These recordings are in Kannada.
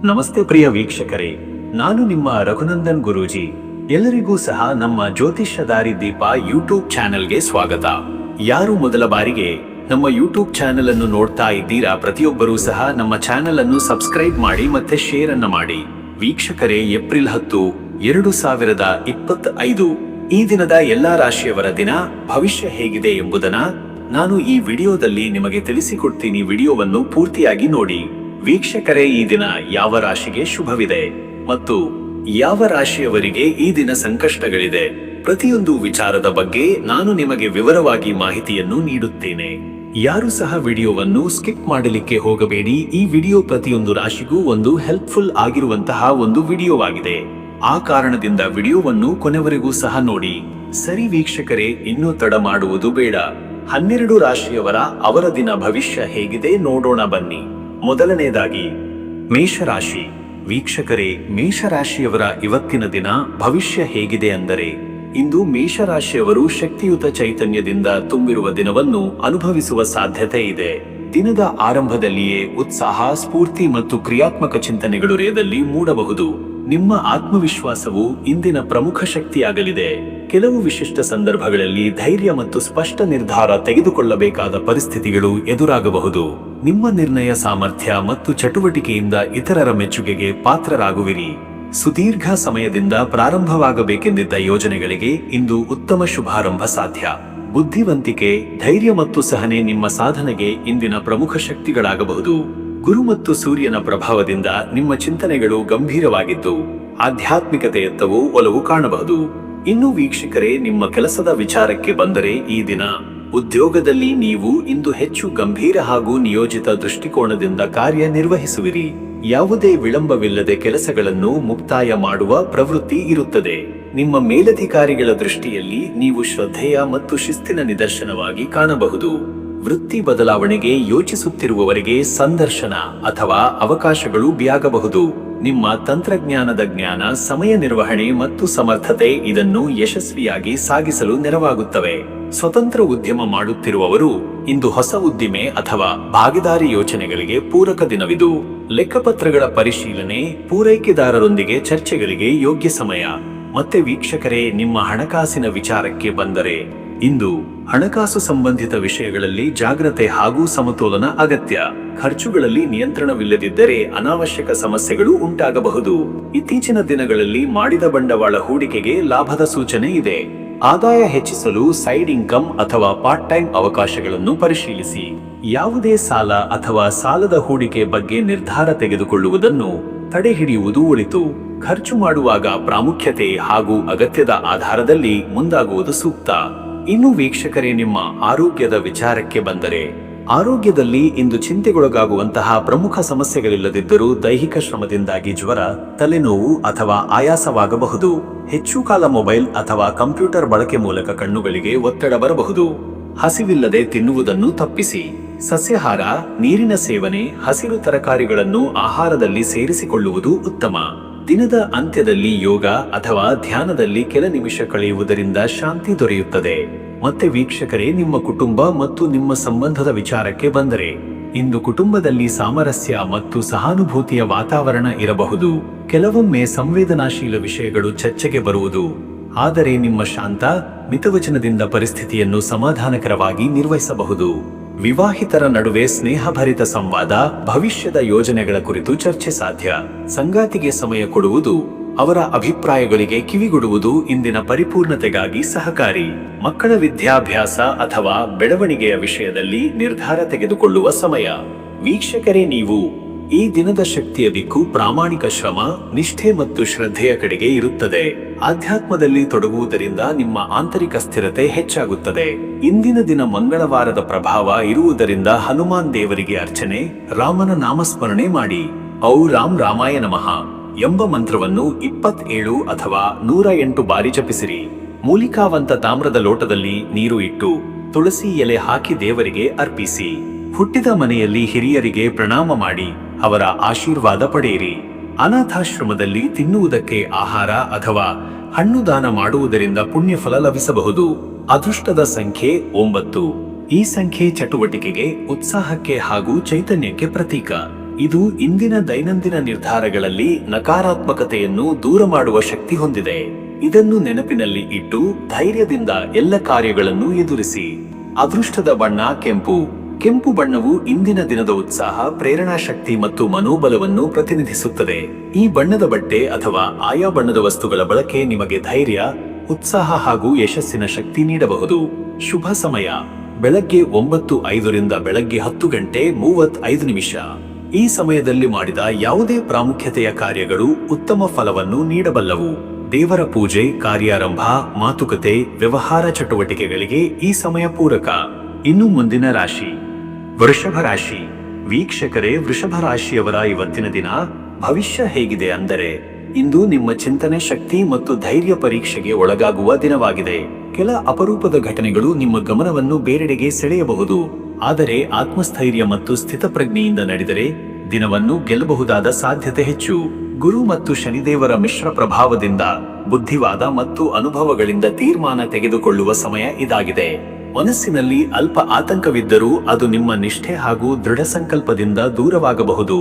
ನಮಸ್ತೆ ಪ್ರಿಯ ವೀಕ್ಷಕರೇ, ನಾನು ನಿಮ್ಮ ರಘುನಂದನ್ ಗುರೂಜಿ. ಎಲ್ಲರಿಗೂ ಸಹ ನಮ್ಮ ಜ್ಯೋತಿಷ್ಯ ದಾರಿ ದೀಪ ಯೂಟ್ಯೂಬ್ ಚಾನೆಲ್ಗೆ ಸ್ವಾಗತ. ಯಾರು ಮೊದಲ ಬಾರಿಗೆ ನಮ್ಮ ಯೂಟ್ಯೂಬ್ ಚಾನೆಲ್ ಅನ್ನು ನೋಡ್ತಾ ಇದ್ದೀರಾ, ಪ್ರತಿಯೊಬ್ಬರೂ ಸಹ ನಮ್ಮ ಚಾನೆಲ್ ಅನ್ನು ಸಬ್ಸ್ಕ್ರೈಬ್ ಮಾಡಿ ಮತ್ತೆ ಶೇರ್ ಅನ್ನು ಮಾಡಿ. ವೀಕ್ಷಕರೇ, ಏಪ್ರಿಲ್ 10, 2025 ಈ ದಿನದ ಎಲ್ಲಾ ರಾಶಿಯವರ ದಿನ ಭವಿಷ್ಯ ಹೇಗಿದೆ ಎಂಬುದನ್ನ ನಾನು ಈ ವಿಡಿಯೋದಲ್ಲಿ ನಿಮಗೆ ತಿಳಿಸಿಕೊಡ್ತೀನಿ. ವಿಡಿಯೋವನ್ನು ಪೂರ್ತಿಯಾಗಿ ನೋಡಿ. ವೀಕ್ಷಕರೇ, ಈ ದಿನ ಯಾವ ರಾಶಿಗೆ ಶುಭವಿದೆ ಮತ್ತು ಯಾವ ರಾಶಿಯವರಿಗೆ ಈ ದಿನ ಸಂಕಷ್ಟಗಳಿದೆ, ಪ್ರತಿಯೊಂದು ವಿಚಾರದ ಬಗ್ಗೆ ನಾನು ನಿಮಗೆ ವಿವರವಾಗಿ ಮಾಹಿತಿಯನ್ನು ನೀಡುತ್ತೇನೆ. ಯಾರು ಸಹ ವಿಡಿಯೋವನ್ನು ಸ್ಕಿಪ್ ಮಾಡಲಿಕ್ಕೆ ಹೋಗಬೇಡಿ. ಈ ವಿಡಿಯೋ ಪ್ರತಿಯೊಂದು ರಾಶಿಗೂ ಒಂದು ಹೆಲ್ಪ್ಫುಲ್ ಆಗಿರುವಂತಹ ಒಂದು ವಿಡಿಯೋವಾಗಿದೆ. ಆ ಕಾರಣದಿಂದ ವಿಡಿಯೋವನ್ನು ಕೊನೆವರೆಗೂ ಸಹ ನೋಡಿ. ಸರಿ ವೀಕ್ಷಕರೇ, ಇನ್ನೂ ತಡ ಮಾಡುವುದು ಬೇಡ. 12 ರಾಶಿಯವರ ಅವರ ದಿನ ಭವಿಷ್ಯ ಹೇಗಿದೆ ನೋಡೋಣ ಬನ್ನಿ. ಮೊದಲನೇದಾಗಿ ಮೇಷರಾಶಿ. ವೀಕ್ಷಕರೇ, ಮೇಷರಾಶಿಯವರ ಇವತ್ತಿನ ದಿನ ಭವಿಷ್ಯ ಹೇಗಿದೆ ಅಂದರೆ, ಇಂದು ಮೇಷರಾಶಿಯವರು ಶಕ್ತಿಯುತ ಚೈತನ್ಯದಿಂದ ತುಂಬಿರುವ ದಿನವನ್ನು ಅನುಭವಿಸುವ ಸಾಧ್ಯತೆ ಇದೆ. ದಿನದ ಆರಂಭದಲ್ಲಿಯೇ ಉತ್ಸಾಹ, ಸ್ಫೂರ್ತಿ ಮತ್ತು ಕ್ರಿಯಾತ್ಮಕ ಚಿಂತನೆಗಳು ಹೃದಯದಲ್ಲಿ ಮೂಡಬಹುದು. ನಿಮ್ಮ ಆತ್ಮವಿಶ್ವಾಸವು ಇಂದಿನ ಪ್ರಮುಖ ಶಕ್ತಿಯಾಗಲಿದೆ. ಕೆಲವು ವಿಶಿಷ್ಟ ಸಂದರ್ಭಗಳಲ್ಲಿ ಧೈರ್ಯ ಮತ್ತು ಸ್ಪಷ್ಟ ನಿರ್ಧಾರ ತೆಗೆದುಕೊಳ್ಳಬೇಕಾದ ಪರಿಸ್ಥಿತಿಗಳು ಎದುರಾಗಬಹುದು. ನಿಮ್ಮ ನಿರ್ಣಯ ಸಾಮರ್ಥ್ಯ ಮತ್ತು ಚಟುವಟಿಕೆಯಿಂದ ಇತರರ ಮೆಚ್ಚುಗೆಗೆ ಪಾತ್ರರಾಗುವಿರಿ. ಸುದೀರ್ಘ ಸಮಯದಿಂದ ಪ್ರಾರಂಭವಾಗಬೇಕೆಂದಿದ್ದ ಯೋಜನೆಗಳಿಗೆ ಇಂದು ಉತ್ತಮ ಶುಭಾರಂಭ ಸಾಧ್ಯ. ಬುದ್ಧಿವಂತಿಕೆ, ಧೈರ್ಯ ಮತ್ತು ಸಹನೆ ನಿಮ್ಮ ಸಾಧನೆಗೆ ಇಂದಿನ ಪ್ರಮುಖ ಶಕ್ತಿಗಳಾಗಬಹುದು. ಗುರು ಮತ್ತು ಸೂರ್ಯನ ಪ್ರಭಾವದಿಂದ ನಿಮ್ಮ ಚಿಂತನೆಗಳು ಗಂಭೀರವಾಗಿದ್ದು ಆಧ್ಯಾತ್ಮಿಕತೆಯತ್ತವೂ ಒಲವು ಕಾಣಬಹುದು. ಇನ್ನು ವೀಕ್ಷಕರೇ, ನಿಮ್ಮ ಕೆಲಸದ ವಿಚಾರಕ್ಕೆ ಬಂದರೆ, ಈ ದಿನ ಉದ್ಯೋಗದಲ್ಲಿ ನೀವು ಇಂದು ಹೆಚ್ಚು ಗಂಭೀರ ಹಾಗೂ ನಿಯೋಜಿತ ದೃಷ್ಟಿಕೋನದಿಂದ ಕಾರ್ಯನಿರ್ವಹಿಸುವಿರಿ. ಯಾವುದೇ ವಿಳಂಬವಿಲ್ಲದೆ ಕೆಲಸಗಳನ್ನು ಮುಕ್ತಾಯ ಮಾಡುವ ಪ್ರವೃತ್ತಿ ಇರುತ್ತದೆ. ನಿಮ್ಮ ಮೇಲಧಿಕಾರಿಗಳ ದೃಷ್ಟಿಯಲ್ಲಿ ನೀವು ಶ್ರದ್ಧೆಯ ಮತ್ತು ಶಿಸ್ತಿನ ನಿದರ್ಶನವಾಗಿ ಕಾಣಬಹುದು. ವೃತ್ತಿ ಬದಲಾವಣೆಗೆ ಯೋಚಿಸುತ್ತಿರುವವರಿಗೆ ಸಂದರ್ಶನ ಅಥವಾ ಅವಕಾಶಗಳು ಬ್ಯಾಗಬಹುದು. ನಿಮ್ಮ ತಂತ್ರಜ್ಞಾನದ ಜ್ಞಾನ, ಸಮಯ ನಿರ್ವಹಣೆ ಮತ್ತು ಸಮರ್ಥತೆ ಇದನ್ನು ಯಶಸ್ವಿಯಾಗಿ ಸಾಗಿಸಲು ನೆರವಾಗುತ್ತವೆ. ಸ್ವತಂತ್ರ ಉದ್ಯಮ ಮಾಡುತ್ತಿರುವವರು ಇಂದು ಹೊಸ ಉದ್ದಿಮೆ ಅಥವಾ ಭಾಗಿದಾರಿ ಯೋಜನೆಗಳಿಗೆ ಪೂರಕ ದಿನವಿದು. ಲೆಕ್ಕಪತ್ರಗಳ ಪರಿಶೀಲನೆ, ಪೂರೈಕೆದಾರರೊಂದಿಗೆ ಚರ್ಚೆಗಳಿಗೆ ಯೋಗ್ಯ ಸಮಯ. ಮತ್ತೆ ವೀಕ್ಷಕರೇ, ನಿಮ್ಮ ಹಣಕಾಸಿನ ವಿಚಾರಕ್ಕೆ ಬಂದರೆ, ಇಂದು ಹಣಕಾಸು ಸಂಬಂಧಿತ ವಿಷಯಗಳಲ್ಲಿ ಜಾಗ್ರತೆ ಹಾಗೂ ಸಮತೋಲನ ಅಗತ್ಯ. ಖರ್ಚುಗಳಲ್ಲಿ ನಿಯಂತ್ರಣವಿಲ್ಲದಿದ್ದರೆ ಅನಾವಶ್ಯಕ ಸಮಸ್ಯೆಗಳು ಉಂಟಾಗಬಹುದು. ಇತ್ತೀಚಿನ ದಿನಗಳಲ್ಲಿ ಮಾಡಿದ ಬಂಡವಾಳ ಹೂಡಿಕೆಗೆ ಲಾಭದ ಸೂಚನೆ ಇದೆ. ಆದಾಯ ಹೆಚ್ಚಿಸಲು ಸೈಡ್ ಇನ್ಕಮ್ ಅಥವಾ ಪಾರ್ಟ್ ಟೈಮ್ ಅವಕಾಶಗಳನ್ನು ಪರಿಶೀಲಿಸಿ. ಯಾವುದೇ ಸಾಲ ಅಥವಾ ಸಾಲದ ಹೂಡಿಕೆ ಬಗ್ಗೆ ನಿರ್ಧಾರ ತೆಗೆದುಕೊಳ್ಳುವುದನ್ನು ತಡೆಹಿಡಿಯುವುದು ಒಳಿತು. ಖರ್ಚು ಮಾಡುವಾಗ ಪ್ರಾಮುಖ್ಯತೆ ಹಾಗೂ ಅಗತ್ಯದ ಆಧಾರದಲ್ಲಿ ಮುಂದಾಗುವುದು ಸೂಕ್ತ. ಇನ್ನು ವೀಕ್ಷಕರೇ, ನಿಮ್ಮ ಆರೋಗ್ಯದ ವಿಚಾರಕ್ಕೆ ಬಂದರೆ, ಆರೋಗ್ಯದಲ್ಲಿ ಇಂದು ಚಿಂತೆಗೊಳಗಾಗುವಂತಹ ಪ್ರಮುಖ ಸಮಸ್ಯೆಗಳಿಲ್ಲದಿದ್ದರೂ ದೈಹಿಕ ಶ್ರಮದಿಂದಾಗಿ ಜ್ವರ, ತಲೆನೋವು ಅಥವಾ ಆಯಾಸವಾಗಬಹುದು. ಹೆಚ್ಚು ಕಾಲ ಮೊಬೈಲ್ ಅಥವಾ ಕಂಪ್ಯೂಟರ್ ಬಳಕೆ ಮೂಲಕ ಕಣ್ಣುಗಳಿಗೆ ಒತ್ತಡ ಬರಬಹುದು. ಹಸಿವಿಲ್ಲದೆ ತಿನ್ನುವುದನ್ನು ತಪ್ಪಿಸಿ. ಸಸ್ಯಾಹಾರ, ನೀರಿನ ಸೇವನೆ, ಹಸಿರು ತರಕಾರಿಗಳನ್ನು ಆಹಾರದಲ್ಲಿ ಸೇರಿಸಿಕೊಳ್ಳುವುದು ಉತ್ತಮ. ದಿನದ ಅಂತ್ಯದಲ್ಲಿ ಯೋಗ ಅಥವಾ ಧ್ಯಾನದಲ್ಲಿ ಕೆಲ ನಿಮಿಷ ಕಳೆಯುವುದರಿಂದ ಶಾಂತಿ ದೊರೆಯುತ್ತದೆ. ಮತ್ತೆ ವೀಕ್ಷಕರೇ, ನಿಮ್ಮ ಕುಟುಂಬ ಮತ್ತು ನಿಮ್ಮ ಸಂಬಂಧದ ವಿಚಾರಕ್ಕೆ ಬಂದರೆ, ಇಂದು ಕುಟುಂಬದಲ್ಲಿ ಸಾಮರಸ್ಯ ಮತ್ತು ಸಹಾನುಭೂತಿಯ ವಾತಾವರಣ ಇರಬಹುದು. ಕೆಲವೊಮ್ಮೆ ಸಂವೇದನಾಶೀಲ ವಿಷಯಗಳು ಚರ್ಚೆಗೆ ಬರುವುದು, ಆದರೆ ನಿಮ್ಮ ಶಾಂತ ಮಿತವಚನದಿಂದ ಪರಿಸ್ಥಿತಿಯನ್ನು ಸಮಾಧಾನಕರವಾಗಿ ನಿರ್ವಹಿಸಬಹುದು. ವಿವಾಹಿತರ ನಡುವೆ ಸ್ನೇಹಭರಿತ ಸಂವಾದ, ಭವಿಷ್ಯದ ಯೋಜನೆಗಳ ಕುರಿತು ಚರ್ಚೆ ಸಾಧ್ಯ. ಸಂಗಾತಿಗೆ ಸಮಯ ಕೊಡುವುದು, ಅವರ ಅಭಿಪ್ರಾಯಗಳಿಗೆ ಕಿವಿಗೊಡುವುದು ಇಂದಿನ ಪರಿಪೂರ್ಣತೆಗಾಗಿ ಸಹಕಾರಿ. ಮಕ್ಕಳ ವಿದ್ಯಾಭ್ಯಾಸ ಅಥವಾ ಬೆಳವಣಿಗೆಯ ವಿಷಯದಲ್ಲಿ ನಿರ್ಧಾರ ತೆಗೆದುಕೊಳ್ಳುವ ಸಮಯ. ವೀಕ್ಷಕರೇ, ನೀವು ಈ ದಿನದ ಶಕ್ತಿಯ ದಿಕ್ಕು ಪ್ರಾಮಾಣಿಕ ಶ್ರಮ, ನಿಷ್ಠೆ ಮತ್ತು ಶ್ರದ್ಧೆಯ ಕಡೆಗೆ ಇರುತ್ತದೆ. ಆಧ್ಯಾತ್ಮದಲ್ಲಿ ತೊಡಗುವುದರಿಂದ ನಿಮ್ಮ ಆಂತರಿಕ ಸ್ಥಿರತೆ ಹೆಚ್ಚಾಗುತ್ತದೆ. ಇಂದಿನ ದಿನ ಮಂಗಳವಾರದ ಪ್ರಭಾವ ಇರುವುದರಿಂದ ಹನುಮಾನ್ ದೇವರಿಗೆ ಅರ್ಚನೆ, ರಾಮನ ನಾಮಸ್ಮರಣೆ ಮಾಡಿ. ಔ ರಾಮ್ ರಾಮಾಯ ನಮಃ ಎಂಬ ಮಂತ್ರವನ್ನು 27 ಅಥವಾ 108 ಬಾರಿ ಜಪಿಸಿರಿ. ಮೂಲಿಕಾವಂತ ತಾಮ್ರದ ಲೋಟದಲ್ಲಿ ನೀರು ಇಟ್ಟು ತುಳಸಿ ಎಲೆ ಹಾಕಿ ದೇವರಿಗೆ ಅರ್ಪಿಸಿ. ಹುಟ್ಟಿದ ಮನೆಯಲ್ಲಿ ಹಿರಿಯರಿಗೆ ಪ್ರಣಾಮ ಮಾಡಿ ಅವರ ಆಶೀರ್ವಾದ ಪಡೆಯಿರಿ. ಅನಾಥಾಶ್ರಮದಲ್ಲಿ ತಿನ್ನುವುದಕ್ಕೆ ಆಹಾರ ಅಥವಾ ಹಣ್ಣು ದಾನ ಮಾಡುವುದರಿಂದ ಪುಣ್ಯಫಲ ಲಭಿಸಬಹುದು. ಅದೃಷ್ಟದ ಸಂಖ್ಯೆ 9. ಈ ಸಂಖ್ಯೆ ಚಟುವಟಿಕೆಗೆ, ಉತ್ಸಾಹಕ್ಕೆ ಹಾಗೂ ಚೈತನ್ಯಕ್ಕೆ ಪ್ರತೀಕ. ಇದು ಇಂದಿನ ದೈನಂದಿನ ನಿರ್ಧಾರಗಳಲ್ಲಿ ನಕಾರಾತ್ಮಕತೆಯನ್ನು ದೂರ ಮಾಡುವ ಶಕ್ತಿ ಹೊಂದಿದೆ. ಇದನ್ನು ನೆನಪಿನಲ್ಲಿ ಇಟ್ಟು ಧೈರ್ಯದಿಂದ ಎಲ್ಲ ಕಾರ್ಯಗಳನ್ನು ಎದುರಿಸಿ. ಅದೃಷ್ಟದ ಬಣ್ಣ ಕೆಂಪು. ಕೆಂಪು ಬಣ್ಣವು ಇಂದಿನ ದಿನದ ಉತ್ಸಾಹ, ಪ್ರೇರಣಾ ಶಕ್ತಿ ಮತ್ತು ಮನೋಬಲವನ್ನು ಪ್ರತಿನಿಧಿಸುತ್ತದೆ. ಈ ಬಣ್ಣದ ಬಟ್ಟೆ ಅಥವಾ ಆಯಾ ಬಣ್ಣದ ವಸ್ತುಗಳ ಬಳಕೆ ನಿಮಗೆ ಧೈರ್ಯ, ಉತ್ಸಾಹ ಹಾಗೂ ಯಶಸ್ಸಿನ ಶಕ್ತಿ ನೀಡಬಹುದು. ಶುಭ ಸಮಯ ಬೆಳಗ್ಗೆ 9:05 ರಿಂದ ಬೆಳಗ್ಗೆ 10:35. ಈ ಸಮಯದಲ್ಲಿ ಮಾಡಿದ ಯಾವುದೇ ಪ್ರಾಮುಖ್ಯತೆಯ ಕಾರ್ಯಗಳು ಉತ್ತಮ ಫಲವನ್ನು ನೀಡಬಲ್ಲವು. ದೇವರ ಪೂಜೆ, ಕಾರ್ಯಾರಂಭ, ಮಾತುಕತೆ, ವ್ಯವಹಾರ ಚಟುವಟಿಕೆಗಳಿಗೆ ಈ ಸಮಯ ಪೂರಕ. ಇನ್ನು ಮುಂದಿನ ರಾಶಿ ವೃಷಭ ರಾಶಿ. ವೀಕ್ಷಕರೇ, ವೃಷಭ ರಾಶಿಯವರ ಇವತ್ತಿನ ದಿನ ಭವಿಷ್ಯ ಹೇಗಿದೆ ಅಂದರೆ, ಇಂದು ನಿಮ್ಮ ಚಿಂತನೆ ಶಕ್ತಿ ಮತ್ತು ಧೈರ್ಯ ಪರೀಕ್ಷೆಗೆ ಒಳಗಾಗುವ ದಿನವಾಗಿದೆ. ಕೆಲ ಅಪರೂಪದ ಘಟನೆಗಳು ನಿಮ್ಮ ಗಮನವನ್ನು ಬೇರೆಡೆಗೆ ಸೆಳೆಯಬಹುದು. ಆದರೆ ಆತ್ಮಸ್ಥೈರ್ಯ ಮತ್ತು ಸ್ಥಿತಪ್ರಜ್ಞೆಯಿಂದ ನಡೆದರೆ ದಿನವನ್ನು ಗೆಲ್ಲಬಹುದಾದ ಸಾಧ್ಯತೆ ಹೆಚ್ಚು. ಗುರು ಮತ್ತು ಶನಿದೇವರ ಮಿಶ್ರ ಪ್ರಭಾವದಿಂದ ಬುದ್ಧಿವಾದ ಮತ್ತು ಅನುಭವಗಳಿಂದ ತೀರ್ಮಾನ ತೆಗೆದುಕೊಳ್ಳುವ ಸಮಯ ಇದಾಗಿದೆ. ಮನಸ್ಸಿನಲ್ಲಿ ಅಲ್ಪ ಆತಂಕವಿದ್ದರೂ ಅದು ನಿಮ್ಮ ನಿಷ್ಠೆ ಹಾಗೂ ದೃಢ ಸಂಕಲ್ಪದಿಂದ ದೂರವಾಗಬಹುದು.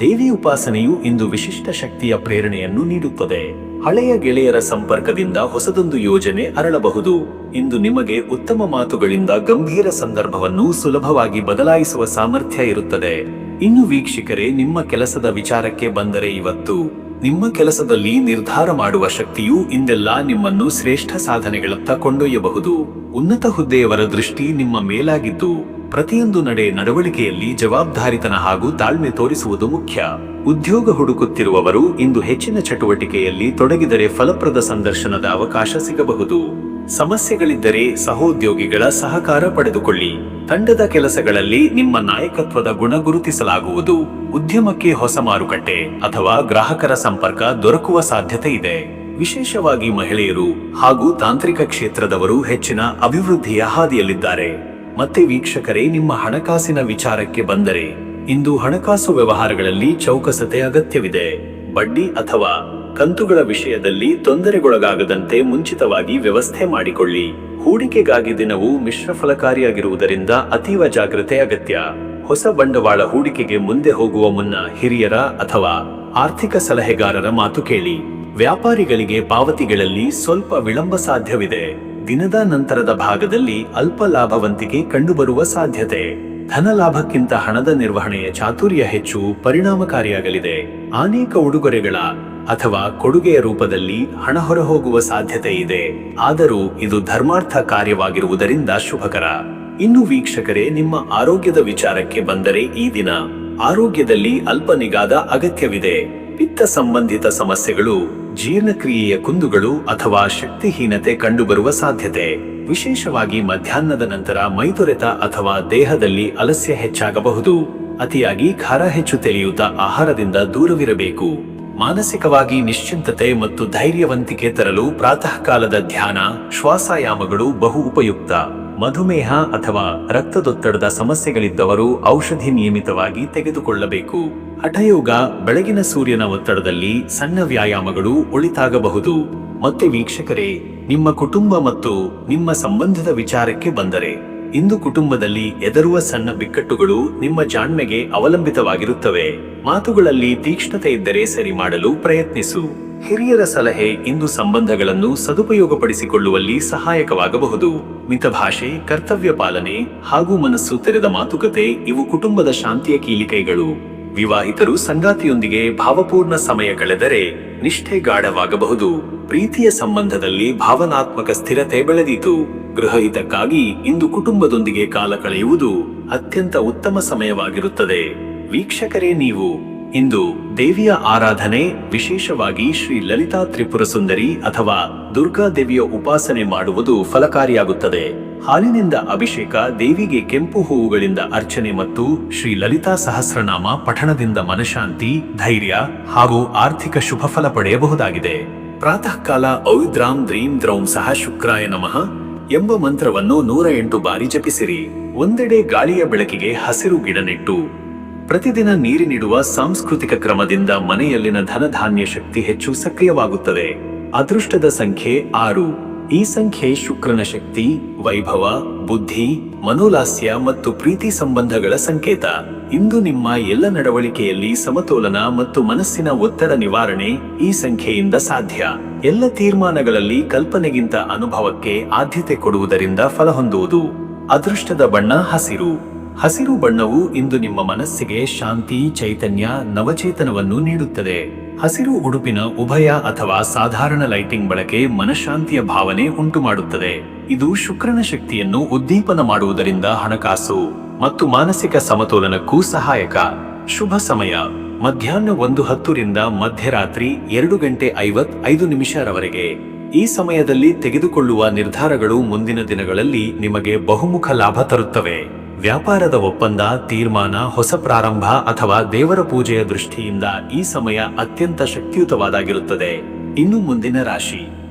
ದೇವಿ ಉಪಾಸನೆಯು ಇಂದು ವಿಶಿಷ್ಟ ಶಕ್ತಿಯ ಪ್ರೇರಣೆಯನ್ನು ನೀಡುತ್ತದೆ. ಹಳೆಯ ಗೆಳೆಯರ ಸಂಪರ್ಕದಿಂದ ಹೊಸದೊಂದು ಯೋಜನೆ ಅರಳಬಹುದು. ಇಂದು ನಿಮಗೆ ಉತ್ತಮ ಮಾತುಗಳಿಂದ ಗಂಭೀರ ಸಂದರ್ಭವನ್ನು ಸುಲಭವಾಗಿ ಬದಲಾಯಿಸುವ ಸಾಮರ್ಥ್ಯ ಇರುತ್ತದೆ. ಇನ್ನು ವೀಕ್ಷಕರೇ, ನಿಮ್ಮ ಕೆಲಸದ ವಿಚಾರಕ್ಕೆ ಬಂದರೆ, ಇವತ್ತು ನಿಮ್ಮ ಕೆಲಸದಲ್ಲಿ ನಿರ್ಧಾರ ಮಾಡುವ ಶಕ್ತಿಯು ಇಂದೆಲ್ಲ ನಿಮ್ಮನ್ನು ಶ್ರೇಷ್ಠ ಸಾಧನೆಗಳತ್ತ ಕೊಂಡೊಯ್ಯಬಹುದು. ಉನ್ನತ ಹುದ್ದೆಯವರ ದೃಷ್ಟಿ ನಿಮ್ಮ ಮೇಲಾಗಿದ್ದು ಪ್ರತಿಯೊಂದು ನಡವಳಿಕೆಯಲ್ಲಿ ಜವಾಬ್ದಾರಿತನ ಹಾಗೂ ತಾಳ್ಮೆ ತೋರಿಸುವುದು ಮುಖ್ಯ. ಉದ್ಯೋಗ ಹುಡುಕುತ್ತಿರುವವರು ಇಂದು ಹೆಚ್ಚಿನ ಚಟುವಟಿಕೆಯಲ್ಲಿ ತೊಡಗಿದರೆ ಫಲಪ್ರದ ಸಂದರ್ಶನದ ಅವಕಾಶ ಸಿಗಬಹುದು. ಸಮಸ್ಯೆಗಳಿದ್ದರೆ ಸಹೋದ್ಯೋಗಿಗಳ ಸಹಕಾರ ಪಡೆದುಕೊಳ್ಳಿ. ತಂಡದ ಕೆಲಸಗಳಲ್ಲಿ ನಿಮ್ಮ ನಾಯಕತ್ವದ ಗುಣ ಗುರುತಿಸಲಾಗುವುದು. ಉದ್ಯಮಕ್ಕೆ ಹೊಸ ಮಾರುಕಟ್ಟೆ ಅಥವಾ ಗ್ರಾಹಕರ ಸಂಪರ್ಕ ದೊರಕುವ ಸಾಧ್ಯತೆ ಇದೆ. ವಿಶೇಷವಾಗಿ ಮಹಿಳೆಯರು ಹಾಗೂ ತಾಂತ್ರಿಕ ಕ್ಷೇತ್ರದವರು ಹೆಚ್ಚಿನ ಅಭಿವೃದ್ಧಿಯ ಹಾದಿಯಲ್ಲಿದ್ದಾರೆ. ಮತ್ತೆ ವೀಕ್ಷಕರೇ, ನಿಮ್ಮ ಹಣಕಾಸಿನ ವಿಚಾರಕ್ಕೆ ಬಂದರೆ, ಇಂದು ಹಣಕಾಸು ವ್ಯವಹಾರಗಳಲ್ಲಿ ಚೌಕಸತೆ ಅಗತ್ಯವಿದೆ. ಬಡ್ಡಿ ಅಥವಾ ಕಂತುಗಳ ವಿಷಯದಲ್ಲಿ ತೊಂದರೆಗೊಳಗಾಗದಂತೆ ಮುಂಚಿತವಾಗಿ ವ್ಯವಸ್ಥೆ ಮಾಡಿಕೊಳ್ಳಿ. ಹೂಡಿಕೆಗಾಗಿ ದಿನವು ಮಿಶ್ರ ಫಲಕಾರಿಯಾಗಿರುವುದರಿಂದ ಅತೀವ ಜಾಗ್ರತೆ ಅಗತ್ಯ. ಹೊಸ ಬಂಡವಾಳ ಹೂಡಿಕೆಗೆ ಮುಂದೆ ಹೋಗುವ ಮುನ್ನ ಹಿರಿಯರ ಅಥವಾ ಆರ್ಥಿಕ ಸಲಹೆಗಾರರ ಮಾತು ಕೇಳಿ. ವ್ಯಾಪಾರಿಗಳಿಗೆ ಪಾವತಿಗಳಲ್ಲಿ ಸ್ವಲ್ಪ ವಿಳಂಬ ಸಾಧ್ಯವಿದೆ. ದಿನದ ನಂತರದ ಭಾಗದಲ್ಲಿ ಅಲ್ಪ ಲಾಭವಂತಿಕೆ ಕಂಡುಬರುವ ಸಾಧ್ಯತೆ. ಧನ ಲಾಭಕ್ಕಿಂತ ಹಣದ ನಿರ್ವಹಣೆಯ ಚಾತುರ್ಯ ಹೆಚ್ಚು ಪರಿಣಾಮಕಾರಿಯಾಗಲಿದೆ. ಅನೇಕ ಉಡುಗೊರೆಗಳ ಅಥವಾ ಕೊಡುಗೆಯ ರೂಪದಲ್ಲಿ ಹಣ ಹೊರಹೋಗುವ ಸಾಧ್ಯತೆ ಇದೆ. ಆದರೂ ಇದು ಧರ್ಮಾರ್ಥ ಕಾರ್ಯವಾಗಿರುವುದರಿಂದ ಶುಭಕರ. ಇನ್ನು ವೀಕ್ಷಕರೇ, ನಿಮ್ಮ ಆರೋಗ್ಯದ ವಿಚಾರಕ್ಕೆ ಬಂದರೆ, ಈ ದಿನ ಆರೋಗ್ಯದಲ್ಲಿ ಅಲ್ಪ ನಿಗಾದ ಅಗತ್ಯವಿದೆ. ಪಿತ್ತ ಸಂಬಂಧಿತ ಸಮಸ್ಯೆಗಳು, ಜೀರ್ಣಕ್ರಿಯೆಯ ಕುಂದುಗಳು ಅಥವಾ ಶಕ್ತಿಹೀನತೆ ಕಂಡುಬರುವ ಸಾಧ್ಯತೆ. ವಿಶೇಷವಾಗಿ ಮಧ್ಯಾಹ್ನದ ನಂತರ ಮೈದೊರೆತ ಅಥವಾ ದೇಹದಲ್ಲಿ ಅಲಸ್ಯ ಹೆಚ್ಚಾಗಬಹುದು. ಅತಿಯಾಗಿ ಖಾರ ಹೆಚ್ಚು ತೆರೆಯುತ್ತ ಆಹಾರದಿಂದ ದೂರವಿರಬೇಕು. ಮಾನಸಿಕವಾಗಿ ನಿಶ್ಚಿಂತತೆ ಮತ್ತು ಧೈರ್ಯವಂತಿಕೆ ತರಲು ಪ್ರಾತಃ ಕಾಲದ ಧ್ಯಾನ, ಶ್ವಾಸಾಯಾಮಗಳು ಬಹು ಉಪಯುಕ್ತ. ಮಧುಮೇಹ ಅಥವಾ ರಕ್ತದೊತ್ತಡದ ಸಮಸ್ಯೆಗಳಿದ್ದವರು ಔಷಧಿ ನಿಯಮಿತವಾಗಿ ತೆಗೆದುಕೊಳ್ಳಬೇಕು. ಹಠಯೋಗ, ಬೆಳಗಿನ ಸೂರ್ಯನ ಒತ್ತಡದಲ್ಲಿ ಸಣ್ಣ ವ್ಯಾಯಾಮಗಳು ಒಳಿತಾಗಬಹುದು. ಮತ್ತೆ ವೀಕ್ಷಕರೇ, ನಿಮ್ಮ ಕುಟುಂಬ ಮತ್ತು ನಿಮ್ಮ ಸಂಬಂಧದ ವಿಚಾರಕ್ಕೆ ಬಂದರೆ, ಇಂದು ಕುಟುಂಬದಲ್ಲಿ ಎದರುವ ಸಣ್ಣ ಬಿಕ್ಕಟ್ಟುಗಳು ನಿಮ್ಮ ಜಾಣ್ಮೆಗೆ ಅವಲಂಬಿತವಾಗಿರುತ್ತವೆ. ಮಾತುಗಳಲ್ಲಿ ತೀಕ್ಷ್ಣತೆ ಇದ್ದರೆ ಸರಿ ಮಾಡಲು ಪ್ರಯತ್ನಿಸು. ಹಿರಿಯರ ಸಲಹೆ ಇಂದು ಸಂಬಂಧಗಳನ್ನು ಸದುಪಯೋಗಪಡಿಸಿಕೊಳ್ಳುವಲ್ಲಿ ಸಹಾಯಕವಾಗಬಹುದು. ಮಿತಭಾಷೆ, ಕರ್ತವ್ಯ ಪಾಲನೆ ಹಾಗೂ ಮನಸ್ಸು ತೆರೆದ ಮಾತುಕತೆ ಇವು ಕುಟುಂಬದ ಶಾಂತಿಯ ಕೀಲಿಕೈಗಳು. ವಿವಾಹಿತರು ಸಂಗಾತಿಯೊಂದಿಗೆ ಭಾವಪೂರ್ಣ ಸಮಯ ಕಳೆದರೆ ನಿಷ್ಠೆ ಗಾಢವಾಗಬಹುದು. ಪ್ರೀತಿಯ ಸಂಬಂಧದಲ್ಲಿ ಭಾವನಾತ್ಮಕ ಸ್ಥಿರತೆ ಬೆಳೆದೀತು. ಗೃಹಹಿತಕ್ಕಾಗಿ ಇಂದು ಕುಟುಂಬದೊಂದಿಗೆ ಕಾಲ ಕಳೆಯುವುದು ಅತ್ಯಂತ ಉತ್ತಮ ಸಮಯವಾಗಿರುತ್ತದೆ. ವೀಕ್ಷಕರೇ, ನೀವು ಇಂದು ದೇವಿಯ ಆರಾಧನೆ, ವಿಶೇಷವಾಗಿ ಶ್ರೀ ಲಲಿತಾ ತ್ರಿಪುರ ಸುಂದರಿ ಅಥವಾ ದುರ್ಗಾ ದೇವಿಯ ಉಪಾಸನೆ ಮಾಡುವುದು ಫಲಕಾರಿಯಾಗುತ್ತದೆ. ಹಾಲಿನಿಂದ ಅಭಿಷೇಕ, ದೇವಿಗೆ ಕೆಂಪು ಹೂವುಗಳಿಂದ ಅರ್ಚನೆ ಮತ್ತು ಶ್ರೀ ಲಲಿತಾ ಸಹಸ್ರನಾಮ ಪಠಣದಿಂದ ಮನಶಾಂತಿ, ಧೈರ್ಯ ಹಾಗೂ ಆರ್ಥಿಕ ಶುಭ ಫಲ ಪಡೆಯಬಹುದಾಗಿದೆ. ಪ್ರಾತಃ ಕಾಲ ಔದ್ರಾಂ ದ್ರೀಂ ದ್ರೌಂ ಸಹ ಶುಕ್ರಾಯ ನಮಃ ಎಂಬ ಮಂತ್ರವನ್ನು 108 ಬಾರಿ ಜಪಿಸಿರಿ. ಒಂದೆಡೆ ಗಾಳಿಯ ಬೆಳಕಿಗೆ ಹಸಿರು ಗಿಡ ನೆಟ್ಟು ಪ್ರತಿದಿನ ನೀರಿನಿಡುವ ಸಾಂಸ್ಕೃತಿಕ ಕ್ರಮದಿಂದ ಮನೆಯಲ್ಲಿನ ಧನಧಾನ್ಯ ಶಕ್ತಿ ಹೆಚ್ಚು ಸಕ್ರಿಯವಾಗುತ್ತದೆ. ಅದೃಷ್ಟದ ಸಂಖ್ಯೆ 6. ಈ ಸಂಖ್ಯೆ ಶುಕ್ರನ ಶಕ್ತಿ, ವೈಭವ, ಬುದ್ಧಿ, ಮನೋಲಾಸ್ಯ ಮತ್ತು ಪ್ರೀತಿ ಸಂಬಂಧಗಳ ಸಂಕೇತ. ಇಂದು ನಿಮ್ಮ ಎಲ್ಲ ನಡವಳಿಕೆಯಲ್ಲಿ ಸಮತೋಲನ ಮತ್ತು ಮನಸ್ಸಿನ ಒತ್ತಡ ನಿವಾರಣೆ ಈ ಸಂಖ್ಯೆಯಿಂದ ಸಾಧ್ಯ. ಎಲ್ಲ ತೀರ್ಮಾನಗಳಲ್ಲಿ ಕಲ್ಪನೆಗಿಂತ ಅನುಭವಕ್ಕೆ ಆದ್ಯತೆ ಕೊಡುವುದರಿಂದ ಫಲ ಹೊಂದುವುದು. ಅದೃಷ್ಟದ ಬಣ್ಣ ಹಸಿರು. ಹಸಿರು ಬಣ್ಣವು ಇಂದು ನಿಮ್ಮ ಮನಸ್ಸಿಗೆ ಶಾಂತಿ, ಚೈತನ್ಯ, ನವಚೇತನವನ್ನು ನೀಡುತ್ತದೆ. ಹಸಿರು ಉಡುಪಿನ ಉಭಯ ಅಥವಾ ಸಾಧಾರಣ ಲೈಟಿಂಗ್ ಬಳಕೆ ಮನಃಶಾಂತಿಯ ಭಾವನೆ ಉಂಟುಮಾಡುತ್ತದೆ. ಇದು ಶುಕ್ರನ ಶಕ್ತಿಯನ್ನು ಉದ್ದೀಪನ ಮಾಡುವುದರಿಂದ ಹಣಕಾಸು ಮತ್ತು ಮಾನಸಿಕ ಸಮತೋಲನಕ್ಕೂ ಸಹಾಯಕ. ಶುಭ ಸಮಯ ಮಧ್ಯಾಹ್ನ 1:10 ರಿಂದ ಮಧ್ಯರಾತ್ರಿ 2:55 ರವರೆಗೆ. ಈ ಸಮಯದಲ್ಲಿ ತೆಗೆದುಕೊಳ್ಳುವ ನಿರ್ಧಾರಗಳು ಮುಂದಿನ ದಿನಗಳಲ್ಲಿ ನಿಮಗೆ ಬಹುಮುಖ ಲಾಭ ತರುತ್ತವೆ. ವ್ಯಾಪಾರದ ಒಪ್ಪಂದ, ತೀರ್ಮಾನ, ಹೊಸ ಪ್ರಾರಂಭ ಅಥವಾ ದೇವರ ಪೂಜೆಯ ದೃಷ್ಟಿಯಿಂದ ಈ ಸಮಯ ಅತ್ಯಂತ ಶಕ್ತಿಯುತವಾದಾಗಿರುತ್ತದೆ. ಇನ್ನು ಮುಂದಿನ ರಾಶಿ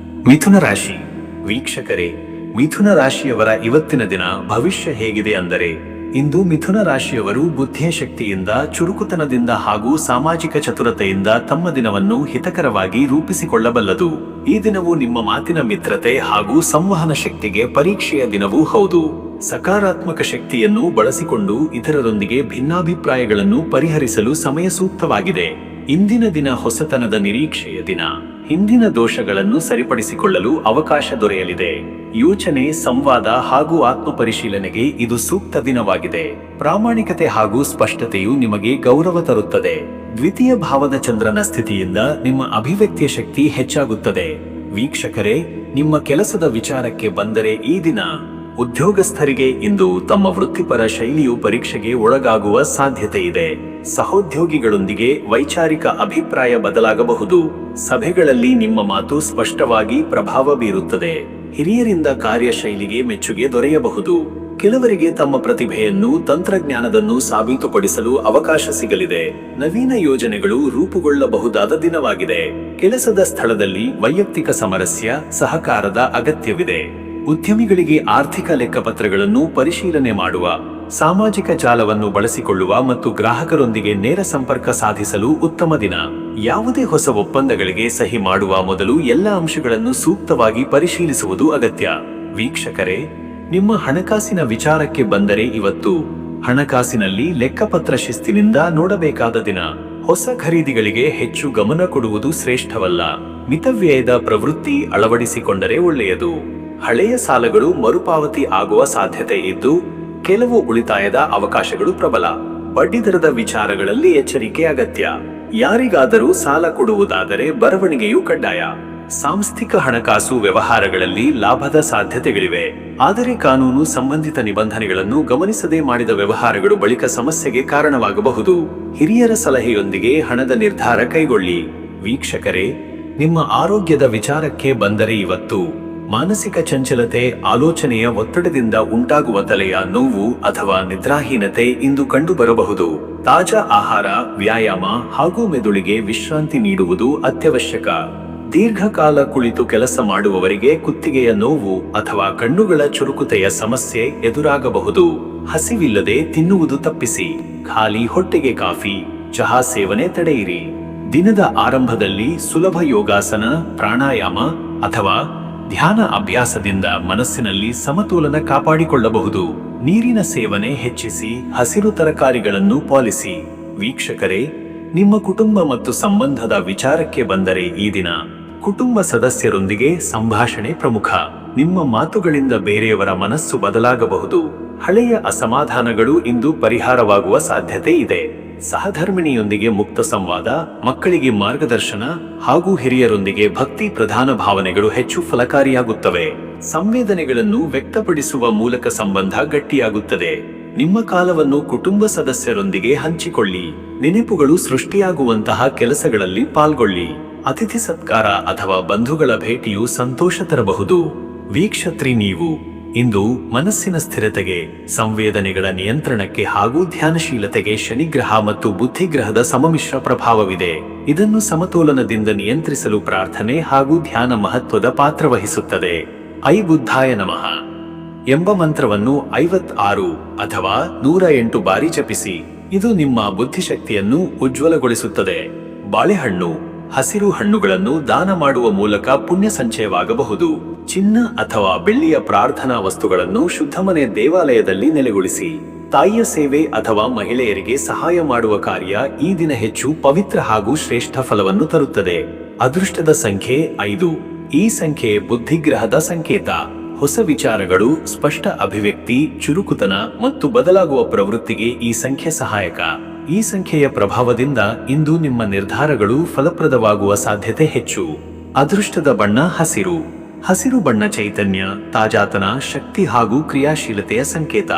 ಮಿಥುನ ರಾಶಿ. ವೀಕ್ಷಕರೇ, ಮಿಥುನ ರಾಶಿಯವರ ಇವತ್ತಿನ ದಿನ ಭವಿಷ್ಯ ಹೇಗಿದೆ ಅಂದರೆ, ಇಂದು ಮಿಥುನ ರಾಶಿಯವರು ಬುದ್ಧಿಯ ಶಕ್ತಿಯಿಂದ, ಚುರುಕುತನದಿಂದ ಹಾಗೂ ಸಾಮಾಜಿಕ ಚತುರತೆಯಿಂದ ತಮ್ಮ ದಿನವನ್ನು ಹಿತಕರವಾಗಿ ರೂಪಿಸಿಕೊಳ್ಳಬಲ್ಲದು. ಈ ದಿನವು ನಿಮ್ಮ ಮಾತಿನ ಮಿತ್ರತೆ ಹಾಗೂ ಸಂವಹನ ಶಕ್ತಿಗೆ ಪರೀಕ್ಷೆಯ ದಿನವೂ ಹೌದು. ಸಕಾರಾತ್ಮಕ ಶಕ್ತಿಯನ್ನು ಬಳಸಿಕೊಂಡು ಇತರರೊಂದಿಗೆ ಭಿನ್ನಾಭಿಪ್ರಾಯಗಳನ್ನು ಪರಿಹರಿಸಲು ಸಮಯ ಸೂಕ್ತವಾಗಿದೆ. ಇಂದಿನ ದಿನ ಹೊಸತನದ ನಿರೀಕ್ಷೆಯ ದಿನ. ಹಿಂದಿನ ದೋಷಗಳನ್ನು ಸರಿಪಡಿಸಿಕೊಳ್ಳಲು ಅವಕಾಶ ದೊರೆಯಲಿದೆ. ಯೋಚನೆ, ಸಂವಾದ ಹಾಗೂ ಆತ್ಮಪರಿಶೀಲನೆಗೆ ಇದು ಸೂಕ್ತ ದಿನವಾಗಿದೆ. ಪ್ರಾಮಾಣಿಕತೆ ಹಾಗೂ ಸ್ಪಷ್ಟತೆಯು ನಿಮಗೆ ಗೌರವ ತರುತ್ತದೆ. ದ್ವಿತೀಯ ಭಾವದ ಚಂದ್ರನ ಸ್ಥಿತಿಯಿಂದ ನಿಮ್ಮ ಅಭಿವ್ಯಕ್ತಿಯ ಶಕ್ತಿ ಹೆಚ್ಚಾಗುತ್ತದೆ. ವೀಕ್ಷಕರೇ, ನಿಮ್ಮ ಕೆಲಸದ ವಿಚಾರಕ್ಕೆ ಬಂದರೆ ಈ ದಿನ ಉದ್ಯೋಗಸ್ಥರಿಗೆ ಇಂದು ತಮ್ಮ ವೃತ್ತಿಪರ ಶೈಲಿಯು ಪರೀಕ್ಷೆಗೆ ಒಳಗಾಗುವ ಸಾಧ್ಯತೆ ಇದೆ. ಸಹೋದ್ಯೋಗಿಗಳೊಂದಿಗೆ ವೈಚಾರಿಕ ಅಭಿಪ್ರಾಯ ಬದಲಾಗಬಹುದು. ಸಭೆಗಳಲ್ಲಿ ನಿಮ್ಮ ಮಾತು ಸ್ಪಷ್ಟವಾಗಿ ಪ್ರಭಾವ ಬೀರುತ್ತದೆ. ಹಿರಿಯರಿಂದ ಕಾರ್ಯಶೈಲಿಗೆ ಮೆಚ್ಚುಗೆ ದೊರೆಯಬಹುದು. ಕೆಲವರಿಗೆ ತಮ್ಮ ಪ್ರತಿಭೆಯನ್ನು, ತಂತ್ರಜ್ಞಾನದನ್ನು ಸಾಬೀತುಪಡಿಸಲು ಅವಕಾಶ ಸಿಗಲಿದೆ. ನವೀನ ಯೋಜನೆಗಳು ರೂಪುಗೊಳ್ಳಬಹುದಾದ ದಿನವಾಗಿದೆ. ಕೆಲಸದ ಸ್ಥಳದಲ್ಲಿ ವೈಯಕ್ತಿಕ ಸಮರಸ್ಯ, ಸಹಕಾರದ ಅಗತ್ಯವಿದೆ. ಉದ್ಯಮಿಗಳಿಗೆ ಆರ್ಥಿಕ ಲೆಕ್ಕಪತ್ರಗಳನ್ನು ಪರಿಶೀಲನೆ ಮಾಡುವ, ಸಾಮಾಜಿಕ ಜಾಲವನ್ನು ಬಳಸಿಕೊಳ್ಳುವ ಮತ್ತು ಗ್ರಾಹಕರೊಂದಿಗೆ ನೇರ ಸಂಪರ್ಕ ಸಾಧಿಸಲು ಉತ್ತಮ ದಿನ. ಯಾವುದೇ ಹೊಸ ಒಪ್ಪಂದಗಳಿಗೆ ಸಹಿ ಮಾಡುವ ಮೊದಲು ಎಲ್ಲ ಅಂಶಗಳನ್ನು ಸೂಕ್ತವಾಗಿ ಪರಿಶೀಲಿಸುವುದು ಅಗತ್ಯ. ವೀಕ್ಷಕರೇ, ನಿಮ್ಮ ಹಣಕಾಸಿನ ವಿಚಾರಕ್ಕೆ ಬಂದರೆ ಇವತ್ತು ಹಣಕಾಸಿನಲ್ಲಿ ಲೆಕ್ಕಪತ್ರ ಶಿಸ್ತಿನಿಂದ ನೋಡಬೇಕಾದ ದಿನ. ಹೊಸ ಖರೀದಿಗಳಿಗೆ ಹೆಚ್ಚು ಗಮನ ಕೊಡುವುದು ಶ್ರೇಷ್ಠವಲ್ಲ. ಮಿತವ್ಯಯದ ಪ್ರವೃತ್ತಿ ಅಳವಡಿಸಿಕೊಂಡರೆ ಒಳ್ಳೆಯದು. ಹಳೆಯ ಸಾಲಗಳು ಮರುಪಾವತಿ ಆಗುವ ಸಾಧ್ಯತೆ ಇದ್ದು, ಕೆಲವು ಉಳಿತಾಯದ ಅವಕಾಶಗಳು ಪ್ರಬಲ. ಬಡ್ಡಿದರದ ವಿಚಾರಗಳಲ್ಲಿ ಎಚ್ಚರಿಕೆ ಅಗತ್ಯ. ಯಾರಿಗಾದರೂ ಸಾಲ ಕೊಡುವುದಾದರೆ ಬರವಣಿಗೆಯು ಕಡ್ಡಾಯ. ಸಾಂಸ್ಥಿಕ ಹಣಕಾಸು ವ್ಯವಹಾರಗಳಲ್ಲಿ ಲಾಭದ ಸಾಧ್ಯತೆಗಳಿವೆ. ಆದರೆ ಕಾನೂನು ಸಂಬಂಧಿತ ನಿಬಂಧನೆಗಳನ್ನು ಗಮನಿಸದೆ ಮಾಡಿದ ವ್ಯವಹಾರಗಳು ಬಳಿಕ ಸಮಸ್ಯೆಗೆ ಕಾರಣವಾಗಬಹುದು. ಹಿರಿಯರ ಸಲಹೆಯೊಂದಿಗೆ ಹಣದ ನಿರ್ಧಾರ ಕೈಗೊಳ್ಳಿ. ವೀಕ್ಷಕರೇ, ನಿಮ್ಮ ಆರೋಗ್ಯದ ವಿಚಾರಕ್ಕೆ ಬಂದರೆ ಇವತ್ತು ಮಾನಸಿಕ ಚಂಚಲತೆ, ಆಲೋಚನೆಯ ಒತ್ತಡದಿಂದ ಉಂಟಾಗುವ ತಲೆಯ ನೋವು ಅಥವಾ ನಿದ್ರಾಹೀನತೆ ಇಂದು ಕಂಡುಬರಬಹುದು. ತಾಜಾ ಆಹಾರ, ವ್ಯಾಯಾಮ ಹಾಗೂ ಮೆದುಳಿಗೆ ವಿಶ್ರಾಂತಿ ನೀಡುವುದು ಅತ್ಯವಶ್ಯಕ. ದೀರ್ಘಕಾಲ ಕುಳಿತು ಕೆಲಸ ಮಾಡುವವರಿಗೆ ಕುತ್ತಿಗೆಯ ನೋವು ಅಥವಾ ಕಣ್ಣುಗಳ ಚುರುಕುತೆಯ ಸಮಸ್ಯೆ ಎದುರಾಗಬಹುದು. ಹಸಿವಿಲ್ಲದೆ ತಿನ್ನುವುದು ತಪ್ಪಿಸಿ. ಖಾಲಿ ಹೊಟ್ಟೆಗೆ ಕಾಫಿ, ಚಹಾ ಸೇವನೆ ತಡೆಯಿರಿ. ದಿನದ ಆರಂಭದಲ್ಲಿ ಸುಲಭ ಯೋಗಾಸನ, ಪ್ರಾಣಾಯಾಮ ಅಥವಾ ಧ್ಯಾನ ಅಭ್ಯಾಸದಿಂದ ಮನಸ್ಸಿನಲ್ಲಿ ಸಮತೋಲನ ಕಾಪಾಡಿಕೊಳ್ಳಬಹುದು. ನೀರಿನ ಸೇವನೆ ಹೆಚ್ಚಿಸಿ, ಹಸಿರು ತರಕಾರಿಗಳನ್ನು ಪಾಲಿಸಿ. ವೀಕ್ಷಕರೇ, ನಿಮ್ಮ ಕುಟುಂಬ ಮತ್ತು ಸಂಬಂಧದ ವಿಚಾರಕ್ಕೆ ಬಂದರೆ ಈ ದಿನ ಕುಟುಂಬ ಸದಸ್ಯರೊಂದಿಗೆ ಸಂಭಾಷಣೆ ಪ್ರಮುಖ. ನಿಮ್ಮ ಮಾತುಗಳಿಂದ ಬೇರೆಯವರ ಮನಸ್ಸು ಬದಲಾಗಬಹುದು. ಹಳೆಯ ಅಸಮಾಧಾನಗಳು ಇಂದು ಪರಿಹಾರವಾಗುವ ಸಾಧ್ಯತೆ ಇದೆ. ಸಹಧರ್ಮಿಣಿಯೊಂದಿಗೆ ಮುಕ್ತ ಸಂವಾದ, ಮಕ್ಕಳಿಗೆ ಮಾರ್ಗದರ್ಶನ ಹಾಗೂ ಹಿರಿಯರೊಂದಿಗೆ ಭಕ್ತಿ ಪ್ರಧಾನ ಭಾವನೆಗಳು ಹೆಚ್ಚು ಫಲಕಾರಿಯಾಗುತ್ತವೆ. ಸಂವೇದನೆಗಳನ್ನು ವ್ಯಕ್ತಪಡಿಸುವ ಮೂಲಕ ಸಂಬಂಧ ಗಟ್ಟಿಯಾಗುತ್ತದೆ. ನಿಮ್ಮ ಕಾಲವನ್ನು ಕುಟುಂಬ ಸದಸ್ಯರೊಂದಿಗೆ ಹಂಚಿಕೊಳ್ಳಿ. ನೆನಪುಗಳು ಸೃಷ್ಟಿಯಾಗುವಂತಹ ಕೆಲಸಗಳಲ್ಲಿ ಪಾಲ್ಗೊಳ್ಳಿ. ಅತಿಥಿ ಸತ್ಕಾರ ಅಥವಾ ಬಂಧುಗಳ ಭೇಟಿಯು ಸಂತೋಷ ತರಬಹುದು. ವೀಕ್ಷತ್ರಿ, ನೀವು ಇಂದು ಮನಸ್ಸಿನ ಸ್ಥಿರತೆಗೆ, ಸಂವೇದನೆಗಳ ನಿಯಂತ್ರಣಕ್ಕೆ ಹಾಗೂ ಧ್ಯಾನಶೀಲತೆಗೆ ಶನಿಗ್ರಹ ಮತ್ತು ಬುದ್ಧಿಗ್ರಹದ ಸಮಮಿಶ್ರ ಪ್ರಭಾವವಿದೆ. ಇದನ್ನು ಸಮತೋಲನದಿಂದ ನಿಯಂತ್ರಿಸಲು ಪ್ರಾರ್ಥನೆ ಹಾಗೂ ಧ್ಯಾನ ಮಹತ್ವದ ಪಾತ್ರ ವಹಿಸುತ್ತದೆ. ಐ ಬುದ್ಧಾಯ ನಮಃ ಎಂಬ ಮಂತ್ರವನ್ನು 56 ಅಥವಾ 108 ಬಾರಿ ಜಪಿಸಿ. ಇದು ನಿಮ್ಮ ಬುದ್ಧಿಶಕ್ತಿಯನ್ನು ಉಜ್ವಲಗೊಳಿಸುತ್ತದೆ. ಬಾಳೆಹಣ್ಣು, ಹಸಿರು ಹಣ್ಣುಗಳನ್ನು ದಾನ ಮಾಡುವ ಮೂಲಕ ಪುಣ್ಯ ಸಂಚಯವಾಗಬಹುದು. ಚಿನ್ನ ಅಥವಾ ಬೆಳ್ಳಿಯ ಪ್ರಾರ್ಥನಾ ವಸ್ತುಗಳನ್ನು ಶುದ್ಧ ಮನೆ ದೇವಾಲಯದಲ್ಲಿ ನೆಲೆಗೊಳಿಸಿ. ತಾಯಿಯ ಸೇವೆ ಅಥವಾ ಮಹಿಳೆಯರಿಗೆ ಸಹಾಯ ಮಾಡುವ ಕಾರ್ಯ ಈ ದಿನ ಹೆಚ್ಚು ಪವಿತ್ರ ಹಾಗೂ ಶ್ರೇಷ್ಠ ಫಲವನ್ನು ತರುತ್ತದೆ. ಅದೃಷ್ಟದ ಸಂಖ್ಯೆ 5. ಈ ಸಂಖ್ಯೆ ಬುದ್ಧಿಗ್ರಹದ ಸಂಕೇತ. ಹೊಸ ವಿಚಾರಗಳು, ಸ್ಪಷ್ಟ ಅಭಿವ್ಯಕ್ತಿ, ಚುರುಕುತನ ಮತ್ತು ಬದಲಾಗುವ ಪ್ರವೃತ್ತಿಗೆ ಈ ಸಂಖ್ಯೆ ಸಹಾಯಕ. ಈ ಸಂಖ್ಯೆಯ ಪ್ರಭಾವದಿಂದ ಇಂದು ನಿಮ್ಮ ನಿರ್ಧಾರಗಳು ಫಲಪ್ರದವಾಗುವ ಸಾಧ್ಯತೆ ಹೆಚ್ಚು. ಅದೃಷ್ಟದ ಬಣ್ಣ ಹಸಿರು. ಹಸಿರು ಬಣ್ಣ ಚೈತನ್ಯ, ತಾಜಾತನ, ಶಕ್ತಿ ಹಾಗೂ ಕ್ರಿಯಾಶೀಲತೆಯ ಸಂಕೇತ.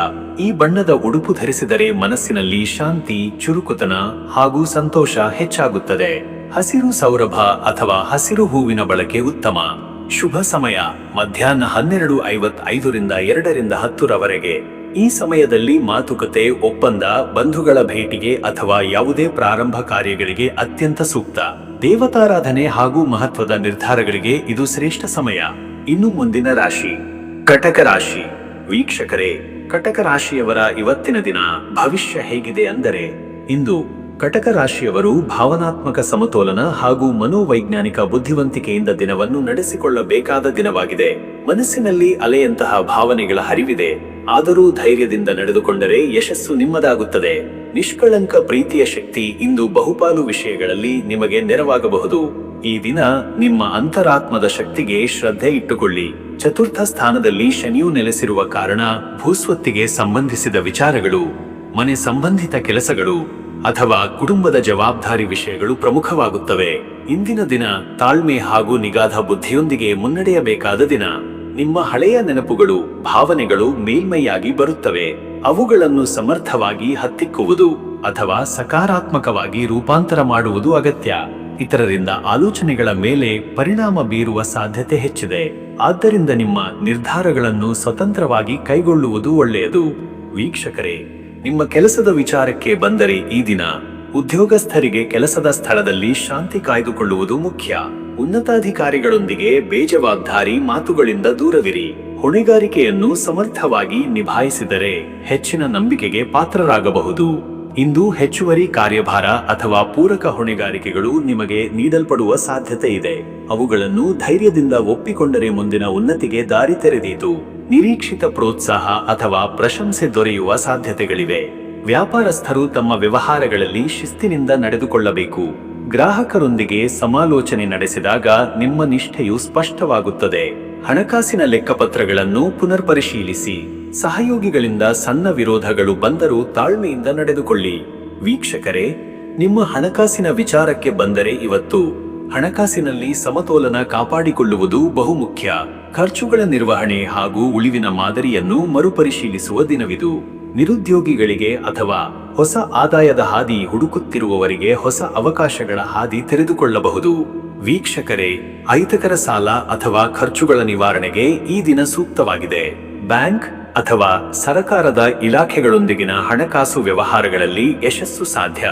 ಈ ಬಣ್ಣದ ಉಡುಪು ಧರಿಸಿದರೆ ಮನಸ್ಸಿನಲ್ಲಿ ಶಾಂತಿ, ಚುರುಕುತನ ಹಾಗೂ ಸಂತೋಷ ಹೆಚ್ಚಾಗುತ್ತದೆ. ಹಸಿರು ಸೌರಭ ಅಥವಾ ಹಸಿರು ಹೂವಿನ ಬಳಕೆ ಉತ್ತಮ. ಶುಭ ಸಮಯ ಮಧ್ಯಾಹ್ನ 12:55 ರಿಂದ 2:10 ರವರೆಗೆ. ಈ ಸಮಯದಲ್ಲಿ ಮಾತುಕತೆ, ಒಪ್ಪಂದ, ಬಂಧುಗಳ ಭೇಟಿಗೆ ಅಥವಾ ಯಾವುದೇ ಪ್ರಾರಂಭ ಕಾರ್ಯಗಳಿಗೆ ಅತ್ಯಂತ ಸೂಕ್ತ. ದೇವತಾರಾಧನೆ ಹಾಗೂ ಮಹತ್ವದ ನಿರ್ಧಾರಗಳಿಗೆ ಇದು ಶ್ರೇಷ್ಠ ಸಮಯ. ಇನ್ನು ಮುಂದಿನ ರಾಶಿ ಕಟಕ ರಾಶಿ. ವೀಕ್ಷಕರೇ, ಕಟಕ ರಾಶಿಯವರ ಇವತ್ತಿನ ದಿನ ಭವಿಷ್ಯ ಹೇಗಿದೆ ಅಂದರೆ, ಇಂದು ಕಟಕ ರಾಶಿಯವರು ಭಾವನಾತ್ಮಕ ಸಮತೋಲನ ಹಾಗೂ ಮನೋವೈಜ್ಞಾನಿಕ ಬುದ್ಧಿವಂತಿಕೆಯಿಂದ ದಿನವನ್ನು ನಡೆಸಿಕೊಳ್ಳಬೇಕಾದ ದಿನವಾಗಿದೆ. ಮನಸ್ಸಿನಲ್ಲಿ ಅಲೆಯಂತಹ ಭಾವನೆಗಳ ಹರಿವಿದೆ, ಆದರೂ ಧೈರ್ಯದಿಂದ ನಡೆದುಕೊಂಡರೆ ಯಶಸ್ಸು ನಿಮ್ಮದಾಗುತ್ತದೆ. ನಿಷ್ಕಳಂಕ ಪ್ರೀತಿಯ ಶಕ್ತಿ ಇಂದು ಬಹುಪಾಲು ವಿಷಯಗಳಲ್ಲಿ ನಿಮಗೆ ನೆರವಾಗಬಹುದು. ಈ ದಿನ ನಿಮ್ಮ ಅಂತರಾತ್ಮದ ಶಕ್ತಿಗೆ ಶ್ರದ್ಧೆ ಇಟ್ಟುಕೊಳ್ಳಿ. ಚತುರ್ಥ ಸ್ಥಾನದಲ್ಲಿ ಶನಿಯು ನೆಲೆಸಿರುವ ಕಾರಣ ಭೂಸ್ವತ್ತಿಗೆ ಸಂಬಂಧಿಸಿದ ವಿಚಾರಗಳು, ಮನೆ ಸಂಬಂಧಿತ ಕೆಲಸಗಳು ಅಥವಾ ಕುಟುಂಬದ ಜವಾಬ್ದಾರಿ ವಿಷಯಗಳು ಪ್ರಮುಖವಾಗುತ್ತವೆ. ಇಂದಿನ ದಿನ ತಾಳ್ಮೆ ಹಾಗೂ ನಿಗಾಧ ಬುದ್ಧಿಯೊಂದಿಗೆ ಮುನ್ನಡೆಯಬೇಕಾದ ದಿನ. ನಿಮ್ಮ ಹಳೆಯ ನೆನಪುಗಳು, ಭಾವನೆಗಳು ಮೇಲ್ಮೈಯಾಗಿ ಬರುತ್ತವೆ. ಅವುಗಳನ್ನು ಸಮರ್ಥವಾಗಿ ಹತ್ತಿಕ್ಕುವುದು ಅಥವಾ ಸಕಾರಾತ್ಮಕವಾಗಿ ರೂಪಾಂತರ ಮಾಡುವುದು ಅಗತ್ಯ. ಇತರರಿಂದ ಆಲೋಚನೆಗಳ ಮೇಲೆ ಪರಿಣಾಮ ಬೀರುವ ಸಾಧ್ಯತೆ ಹೆಚ್ಚಿದೆ. ಆದ್ದರಿಂದ ನಿಮ್ಮ ನಿರ್ಧಾರಗಳನ್ನು ಸ್ವತಂತ್ರವಾಗಿ ಕೈಗೊಳ್ಳುವುದು ಒಳ್ಳೆಯದು. ವೀಕ್ಷಕರೇ, ನಿಮ್ಮ ಕೆಲಸದ ವಿಚಾರಕ್ಕೆ ಬಂದರೆ ಈ ದಿನ ಉದ್ಯೋಗಸ್ಥರಿಗೆ ಕೆಲಸದ ಸ್ಥಳದಲ್ಲಿ ಶಾಂತಿ ಕಾಯ್ದುಕೊಳ್ಳುವುದು ಮುಖ್ಯ. ಉನ್ನತಾಧಿಕಾರಿಗಳೊಂದಿಗೆ ಬೇಜವಾಬ್ದಾರಿ ಮಾತುಗಳಿಂದ ದೂರವಿರಿ. ಹೊಣೆಗಾರಿಕೆಯನ್ನು ಸಮರ್ಥವಾಗಿ ನಿಭಾಯಿಸಿದರೆ ಹೆಚ್ಚಿನ ನಂಬಿಕೆಗೆ ಪಾತ್ರರಾಗಬಹುದು. ಇಂದು ಹೆಚ್ಚುವರಿ ಕಾರ್ಯಭಾರ ಅಥವಾ ಪೂರಕ ಹೊಣೆಗಾರಿಕೆಗಳು ನಿಮಗೆ ನೀಡಲ್ಪಡುವ ಸಾಧ್ಯತೆ ಇದೆ. ಅವುಗಳನ್ನು ಧೈರ್ಯದಿಂದ ಒಪ್ಪಿಕೊಂಡರೆ ಮುಂದಿನ ಉನ್ನತಿಗೆ ದಾರಿ ತೆರೆದೀತು. ನಿರೀಕ್ಷಿತ ಪ್ರೋತ್ಸಾಹ ಅಥವಾ ಪ್ರಶಂಸೆ ದೊರೆಯುವ ಸಾಧ್ಯತೆಗಳಿವೆ. ವ್ಯಾಪಾರಸ್ಥರು ತಮ್ಮ ವ್ಯವಹಾರಗಳಲ್ಲಿ ಶಿಸ್ತಿನಿಂದ ನಡೆದುಕೊಳ್ಳಬೇಕು. ಗ್ರಾಹಕರೊಂದಿಗೆ ಸಮಾಲೋಚನೆ ನಡೆಸಿದಾಗ ನಿಮ್ಮ ನಿಷ್ಠೆಯು ಸ್ಪಷ್ಟವಾಗುತ್ತದೆ. ಹಣಕಾಸಿನ ಲೆಕ್ಕಪತ್ರಗಳನ್ನು ಪುನರ್ಪರಿಶೀಲಿಸಿ. ಸಹಯೋಗಿಗಳಿಂದ ಸಣ್ಣ ವಿರೋಧಗಳು ಬಂದರೂ ತಾಳ್ಮೆಯಿಂದ ನಡೆದುಕೊಳ್ಳಿ. ವೀಕ್ಷಕರೇ, ನಿಮ್ಮ ಹಣಕಾಸಿನ ವಿಚಾರಕ್ಕೆ ಬಂದರೆ ಇವತ್ತು ಹಣಕಾಸಿನಲ್ಲಿ ಸಮತೋಲನ ಕಾಪಾಡಿಕೊಳ್ಳುವುದು ಬಹುಮುಖ್ಯ. ಖರ್ಚುಗಳ ನಿರ್ವಹಣೆ ಹಾಗೂ ಉಳಿವಿನ ಮಾದರಿಯನ್ನು ಮರುಪರಿಶೀಲಿಸುವ ದಿನವಿದು. ನಿರುದ್ಯೋಗಿಗಳಿಗೆ ಅಥವಾ ಹೊಸ ಆದಾಯದ ಹಾದಿ ಹುಡುಕುತ್ತಿರುವವರಿಗೆ ಹೊಸ ಅವಕಾಶಗಳ ಹಾದಿ ತೆರೆದುಕೊಳ್ಳಬಹುದು. ವೀಕ್ಷಕರೇ, ಅಹಿತಕರ ಸಾಲ ಅಥವಾ ಖರ್ಚುಗಳ ನಿವಾರಣೆಗೆ ಈ ದಿನ ಸೂಕ್ತವಾಗಿದೆ. ಬ್ಯಾಂಕ್ ಅಥವಾ ಸರಕಾರದ ಇಲಾಖೆಗಳೊಂದಿಗಿನ ಹಣಕಾಸು ವ್ಯವಹಾರಗಳಲ್ಲಿ ಯಶಸ್ಸು ಸಾಧ್ಯ.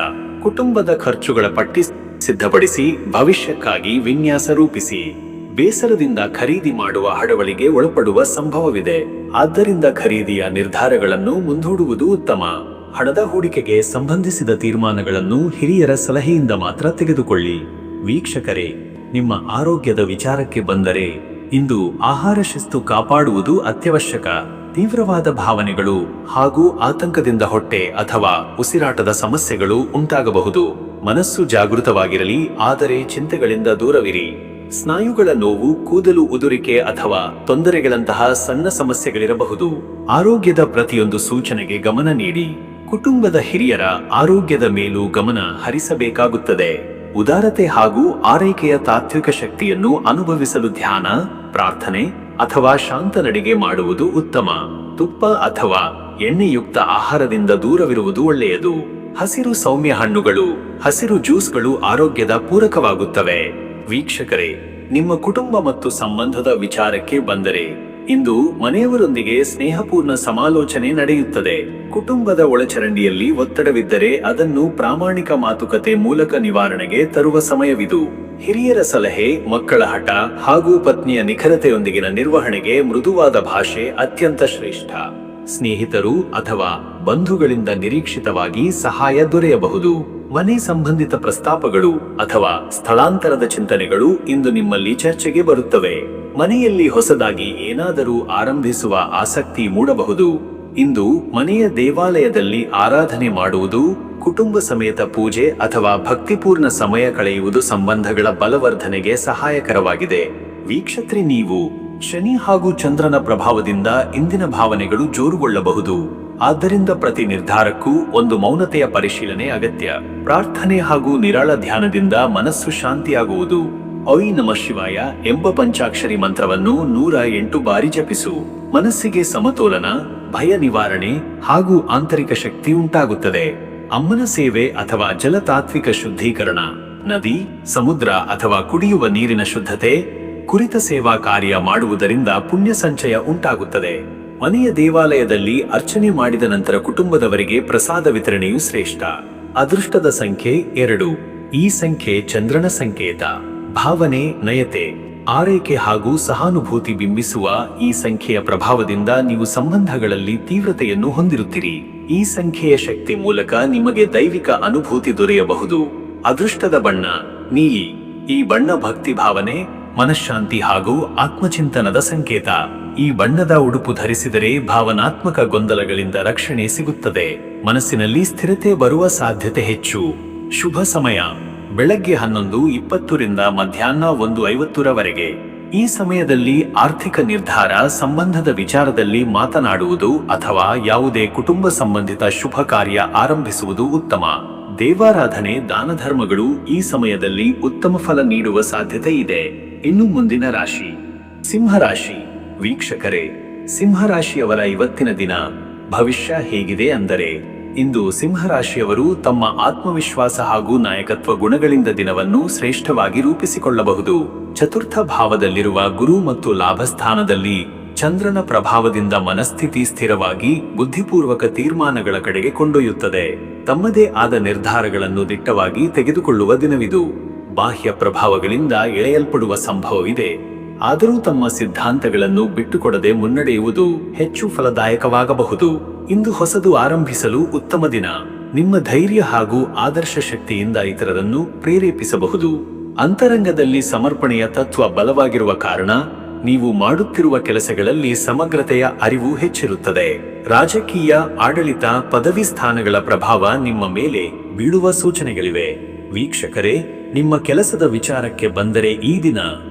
ಕುಟುಂಬದ ಖರ್ಚುಗಳ ಪಟ್ಟಿ ಸಿದ್ಧಪಡಿಸಿ ಭವಿಷ್ಯಕ್ಕಾಗಿ ವಿನ್ಯಾಸ ರೂಪಿಸಿ. ಬೇಸರದಿಂದ ಖರೀದಿ ಮಾಡುವ ಹಡವಳಿಗೆ ಒಳಪಡುವ ಸಂಭವವಿದೆ. ಆದ್ದರಿಂದ ಖರೀದಿಯ ನಿರ್ಧಾರಗಳನ್ನು ಮುಂದೂಡುವುದು ಉತ್ತಮ. ಹಣದ ಹೂಡಿಕೆಗೆ ಸಂಬಂಧಿಸಿದ ತೀರ್ಮಾನಗಳನ್ನು ಹಿರಿಯರ ಸಲಹೆಯಿಂದ ಮಾತ್ರ ತೆಗೆದುಕೊಳ್ಳಿ. ವೀಕ್ಷಕರೇ, ನಿಮ್ಮ ಆರೋಗ್ಯದ ವಿಚಾರಕ್ಕೆ ಬಂದರೆ ಇಂದು ಆಹಾರ ಶಿಸ್ತು ಕಾಪಾಡುವುದು ಅತ್ಯವಶ್ಯಕ. ತೀವ್ರವಾದ ಭಾವನೆಗಳು ಹಾಗೂ ಆತಂಕದಿಂದ ಹೊಟ್ಟೆ ಅಥವಾ ಉಸಿರಾಟದ ಸಮಸ್ಯೆಗಳು ಉಂಟಾಗಬಹುದು. ಮನಸ್ಸು ಜಾಗೃತವಾಗಿರಲಿ, ಆದರೆ ಚಿಂತೆಗಳಿಂದ ದೂರವಿರಿ. ಸ್ನಾಯುಗಳ ನೋವು, ಕೂದಲು ಉದುರಿಕೆ ಅಥವಾ ತೊಂದರೆಗಳಂತಹ ಸಣ್ಣ ಸಮಸ್ಯೆಗಳಿರಬಹುದು. ಆರೋಗ್ಯದ ಪ್ರತಿಯೊಂದು ಸೂಚನೆಗೆ ಗಮನ ನೀಡಿ. ಕುಟುಂಬದ ಹಿರಿಯರ ಆರೋಗ್ಯದ ಮೇಲೂ ಗಮನ ಹರಿಸಬೇಕಾಗುತ್ತದೆ. ಉದಾರತೆ ಹಾಗೂ ಆರೈಕೆಯ ತಾತ್ವಿಕ ಶಕ್ತಿಯನ್ನು ಅನುಭವಿಸಲು ಧ್ಯಾನ, ಪ್ರಾರ್ಥನೆ ಅಥವಾ ಶಾಂತ ನಡಿಗೆ ಮಾಡುವುದು ಉತ್ತಮ. ತುಪ್ಪ ಅಥವಾ ಎಣ್ಣೆಯುಕ್ತ ಆಹಾರದಿಂದ ದೂರವಿರುವುದು ಒಳ್ಳೆಯದು. ಹಸಿರು ಸೌಮ್ಯ ಹಣ್ಣುಗಳು, ಹಸಿರು ಜ್ಯೂಸ್ಗಳು ಆರೋಗ್ಯದ ಪೂರಕವಾಗುತ್ತವೆ. ವೀಕ್ಷಕರೇ, ನಿಮ್ಮ ಕುಟುಂಬ ಮತ್ತು ಸಂಬಂಧದ ವಿಚಾರಕ್ಕೆ ಬಂದರೆ ಇಂದು ಮನೆಯವರೊಂದಿಗೆ ಸ್ನೇಹಪೂರ್ಣ ಸಮಾಲೋಚನೆ ನಡೆಯುತ್ತದೆ. ಕುಟುಂಬದ ಒಳಚರಂಡಿಯಲ್ಲಿ ಒತ್ತಡವಿದ್ದರೆ ಅದನ್ನು ಪ್ರಾಮಾಣಿಕ ಮಾತುಕತೆ ಮೂಲಕ ನಿವಾರಣೆಗೆ ತರುವ ಸಮಯವಿದು. ಹಿರಿಯರ ಸಲಹೆ, ಮಕ್ಕಳ ಹಠ ಹಾಗೂ ಪತ್ನಿಯ ನಿಖರತೆಯೊಂದಿಗಿನ ನಿರ್ವಹಣೆಗೆ ಮೃದುವಾದ ಭಾಷೆ ಅತ್ಯಂತ ಶ್ರೇಷ್ಠ. ಸ್ನೇಹಿತರು ಅಥವಾ ಬಂಧುಗಳಿಂದ ನಿರೀಕ್ಷಿತವಾಗಿ ಸಹಾಯ ದೊರೆಯಬಹುದು. ಮನೆ ಸಂಬಂಧಿತ ಪ್ರಸ್ತಾಪಗಳು ಅಥವಾ ಸ್ಥಳಾಂತರದ ಚಿಂತನೆಗಳು ಇಂದು ನಿಮ್ಮಲ್ಲಿ ಚರ್ಚೆಗೆ ಬರುತ್ತವೆ. ಮನೆಯಲ್ಲಿ ಹೊಸದಾಗಿ ಏನಾದರೂ ಆರಂಭಿಸುವ ಆಸಕ್ತಿ ಮೂಡಬಹುದು. ಇಂದು ಮನೆಯ ದೇವಾಲಯದಲ್ಲಿ ಆರಾಧನೆ ಮಾಡುವುದು, ಕುಟುಂಬ ಸಮೇತ ಪೂಜೆ ಅಥವಾ ಭಕ್ತಿಪೂರ್ಣ ಸಮಯ ಕಳೆಯುವುದು ಸಂಬಂಧಗಳ ಬಲವರ್ಧನೆಗೆ ಸಹಾಯಕರವಾಗಿದೆ. ವೀಕ್ಷಕರೇ, ನೀವು ಶನಿ ಹಾಗೂ ಚಂದ್ರನ ಪ್ರಭಾವದಿಂದ ಇಂದಿನ ಭಾವನೆಗಳು ಜೋರುಗೊಳ್ಳಬಹುದು. ಆದ್ದರಿಂದ ಪ್ರತಿ ನಿರ್ಧಾರಕ್ಕೂ ಒಂದು ಮೌನತೆಯ ಪರಿಶೀಲನೆ ಅಗತ್ಯ. ಪ್ರಾರ್ಥನೆ ಹಾಗೂ ನಿರಾಳ ಧ್ಯಾನದಿಂದ ಮನಸ್ಸು ಶಾಂತಿಯಾಗುವುದು. ಐ ನಮಃ ಶಿವಾಯ ಎಂಬ ಪಂಚಾಕ್ಷರಿ ಮಂತ್ರವನ್ನು 108 ಬಾರಿ ಜಪಿಸು. ಮನಸ್ಸಿಗೆ ಸಮತೋಲನ, ಭಯ ನಿವಾರಣೆ ಹಾಗೂ ಆಂತರಿಕ ಶಕ್ತಿ ಉಂಟಾಗುತ್ತದೆ. ಅಮ್ಮನ ಸೇವೆ ಅಥವಾ ಜಲತಾತ್ವಿಕ ಶುದ್ಧೀಕರಣ, ನದಿ, ಸಮುದ್ರ ಅಥವಾ ಕುಡಿಯುವ ನೀರಿನ ಶುದ್ಧತೆ ಕುರಿತ ಸೇವಾ ಕಾರ್ಯ ಮಾಡುವುದರಿಂದ ಪುಣ್ಯ ಸಂಚಯ ಉಂಟಾಗುತ್ತದೆ. ಮನೆಯ ದೇವಾಲಯದಲ್ಲಿ ಅರ್ಚನೆ ಮಾಡಿದ ನಂತರ ಕುಟುಂಬದವರಿಗೆ ಪ್ರಸಾದ ವಿತರಣೆಯು ಶ್ರೇಷ್ಠ. ಅದೃಷ್ಟದ ಸಂಖ್ಯೆ 2. ಈ ಸಂಖ್ಯೆ ಚಂದ್ರನ ಸಂಕೇತ. ಭಾವನೆ, ನಯತೆ, ಆರೈಕೆ ಹಾಗೂ ಸಹಾನುಭೂತಿ ಬಿಂಬಿಸುವ ಈ ಸಂಖ್ಯೆಯ ಪ್ರಭಾವದಿಂದ ನೀವು ಸಂಬಂಧಗಳಲ್ಲಿ ತೀವ್ರತೆಯನ್ನು ಹೊಂದಿರುತ್ತೀರಿ. ಈ ಸಂಖ್ಯೆಯ ಶಕ್ತಿ ಮೂಲಕ ನಿಮಗೆ ದೈವಿಕ ಅನುಭೂತಿ ದೊರೆಯಬಹುದು. ಅದೃಷ್ಟದ ಬಣ್ಣ ನೀಲಿ. ಈ ಬಣ್ಣ ಭಕ್ತಿ ಭಾವನೆ, ಮನಃಶಾಂತಿ ಹಾಗೂ ಆತ್ಮಚಿಂತನದ ಸಂಕೇತ. ಈ ಬಣ್ಣದ ಉಡುಪು ಧರಿಸಿದರೆ ಭಾವನಾತ್ಮಕ ಗೊಂದಲಗಳಿಂದ ರಕ್ಷಣೆ ಸಿಗುತ್ತದೆ. ಮನಸ್ಸಿನಲ್ಲಿ ಸ್ಥಿರತೆ ಬರುವ ಸಾಧ್ಯತೆ ಹೆಚ್ಚು. ಶುಭ ಸಮಯ ಬೆಳಗ್ಗೆ 11:20 ರಿಂದ ಮಧ್ಯಾಹ್ನ 1:50 ಈ ಸಮಯದಲ್ಲಿ ಆರ್ಥಿಕ ನಿರ್ಧಾರ, ಸಂಬಂಧದ ವಿಚಾರದಲ್ಲಿ ಮಾತನಾಡುವುದು ಅಥವಾ ಯಾವುದೇ ಕುಟುಂಬ ಸಂಬಂಧಿತ ಶುಭ ಕಾರ್ಯ ಆರಂಭಿಸುವುದು ಉತ್ತಮ. ದೇವಾರಾಧನೆ, ದಾನ ಧರ್ಮಗಳು ಈ ಸಮಯದಲ್ಲಿ ಉತ್ತಮ ಫಲ ನೀಡುವ ಸಾಧ್ಯತೆ ಇದೆ. ಇನ್ನು ಮುಂದಿನ ರಾಶಿ ಸಿಂಹರಾಶಿ. ವೀಕ್ಷಕರೇ, ಸಿಂಹರಾಶಿಯವರ ಇವತ್ತಿನ ದಿನ ಭವಿಷ್ಯ ಹೇಗಿದೆ ಅಂದರೆ, ಇಂದು ಸಿಂಹರಾಶಿಯವರು ತಮ್ಮ ಆತ್ಮವಿಶ್ವಾಸ ಹಾಗೂ ನಾಯಕತ್ವ ಗುಣಗಳಿಂದ ದಿನವನ್ನು ಶ್ರೇಷ್ಠವಾಗಿ ರೂಪಿಸಿಕೊಳ್ಳಬಹುದು. ಚತುರ್ಥ ಭಾವದಲ್ಲಿರುವ ಗುರು ಮತ್ತು ಲಾಭಸ್ಥಾನದಲ್ಲಿ ಚಂದ್ರನ ಪ್ರಭಾವದಿಂದ ಮನಸ್ಥಿತಿ ಸ್ಥಿರವಾಗಿ ಬುದ್ಧಿಪೂರ್ವಕ ತೀರ್ಮಾನಗಳ ಕಡೆಗೆ ಕೊಂಡೊಯ್ಯುತ್ತದೆ. ತಮ್ಮದೇ ಆದ ನಿರ್ಧಾರಗಳನ್ನು ದಿಟ್ಟವಾಗಿ ತೆಗೆದುಕೊಳ್ಳುವ ದಿನವಿದು. ಬಾಹ್ಯ ಪ್ರಭಾವಗಳಿಂದ ಎಳೆಯಲ್ಪಡುವ ಸಂಭವವಿದೆ, ಆದರೂ ತಮ್ಮ ಸಿದ್ಧಾಂತಗಳನ್ನು ಬಿಟ್ಟುಕೊಡದೆ ಮುನ್ನಡೆಯುವುದು ಹೆಚ್ಚು ಫಲದಾಯಕವಾಗಬಹುದು. ಇಂದು ಹೊಸದು ಆರಂಭಿಸಲು ಉತ್ತಮ ದಿನ. ನಿಮ್ಮ ಧೈರ್ಯ ಹಾಗೂ ಆದರ್ಶ ಶಕ್ತಿಯಿಂದ ಇತರರನ್ನು ಪ್ರೇರೇಪಿಸಬಹುದು. ಅಂತರಂಗದಲ್ಲಿ ಸಮರ್ಪಣೆಯ ತತ್ವ ಬಲವಾಗಿರುವ ಕಾರಣ ನೀವು ಮಾಡುತ್ತಿರುವ ಕೆಲಸಗಳಲ್ಲಿ ಸಮಗ್ರತೆಯ ಅರಿವು ಹೆಚ್ಚಿರುತ್ತದೆ. ರಾಜಕೀಯ, ಆಡಳಿತ, ಪದವಿ ಸ್ಥಾನಗಳ ಪ್ರಭಾವ ನಿಮ್ಮ ಮೇಲೆ ಬೀಳುವ ಸೂಚನೆಗಳಿವೆ. ವೀಕ್ಷಕರೇ, ನಿಮ್ಮ ಕೆಲಸದ ವಿಚಾರಕ್ಕೆ ಬಂದರೆ ಈ ದಿನ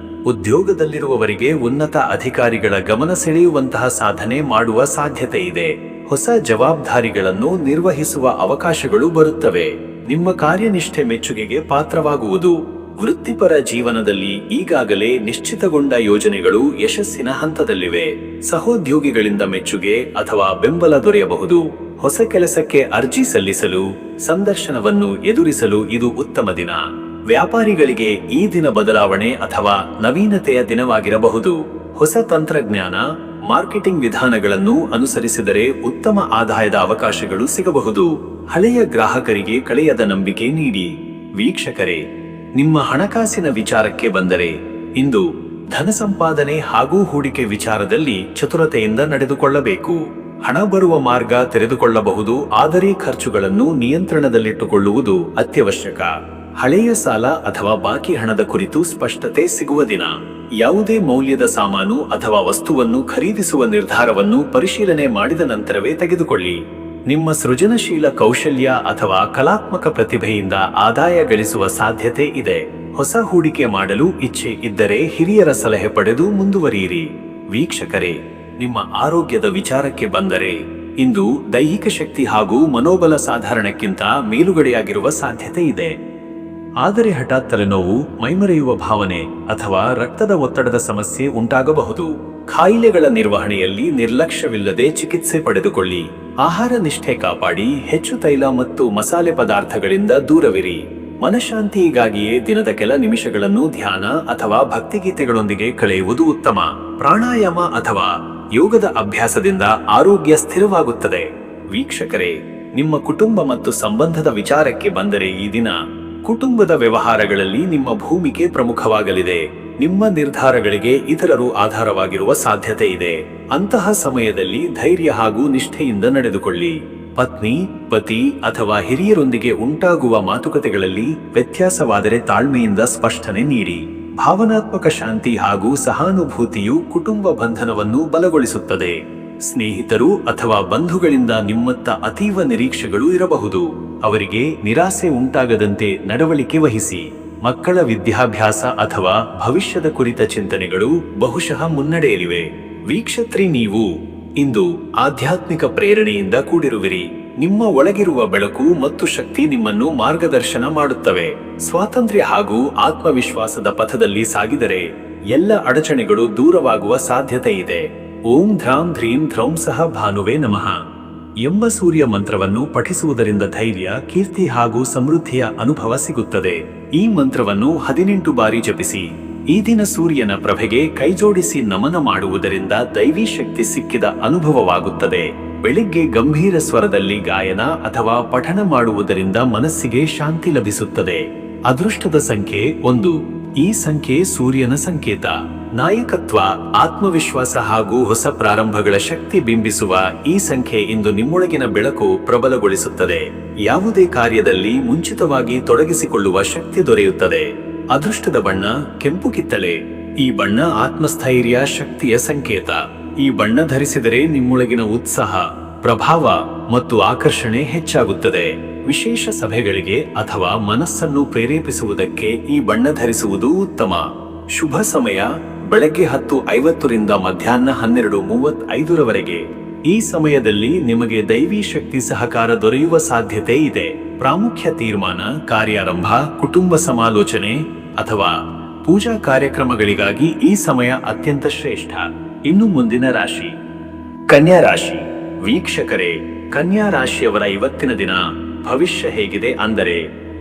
ಉದ್ಯೋಗದಲ್ಲಿರುವವರಿಗೆ ಉನ್ನತ ಅಧಿಕಾರಿಗಳ ಗಮನ ಸೆಳೆಯುವಂತಹ ಸಾಧನೆ ಮಾಡುವ ಸಾಧ್ಯತೆ ಇದೆ. ಹೊಸ ಜವಾಬ್ದಾರಿಗಳನ್ನು ನಿರ್ವಹಿಸುವ ಅವಕಾಶಗಳು ಬರುತ್ತವೆ. ನಿಮ್ಮ ಕಾರ್ಯನಿಷ್ಠೆ ಮೆಚ್ಚುಗೆಗೆ ಪಾತ್ರವಾಗುವುದು. ವೃತ್ತಿಪರ ಜೀವನದಲ್ಲಿ ಈಗಾಗಲೇ ನಿಶ್ಚಿತಗೊಂಡ ಯೋಜನೆಗಳು ಯಶಸ್ಸಿನ ಹಂತದಲ್ಲಿವೆ. ಸಹೋದ್ಯೋಗಿಗಳಿಂದ ಮೆಚ್ಚುಗೆ ಅಥವಾ ಬೆಂಬಲ ದೊರೆಯಬಹುದು. ಹೊಸ ಕೆಲಸಕ್ಕೆ ಅರ್ಜಿ ಸಲ್ಲಿಸಲು, ಸಂದರ್ಶನವನ್ನು ಎದುರಿಸಲು ಇದು ಉತ್ತಮ ದಿನ. ವ್ಯಾಪಾರಿಗಳಿಗೆ ಈ ದಿನ ಬದಲಾವಣೆ ಅಥವಾ ನವೀನತೆಯ ದಿನವಾಗಿರಬಹುದು. ಹೊಸ ತಂತ್ರಜ್ಞಾನ, ಮಾರ್ಕೆಟಿಂಗ್ ವಿಧಾನಗಳನ್ನು ಅನುಸರಿಸಿದರೆ ಉತ್ತಮ ಆದಾಯದ ಅವಕಾಶಗಳು ಸಿಗಬಹುದು. ಹಳೆಯ ಗ್ರಾಹಕರಿಗೆ ಕಳೆಯದ ನಂಬಿಕೆ ನೀಡಿ. ವೀಕ್ಷಕರೇ, ನಿಮ್ಮ ಹಣಕಾಸಿನ ವಿಚಾರಕ್ಕೆ ಬಂದರೆ, ಇಂದು ಧನ ಸಂಪಾದನೆ ಹಾಗೂ ಹೂಡಿಕೆ ವಿಚಾರದಲ್ಲಿ ಚತುರತೆಯಿಂದ ನಡೆದುಕೊಳ್ಳಬೇಕು. ಹಣ ಬರುವ ಮಾರ್ಗ ತೆರೆದುಕೊಳ್ಳಬಹುದು, ಆದರೆ ಖರ್ಚುಗಳನ್ನು ನಿಯಂತ್ರಣದಲ್ಲಿಟ್ಟುಕೊಳ್ಳುವುದು ಅತ್ಯವಶ್ಯಕ. ಹಳೆಯ ಸಾಲ ಅಥವಾ ಬಾಕಿ ಹಣದ ಕುರಿತು ಸ್ಪಷ್ಟತೆ ಸಿಗುವ ದಿನ. ಯಾವುದೇ ಮೌಲ್ಯದ ಸಾಮಾನು ಅಥವಾ ವಸ್ತುವನ್ನು ಖರೀದಿಸುವ ನಿರ್ಧಾರವನ್ನು ಪರಿಶೀಲನೆ ಮಾಡಿದ ನಂತರವೇ ತೆಗೆದುಕೊಳ್ಳಿ. ನಿಮ್ಮ ಸೃಜನಶೀಲ ಕೌಶಲ್ಯ ಅಥವಾ ಕಲಾತ್ಮಕ ಪ್ರತಿಭೆಯಿಂದ ಆದಾಯ ಗಳಿಸುವ ಸಾಧ್ಯತೆ ಇದೆ. ಹೊಸ ಹೂಡಿಕೆ ಮಾಡಲು ಇಚ್ಛೆ ಇದ್ದರೆ ಹಿರಿಯರ ಸಲಹೆ ಪಡೆದು ಮುಂದುವರಿಯಿರಿ. ವೀಕ್ಷಕರೇ, ನಿಮ್ಮ ಆರೋಗ್ಯದ ವಿಚಾರಕ್ಕೆ ಬಂದರೆ, ಇಂದು ದೈಹಿಕ ಶಕ್ತಿ ಹಾಗೂ ಮನೋಬಲ ಸಾಧಾರಣಕ್ಕಿಂತ ಮೇಲುಗಡೆಯಾಗಿರುವ ಸಾಧ್ಯತೆ ಇದೆ. ಆದರೆ ಹಠಾತ್ ತಲೆನೋವು, ಮೈಮರೆಯುವ ಭಾವನೆ ಅಥವಾ ರಕ್ತದ ಒತ್ತಡದ ಸಮಸ್ಯೆ ಉಂಟಾಗಬಹುದು. ಕಾಯಿಲೆಗಳ ನಿರ್ವಹಣೆಯಲ್ಲಿ ನಿರ್ಲಕ್ಷ್ಯವಿಲ್ಲದೆ ಚಿಕಿತ್ಸೆ ಪಡೆದುಕೊಳ್ಳಿ. ಆಹಾರ ನಿಷ್ಠೆ ಕಾಪಾಡಿ. ಹೆಚ್ಚು ತೈಲ ಮತ್ತು ಮಸಾಲೆ ಪದಾರ್ಥಗಳಿಂದ ದೂರವಿರಿ. ಮನಃಶಾಂತಿಗಾಗಿಯೇ ದಿನದ ಕೆಲ ನಿಮಿಷಗಳನ್ನು ಧ್ಯಾನ ಅಥವಾ ಭಕ್ತಿಗೀತೆಗಳೊಂದಿಗೆ ಕಳೆಯುವುದು ಉತ್ತಮ. ಪ್ರಾಣಾಯಾಮ ಅಥವಾ ಯೋಗದ ಅಭ್ಯಾಸದಿಂದ ಆರೋಗ್ಯ ಸ್ಥಿರವಾಗುತ್ತದೆ. ವೀಕ್ಷಕರೇ, ನಿಮ್ಮ ಕುಟುಂಬ ಮತ್ತು ಸಂಬಂಧದ ವಿಚಾರಕ್ಕೆ ಬಂದರೆ ಈ ದಿನ ಕುಟುಂಬದ ವ್ಯವಹಾರಗಳಲ್ಲಿ ನಿಮ್ಮ ಭೂಮಿಕೆ ಪ್ರಮುಖವಾಗಲಿದೆ. ನಿಮ್ಮ ನಿರ್ಧಾರಗಳಿಗೆ ಇತರರು ಆಧಾರವಾಗಿರುವ ಸಾಧ್ಯತೆ ಇದೆ. ಅಂತಹ ಸಮಯದಲ್ಲಿ ಧೈರ್ಯ ಹಾಗೂ ನಿಷ್ಠೆಯಿಂದ ನಡೆದುಕೊಳ್ಳಿ. ಪತ್ನಿ, ಪತಿ ಅಥವಾ ಹಿರಿಯರೊಂದಿಗೆ ಉಂಟಾಗುವ ಮಾತುಕತೆಗಳಲ್ಲಿ ವ್ಯತ್ಯಾಸವಾದರೆ ತಾಳ್ಮೆಯಿಂದ ಸ್ಪಷ್ಟನೆ ನೀಡಿ. ಭಾವನಾತ್ಮಕ ಶಾಂತಿ ಹಾಗೂ ಸಹಾನುಭೂತಿಯು ಕುಟುಂಬ ಬಂಧನವನ್ನು ಬಲಗೊಳಿಸುತ್ತದೆ. ಸ್ನೇಹಿತರು ಅಥವಾ ಬಂಧುಗಳಿಂದ ನಿಮ್ಮತ್ತ ಅತೀವ ನಿರೀಕ್ಷೆಗಳು ಇರಬಹುದು. ಅವರಿಗೆ ನಿರಾಸೆ ಉಂಟಾಗದಂತೆ ನಡವಳಿಕೆ ವಹಿಸಿ. ಮಕ್ಕಳ ವಿದ್ಯಾಭ್ಯಾಸ ಅಥವಾ ಭವಿಷ್ಯದ ಕುರಿತ ಚಿಂತನೆಗಳು ಬಹುಶಃ ಮುನ್ನಡೆಯಲಿವೆ. ವೀಕ್ಷತ್ರಿ, ನೀವು ಇಂದು ಆಧ್ಯಾತ್ಮಿಕ ಪ್ರೇರಣೆಯಿಂದ ಕೂಡಿರುವಿರಿ. ನಿಮ್ಮ ಒಳಗಿರುವ ಬೆಳಕು ಮತ್ತು ಶಕ್ತಿ ನಿಮ್ಮನ್ನು ಮಾರ್ಗದರ್ಶನ ಮಾಡುತ್ತವೆ. ಸ್ವಾತಂತ್ರ್ಯ ಹಾಗೂ ಆತ್ಮವಿಶ್ವಾಸದ ಪಥದಲ್ಲಿ ಸಾಗಿದರೆ ಎಲ್ಲ ಅಡಚಣೆಗಳು ದೂರವಾಗುವ ಸಾಧ್ಯತೆ ಇದೆ. ಓಂ ಧ್ರಾಂ ಧ್ರೀಂ ಧ್ರೌಂ ಸಹ ಭಾನುವೇ ನಮಃ ಎಂಬ ಸೂರ್ಯ ಮಂತ್ರವನ್ನು ಪಠಿಸುವುದರಿಂದ ಧೈರ್ಯ, ಕೀರ್ತಿ ಹಾಗೂ ಸಮೃದ್ಧಿಯ ಅನುಭವ ಸಿಗುತ್ತದೆ. ಈ ಮಂತ್ರವನ್ನು 18 ಬಾರಿ ಜಪಿಸಿ. ಈ ದಿನ ಸೂರ್ಯನ ಪ್ರಭೆಗೆ ಕೈಜೋಡಿಸಿ ನಮನ ಮಾಡುವುದರಿಂದ ದೈವಿ ಶಕ್ತಿ ಸಿಕ್ಕಿದ ಅನುಭವವಾಗುತ್ತದೆ. ಬೆಳಿಗ್ಗೆ ಗಂಭೀರ ಸ್ವರದಲ್ಲಿ ಗಾಯನ ಅಥವಾ ಪಠಣ ಮಾಡುವುದರಿಂದ ಮನಸ್ಸಿಗೆ ಶಾಂತಿ ಲಭಿಸುತ್ತದೆ. ಅದೃಷ್ಟದ ಸಂಖ್ಯೆ 1. ಈ ಸಂಖ್ಯೆ ಸೂರ್ಯನ ಸಂಕೇತ. ನಾಯಕತ್ವ, ಆತ್ಮವಿಶ್ವಾಸ ಹಾಗೂ ಹೊಸ ಪ್ರಾರಂಭಗಳ ಶಕ್ತಿ ಬಿಂಬಿಸುವ ಈ ಸಂಖ್ಯೆ ಇಂದು ನಿಮ್ಮೊಳಗಿನ ಬೆಳಕು ಪ್ರಬಲಗೊಳಿಸುತ್ತದೆ. ಯಾವುದೇ ಕಾರ್ಯದಲ್ಲಿ ಮುಂಚಿತವಾಗಿ ತೊಡಗಿಸಿಕೊಳ್ಳುವ ಶಕ್ತಿ ದೊರೆಯುತ್ತದೆ. ಅದೃಷ್ಟದ ಬಣ್ಣ ಕೆಂಪು ಕಿತ್ತಳೆ. ಈ ಬಣ್ಣ ಆತ್ಮಸ್ಥೈರ್ಯ, ಶಕ್ತಿಯ ಸಂಕೇತ. ಈ ಬಣ್ಣ ಧರಿಸಿದರೆ ನಿಮ್ಮೊಳಗಿನ ಉತ್ಸಾಹ, ಪ್ರಭಾವ ಮತ್ತು ಆಕರ್ಷಣೆ ಹೆಚ್ಚಾಗುತ್ತದೆ. ವಿಶೇಷ ಸಭೆಗಳಿಗೆ ಅಥವಾ ಮನಸ್ಸನ್ನು ಪ್ರೇರೇಪಿಸುವುದಕ್ಕೆ ಈ ಬಣ್ಣ ಧರಿಸುವುದು ಉತ್ತಮ. ಶುಭ ಸಮಯ ಬೆಳಗ್ಗೆ 10:50 ರಿಂದ ಮಧ್ಯಾಹ್ನ 12:35 ಈ ಸಮಯದಲ್ಲಿ ನಿಮಗೆ ದೈವಿ ಶಕ್ತಿ ಸಹಕಾರ ದೊರೆಯುವ ಸಾಧ್ಯತೆ ಇದೆ. ಪ್ರಾಮುಖ್ಯ ತೀರ್ಮಾನ, ಕಾರ್ಯಾರಂಭ, ಕುಟುಂಬ ಸಮಾಲೋಚನೆ ಅಥವಾ ಪೂಜಾ ಕಾರ್ಯಕ್ರಮಗಳಿಗಾಗಿ ಈ ಸಮಯ ಅತ್ಯಂತ ಶ್ರೇಷ್ಠ. ಇನ್ನು ಮುಂದಿನ ರಾಶಿ ಕನ್ಯಾ ರಾಶಿ. ವೀಕ್ಷಕರೇ, ಕನ್ಯಾ ರಾಶಿಯವರ ಇವತ್ತಿನ ದಿನ ಭವಿಷ್ಯ ಹೇಗಿದೆ ಅಂದರೆ,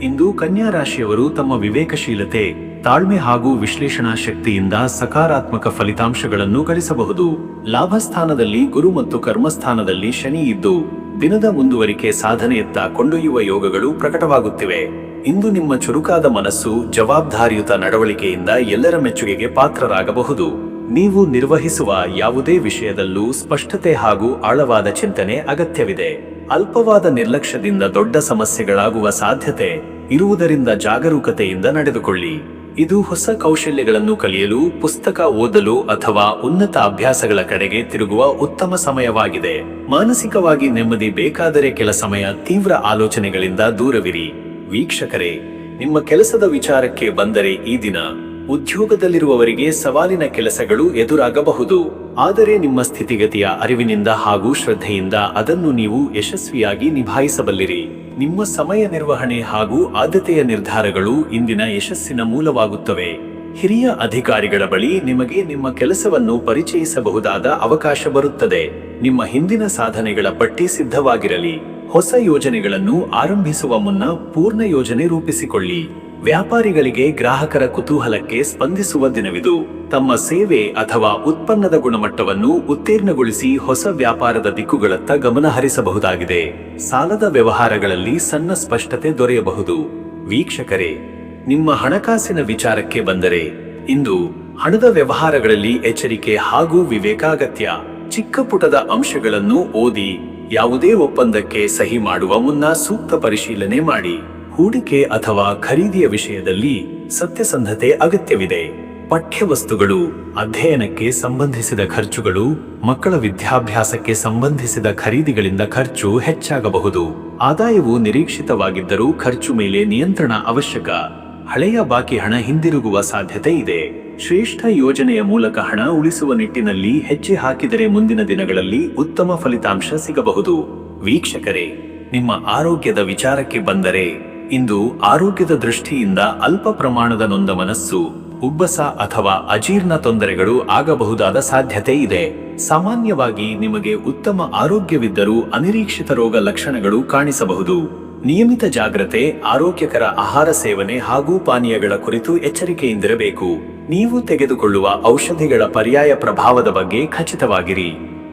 ಇಂದು ಕನ್ಯಾ ರಾಶಿಯವರು ತಮ್ಮ ವಿವೇಕಶೀಲತೆ, ತಾಳ್ಮೆ ಹಾಗೂ ವಿಶ್ಲೇಷಣಾ ಶಕ್ತಿಯಿಂದ ಸಕಾರಾತ್ಮಕ ಫಲಿತಾಂಶಗಳನ್ನು ಗಳಿಸಬಹುದು. ಲಾಭಸ್ಥಾನದಲ್ಲಿ ಗುರು ಮತ್ತು ಕರ್ಮಸ್ಥಾನದಲ್ಲಿ ಶನಿ ಇದ್ದು ದಿನದ ಮುಂದುವರಿಕೆ ಸಾಧನೆಯತ್ತ ಕೊಂಡೊಯ್ಯುವ ಯೋಗಗಳು ಪ್ರಕಟವಾಗುತ್ತಿವೆ. ಇಂದು ನಿಮ್ಮ ಚುರುಕಾದ ಮನಸ್ಸು, ಜವಾಬ್ದಾರಿಯುತ ನಡವಳಿಕೆಯಿಂದ ಎಲ್ಲರ ಮೆಚ್ಚುಗೆಗೆ ಪಾತ್ರರಾಗಬಹುದು. ನೀವು ನಿರ್ವಹಿಸುವ ಯಾವುದೇ ವಿಷಯದಲ್ಲೂ ಸ್ಪಷ್ಟತೆ ಹಾಗೂ ಆಳವಾದ ಚಿಂತನೆ ಅಗತ್ಯವಿದೆ. ಅಲ್ಪವಾದ ನಿರ್ಲಕ್ಷ್ಯದಿಂದ ದೊಡ್ಡ ಸಮಸ್ಯೆಗಳಾಗುವ ಸಾಧ್ಯತೆ ಇರುವುದರಿಂದ ಜಾಗರೂಕತೆಯಿಂದ ನಡೆದುಕೊಳ್ಳಿ. ಇದು ಹೊಸ ಕೌಶಲ್ಯಗಳನ್ನು ಕಲಿಯಲು, ಪುಸ್ತಕ ಓದಲು ಅಥವಾ ಉನ್ನತ ಅಭ್ಯಾಸಗಳ ಕಡೆಗೆ ತಿರುಗುವ ಉತ್ತಮ ಸಮಯವಾಗಿದೆ. ಮಾನಸಿಕವಾಗಿ ನೆಮ್ಮದಿ ಬೇಕಾದರೆ ಕೆಲ ಸಮಯ ತೀವ್ರ ಆಲೋಚನೆಗಳಿಂದ ದೂರವಿರಿ. ವೀಕ್ಷಕರೇ, ನಿಮ್ಮ ಕೆಲಸದ ವಿಚಾರಕ್ಕೆ ಬಂದರೆ ಈ ದಿನ ಉದ್ಯೋಗದಲ್ಲಿರುವವರಿಗೆ ಸವಾಲಿನ ಕೆಲಸಗಳು ಎದುರಾಗಬಹುದು. ಆದರೆ ನಿಮ್ಮ ಸ್ಥಿತಿಗತಿಯ ಅರಿವಿನಿಂದ ಹಾಗೂ ಶ್ರದ್ಧೆಯಿಂದ ಅದನ್ನು ನೀವು ಯಶಸ್ವಿಯಾಗಿ ನಿಭಾಯಿಸಬಲ್ಲಿರಿ. ನಿಮ್ಮ ಸಮಯ ನಿರ್ವಹಣೆ ಹಾಗೂ ಆದ್ಯತೆಯ ನಿರ್ಧಾರಗಳು ಇಂದಿನ ಯಶಸ್ಸಿನ ಮೂಲವಾಗುತ್ತವೆ. ಹಿರಿಯ ಅಧಿಕಾರಿಗಳ ಬಳಿ ನಿಮಗೆ ನಿಮ್ಮ ಕೆಲಸವನ್ನು ಪರಿಚಯಿಸಬಹುದಾದ ಅವಕಾಶ ಬರುತ್ತದೆ. ನಿಮ್ಮ ಹಿಂದಿನ ಸಾಧನೆಗಳ ಪಟ್ಟಿ ಸಿದ್ಧವಾಗಿರಲಿ. ಹೊಸ ಯೋಜನೆಗಳನ್ನು ಆರಂಭಿಸುವ ಮುನ್ನ ಪೂರ್ಣ ಯೋಜನೆ ರೂಪಿಸಿಕೊಳ್ಳಿ. ವ್ಯಾಪಾರಿಗಳಿಗೆ ಗ್ರಾಹಕರ ಕುತೂಹಲಕ್ಕೆ ಸ್ಪಂದಿಸುವ ದಿನವಿದು. ತಮ್ಮ ಸೇವೆ ಅಥವಾ ಉತ್ಪನ್ನದ ಗುಣಮಟ್ಟವನ್ನು ಉತ್ತೀರ್ಣಗೊಳಿಸಿ ಹೊಸ ವ್ಯಾಪಾರದ ದಿಕ್ಕುಗಳತ್ತ ಗಮನ ಹರಿಸಬಹುದಾಗಿದೆ. ಸಾಲದ ವ್ಯವಹಾರಗಳಲ್ಲಿ ಸಣ್ಣ ಸ್ಪಷ್ಟತೆ ದೊರೆಯಬಹುದು. ವೀಕ್ಷಕರೇ, ನಿಮ್ಮ ಹಣಕಾಸಿನ ವಿಚಾರಕ್ಕೆ ಬಂದರೆ ಇಂದು ಹಣದ ವ್ಯವಹಾರಗಳಲ್ಲಿ ಎಚ್ಚರಿಕೆ ಹಾಗೂ ವಿವೇಕ ಅಗತ್ಯ. ಚಿಕ್ಕ ಪುಟದ ಅಂಶಗಳನ್ನು ಓದಿ ಯಾವುದೇ ಒಪ್ಪಂದಕ್ಕೆ ಸಹಿ ಮಾಡುವ ಮುನ್ನ ಸೂಕ್ತ ಪರಿಶೀಲನೆ ಮಾಡಿ. ಹೂಡಿಕೆ ಅಥವಾ ಖರೀದಿಯ ವಿಷಯದಲ್ಲಿ ಸತ್ಯಸಂಧತೆ ಅಗತ್ಯವಿದೆ. ಪಠ್ಯವಸ್ತುಗಳು, ಅಧ್ಯಯನಕ್ಕೆ ಸಂಬಂಧಿಸಿದ ಖರ್ಚುಗಳು, ಮಕ್ಕಳ ವಿದ್ಯಾಭ್ಯಾಸಕ್ಕೆ ಸಂಬಂಧಿಸಿದ ಖರೀದಿಗಳಿಂದ ಖರ್ಚು ಹೆಚ್ಚಾಗಬಹುದು. ಆದಾಯವು ನಿರೀಕ್ಷಿತವಾಗಿದ್ದರೂ ಖರ್ಚು ಮೇಲೆ ನಿಯಂತ್ರಣ ಅವಶ್ಯಕ. ಹಳೆಯ ಬಾಕಿ ಹಣ ಹಿಂದಿರುಗುವ ಸಾಧ್ಯತೆ ಇದೆ. ಶ್ರೇಷ್ಠ ಯೋಜನೆಯ ಮೂಲಕ ಹಣ ಉಳಿಸುವ ನಿಟ್ಟಿನಲ್ಲಿ ಹೆಜ್ಜೆ ಹಾಕಿದರೆ ಮುಂದಿನ ದಿನಗಳಲ್ಲಿ ಉತ್ತಮ ಫಲಿತಾಂಶ ಸಿಗಬಹುದು. ವೀಕ್ಷಕರೇ, ನಿಮ್ಮ ಆರೋಗ್ಯದ ವಿಚಾರಕ್ಕೆ ಬಂದರೆ ಇಂದು ಆರೋಗ್ಯದ ದೃಷ್ಟಿಯಿಂದ ಅಲ್ಪ ಪ್ರಮಾಣದ ನೊಂದ ಮನಸ್ಸು, ಉಬ್ಬಸ ಅಥವಾ ಅಜೀರ್ಣ ತೊಂದರೆಗಳು ಆಗಬಹುದಾದ ಸಾಧ್ಯತೆ ಇದೆ. ಸಾಮಾನ್ಯವಾಗಿ ನಿಮಗೆ ಉತ್ತಮ ಆರೋಗ್ಯವಿದ್ದರೂ ಅನಿರೀಕ್ಷಿತ ರೋಗ ಲಕ್ಷಣಗಳು ಕಾಣಿಸಬಹುದು. ನಿಯಮಿತ ಜಾಗ್ರತೆ, ಆರೋಗ್ಯಕರ ಆಹಾರ ಸೇವನೆ ಹಾಗೂ ಪಾನೀಯಗಳ ಕುರಿತು ಎಚ್ಚರಿಕೆಯಿಂದಿರಬೇಕು. ನೀವು ತೆಗೆದುಕೊಳ್ಳುವ ಔಷಧಿಗಳ ಪರ್ಯಾಯ ಪ್ರಭಾವದ ಬಗ್ಗೆ ಖಚಿತವಾಗಿರಿ.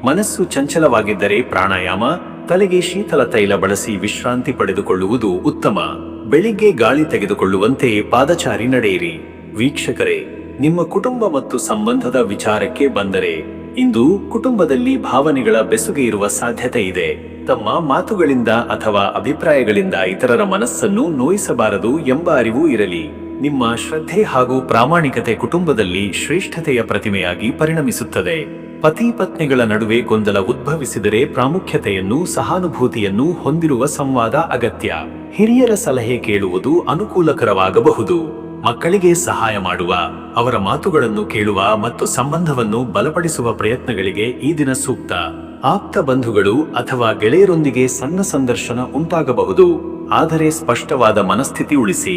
ಮನಸ್ಸು ಚಂಚಲವಾಗಿದ್ದರೆ ಪ್ರಾಣಾಯಾಮ, ತಲೆಗೆ ಶೀತಲ ತೈಲ ಬಳಸಿ ವಿಶ್ರಾಂತಿ ಪಡೆದುಕೊಳ್ಳುವುದು ಉತ್ತಮ. ಬೆಳಿಗ್ಗೆ ಗಾಳಿ ತೆಗೆದುಕೊಳ್ಳುವಂತೆ ಪಾದಚಾರಿ ನಡೆಯಿರಿ. ವೀಕ್ಷಕರೇ, ನಿಮ್ಮ ಕುಟುಂಬ ಮತ್ತು ಸಂಬಂಧದ ವಿಚಾರಕ್ಕೆ ಬಂದರೆ ಇಂದು ಕುಟುಂಬದಲ್ಲಿ ಭಾವನೆಗಳ ಬೆಸುಗೆ ಇರುವ ಸಾಧ್ಯತೆ ಇದೆ. ತಮ್ಮ ಮಾತುಗಳಿಂದ ಅಥವಾ ಅಭಿಪ್ರಾಯಗಳಿಂದ ಇತರರ ಮನಸ್ಸನ್ನು ನೋಯಿಸಬಾರದು ಎಂಬ ಅರಿವು ಇರಲಿ. ನಿಮ್ಮ ಶ್ರದ್ಧೆ ಹಾಗೂ ಪ್ರಾಮಾಣಿಕತೆ ಕುಟುಂಬದಲ್ಲಿ ಶ್ರೇಷ್ಠತೆಯ ಪ್ರತಿಮೆಯಾಗಿ ಪರಿಣಮಿಸುತ್ತದೆ. ಪತಿ ಪತ್ನಿಗಳ ನಡುವೆ ಗೊಂದಲ ಉದ್ಭವಿಸಿದರೆ ಪ್ರಾಮುಖ್ಯತೆಯನ್ನು ಸಹಾನುಭೂತಿಯನ್ನು ಹೊಂದಿರುವ ಸಂವಾದ ಅಗತ್ಯ. ಹಿರಿಯರ ಸಲಹೆ ಕೇಳುವುದು ಅನುಕೂಲಕರವಾಗಬಹುದು. ಮಕ್ಕಳಿಗೆ ಸಹಾಯ ಮಾಡುವ, ಅವರ ಮಾತುಗಳನ್ನು ಕೇಳುವ ಮತ್ತು ಸಂಬಂಧವನ್ನು ಬಲಪಡಿಸುವ ಪ್ರಯತ್ನಗಳಿಗೆ ಈ ದಿನ ಸೂಕ್ತ. ಆಪ್ತ ಬಂಧುಗಳು ಅಥವಾ ಗೆಳೆಯರೊಂದಿಗೆ ಸಣ್ಣ ಸಂದರ್ಶನ ಉಂಟಾಗಬಹುದು, ಆದರೆ ಸ್ಪಷ್ಟವಾದ ಮನಸ್ಥಿತಿ ಉಳಿಸಿ.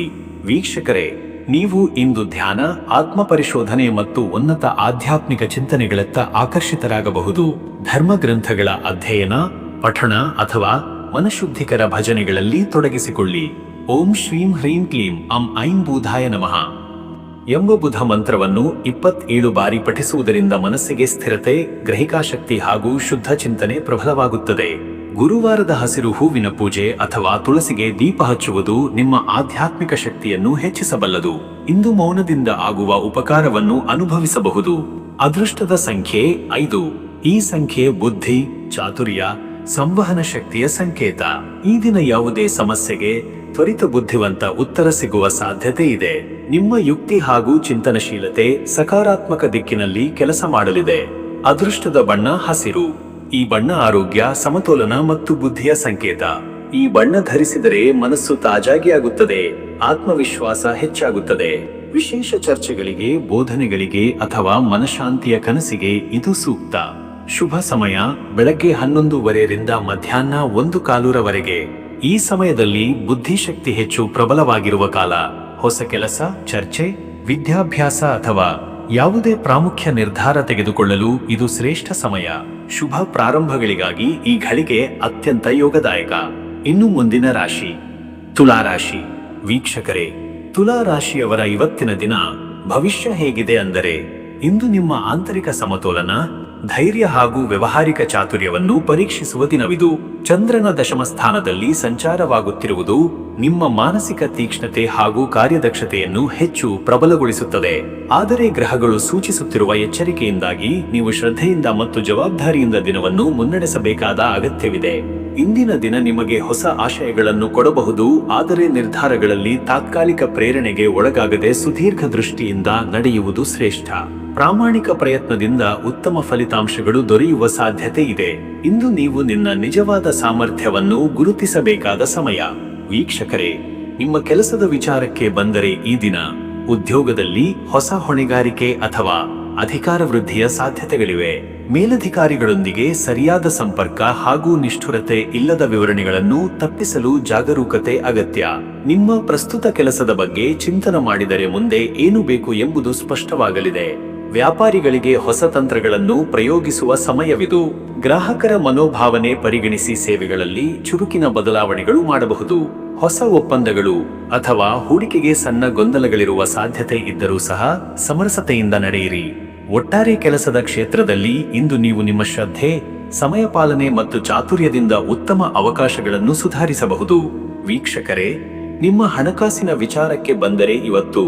ವೀಕ್ಷಕರೇ, ನೀವು ಇಂದು ಧ್ಯಾನ, ಆತ್ಮಪರಿಶೋಧನೆ ಮತ್ತು ಉನ್ನತ ಆಧ್ಯಾತ್ಮಿಕ ಚಿಂತನೆಗಳತ್ತ ಆಕರ್ಷಿತರಾಗಬಹುದು. ಧರ್ಮ ಗ್ರಂಥಗಳ ಅಧ್ಯಯನ, ಪಠಣ ಅಥವಾ ಮನಶುದ್ಧಿಕರ ಭಜನೆಗಳಲ್ಲಿ ತೊಡಗಿಸಿಕೊಳ್ಳಿ. ಓಂ ಶ್ರೀಂ ಹ್ರೀಂ ಕ್ಲೀಂ ಅಂ ಐಂ ಬುಧಾಯ ನಮಃ ಎಂಬ ಬುಧ ಮಂತ್ರವನ್ನು 27 ಬಾರಿ ಪಠಿಸುವುದರಿಂದ ಮನಸ್ಸಿಗೆ ಸ್ಥಿರತೆ, ಗ್ರಹಿಕಾಶಕ್ತಿ ಹಾಗೂ ಶುದ್ಧ ಚಿಂತನೆ ಪ್ರಬಲವಾಗುತ್ತದೆ. ಗುರುವಾರದ ಹಸಿರು ಹೂವಿನ ಪೂಜೆ ಅಥವಾ ತುಳಸಿಗೆ ದೀಪ ಹಚ್ಚುವುದು ನಿಮ್ಮ ಆಧ್ಯಾತ್ಮಿಕ ಶಕ್ತಿಯನ್ನು ಹೆಚ್ಚಿಸಬಲ್ಲದು. ಇಂದು ಮೌನದಿಂದ ಆಗುವ ಉಪಕಾರವನ್ನು ಅನುಭವಿಸಬಹುದು. ಅದೃಷ್ಟದ ಸಂಖ್ಯೆ 5. ಈ ಸಂಖ್ಯೆ ಬುದ್ಧಿ, ಚಾತುರ್ಯ, ಸಂವಹನ ಶಕ್ತಿಯ ಸಂಕೇತ. ಈ ದಿನ ಯಾವುದೇ ಸಮಸ್ಯೆಗೆ ತ್ವರಿತ ಬುದ್ಧಿವಂತ ಉತ್ತರ ಸಿಗುವ ಸಾಧ್ಯತೆ ಇದೆ. ನಿಮ್ಮ ಯುಕ್ತಿ ಹಾಗೂ ಚಿಂತನಶೀಲತೆ ಸಕಾರಾತ್ಮಕ ದಿಕ್ಕಿನಲ್ಲಿ ಕೆಲಸ ಮಾಡಲಿದೆ. ಅದೃಷ್ಟದ ಬಣ್ಣ ಹಸಿರು. ಈ ಬಣ್ಣ ಆರೋಗ್ಯ, ಸಮತೋಲನ ಮತ್ತು ಬುದ್ಧಿಯ ಸಂಕೇತ. ಈ ಬಣ್ಣ ಧರಿಸಿದರೆ ಮನಸ್ಸು ತಾಜಾಗಿ ಆಗುತ್ತದೆ, ಆತ್ಮವಿಶ್ವಾಸ ಹೆಚ್ಚಾಗುತ್ತದೆ. ವಿಶೇಷ ಚರ್ಚೆಗಳಿಗೆ, ಬೋಧನೆಗಳಿಗೆ ಅಥವಾ ಮನಶಾಂತಿಯ ಕನಸಿಗೆ ಇದು ಸೂಕ್ತ. ಶುಭ ಸಮಯ ಬೆಳಗ್ಗೆ 11:30ರಿಂದ ಮಧ್ಯಾಹ್ನ 1:15ರವರೆಗೆ. ಈ ಸಮಯದಲ್ಲಿ ಬುದ್ಧಿಶಕ್ತಿ ಹೆಚ್ಚು ಪ್ರಬಲವಾಗಿರುವ ಕಾಲ. ಹೊಸ ಕೆಲಸ, ಚರ್ಚೆ, ವಿದ್ಯಾಭ್ಯಾಸ ಅಥವಾ ಯಾವುದೇ ಪ್ರಾಮುಖ್ಯ ನಿರ್ಧಾರ ತೆಗೆದುಕೊಳ್ಳಲು ಇದು ಶ್ರೇಷ್ಠ ಸಮಯ. ಶುಭ ಪ್ರಾರಂಭಗಳಿಗಾಗಿ ಈ ಘಳಿಗೆ ಅತ್ಯಂತ ಯೋಗದಾಯಕ. ಇನ್ನು ಮುಂದಿನ ರಾಶಿ ತುಲಾರಾಶಿ. ವೀಕ್ಷಕರೇ, ತುಲಾರಾಶಿಯವರ ಇವತ್ತಿನ ದಿನ ಭವಿಷ್ಯ ಹೇಗಿದೆ ಅಂದರೆ, ಇಂದು ನಿಮ್ಮ ಆಂತರಿಕ ಸಮತೋಲನ, ಧೈರ್ಯ ಹಾಗೂ ವ್ಯವಹಾರಿಕ ಚಾತುರ್ಯವನ್ನು ಪರೀಕ್ಷಿಸುವ ದಿನವಿದು. ಚಂದ್ರನ ದಶಮ ಸ್ಥಾನದಲ್ಲಿ ಸಂಚಾರವಾಗುತ್ತಿರುವುದು ನಿಮ್ಮ ಮಾನಸಿಕ ತೀಕ್ಷ್ಣತೆ ಹಾಗೂ ಕಾರ್ಯದಕ್ಷತೆಯನ್ನು ಹೆಚ್ಚು ಪ್ರಬಲಗೊಳಿಸುತ್ತದೆ. ಆದರೆ ಗ್ರಹಗಳು ಸೂಚಿಸುತ್ತಿರುವ ಎಚ್ಚರಿಕೆಯಿಂದಾಗಿ ನೀವು ಶ್ರದ್ಧೆಯಿಂದ ಮತ್ತು ಜವಾಬ್ದಾರಿಯಿಂದ ದಿನವನ್ನು ಮುನ್ನಡೆಸಬೇಕಾದ ಅಗತ್ಯವಿದೆ. ಇಂದಿನ ದಿನ ನಿಮಗೆ ಹೊಸ ಆಶಯಗಳನ್ನು ಕೊಡಬಹುದು, ಆದರೆ ನಿರ್ಧಾರಗಳಲ್ಲಿ ತಾತ್ಕಾಲಿಕ ಪ್ರೇರಣೆಗೆ ಒಳಗಾಗದೆ ಸುದೀರ್ಘ ದೃಷ್ಟಿಯಿಂದ ನಡೆಯುವುದು ಶ್ರೇಷ್ಠ. ಪ್ರಾಮಾಣಿಕ ಪ್ರಯತ್ನದಿಂದ ಉತ್ತಮ ಫಲಿತಾಂಶಗಳು ದೊರೆಯುವ ಸಾಧ್ಯತೆ ಇದೆ. ಇಂದು ನೀವು ನಿನ್ನ ನಿಜವಾದ ಸಾಮರ್ಥ್ಯವನ್ನು ಗುರುತಿಸಬೇಕಾದ ಸಮಯ. ವೀಕ್ಷಕರೇ, ನಿಮ್ಮ ಕೆಲಸದ ವಿಚಾರಕ್ಕೆ ಬಂದರೆ ಈ ದಿನ ಉದ್ಯೋಗದಲ್ಲಿ ಹೊಸ ಹೊಣೆಗಾರಿಕೆ ಅಥವಾ ಅಧಿಕಾರ ವೃದ್ಧಿಯ ಸಾಧ್ಯತೆಗಳಿವೆ. ಮೇಲಧಿಕಾರಿಗಳೊಂದಿಗೆ ಸರಿಯಾದ ಸಂಪರ್ಕ ಹಾಗೂ ನಿಷ್ಠುರತೆ ಇಲ್ಲದ ವಿವರಣೆಗಳನ್ನು ತಪ್ಪಿಸಲು ಜಾಗರೂಕತೆ ಅಗತ್ಯ. ನಿಮ್ಮ ಪ್ರಸ್ತುತ ಕೆಲಸದ ಬಗ್ಗೆ ಚಿಂತನೆ ಮಾಡಿದರೆ ಮುಂದೆ ಏನು ಬೇಕು ಎಂಬುದು ಸ್ಪಷ್ಟವಾಗಲಿದೆ. ವ್ಯಾಪಾರಿಗಳಿಗೆ ಹೊಸ ತಂತ್ರಗಳನ್ನು ಪ್ರಯೋಗಿಸುವ ಸಮಯವಿದು. ಗ್ರಾಹಕರ ಮನೋಭಾವನೆ ಪರಿಗಣಿಸಿ ಸೇವೆಗಳಲ್ಲಿ ಚುರುಕಿನ ಬದಲಾವಣೆಗಳು ಮಾಡಬಹುದು. ಹೊಸ ಒಪ್ಪಂದಗಳು ಅಥವಾ ಹೂಡಿಕೆಗೆ ಸಣ್ಣ ಗೊಂದಲಗಳಿರುವ ಸಾಧ್ಯತೆ ಇದ್ದರೂ ಸಹ ಸಮರಸತೆಯಿಂದ ನಡೆಯಿರಿ. ಒಟ್ಟಾರೆ ಕೆಲಸದ ಕ್ಷೇತ್ರದಲ್ಲಿ ಇಂದು ನೀವು ನಿಮ್ಮ ಶ್ರದ್ಧೆ, ಸಮಯ ಪಾಲನೆ ಮತ್ತು ಚಾತುರ್ಯದಿಂದ ಉತ್ತಮ ಅವಕಾಶಗಳನ್ನು ಸುಧಾರಿಸಬಹುದು. ವೀಕ್ಷಕರೇ, ನಿಮ್ಮ ಹಣಕಾಸಿನ ವಿಚಾರಕ್ಕೆ ಬಂದರೆ ಇವತ್ತು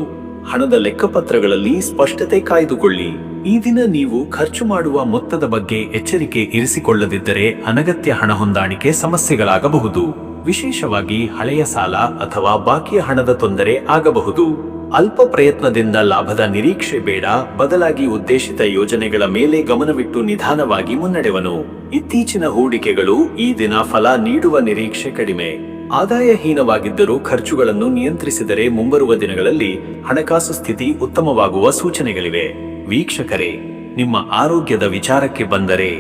ಹಣದ ಲೆಕ್ಕಪತ್ರಗಳಲ್ಲಿ ಸ್ಪಷ್ಟತೆ ಕಾಯ್ದುಕೊಳ್ಳಿ. ಈ ದಿನ ನೀವು ಖರ್ಚು ಮಾಡುವ ಮೊತ್ತದ ಬಗ್ಗೆ ಎಚ್ಚರಿಕೆ ಇರಿಸಿಕೊಳ್ಳದಿದ್ದರೆ ಅನಗತ್ಯ ಹಣ ಹೊಂದಾಣಿಕೆ ಸಮಸ್ಯೆಗಳಾಗಬಹುದು. ವಿಶೇಷವಾಗಿ ಹಳೆಯ ಸಾಲ ಅಥವಾ ಬಾಕಿಯ ಹಣದ ತೊಂದರೆ ಆಗಬಹುದು. ಅಲ್ಪ ಪ್ರಯತ್ನದಿಂದ ಲಾಭದ ನಿರೀಕ್ಷೆ ಬೇಡ, ಬದಲಾಗಿ ಉದ್ದೇಶಿತ ಯೋಜನೆಗಳ ಮೇಲೆ ಗಮನವಿಟ್ಟು ನಿಧಾನವಾಗಿ ಮುನ್ನಡೆವನು. ಇತ್ತೀಚಿನ ಹೂಡಿಕೆಗಳು ಈ ದಿನ ಫಲ ನೀಡುವ ನಿರೀಕ್ಷೆ ಕಡಿಮೆ. ಆದಾಯಹೀನವಾಗಿದ್ದರೂ ಖರ್ಚುಗಳನ್ನು ನಿಯಂತ್ರಿಸಿದರೆ ಮುಂಬರುವ ದಿನಗಳಲ್ಲಿ ಹಣಕಾಸು ಸ್ಥಿತಿ ಉತ್ತಮವಾಗುವ ಸೂಚನೆಗಳಿವೆ. ವೀಕ್ಷಕರೇ, ನಿಮ್ಮ ಆರೋಗ್ಯದ ವಿಚಾರಕ್ಕೆ ಬಂದರೆ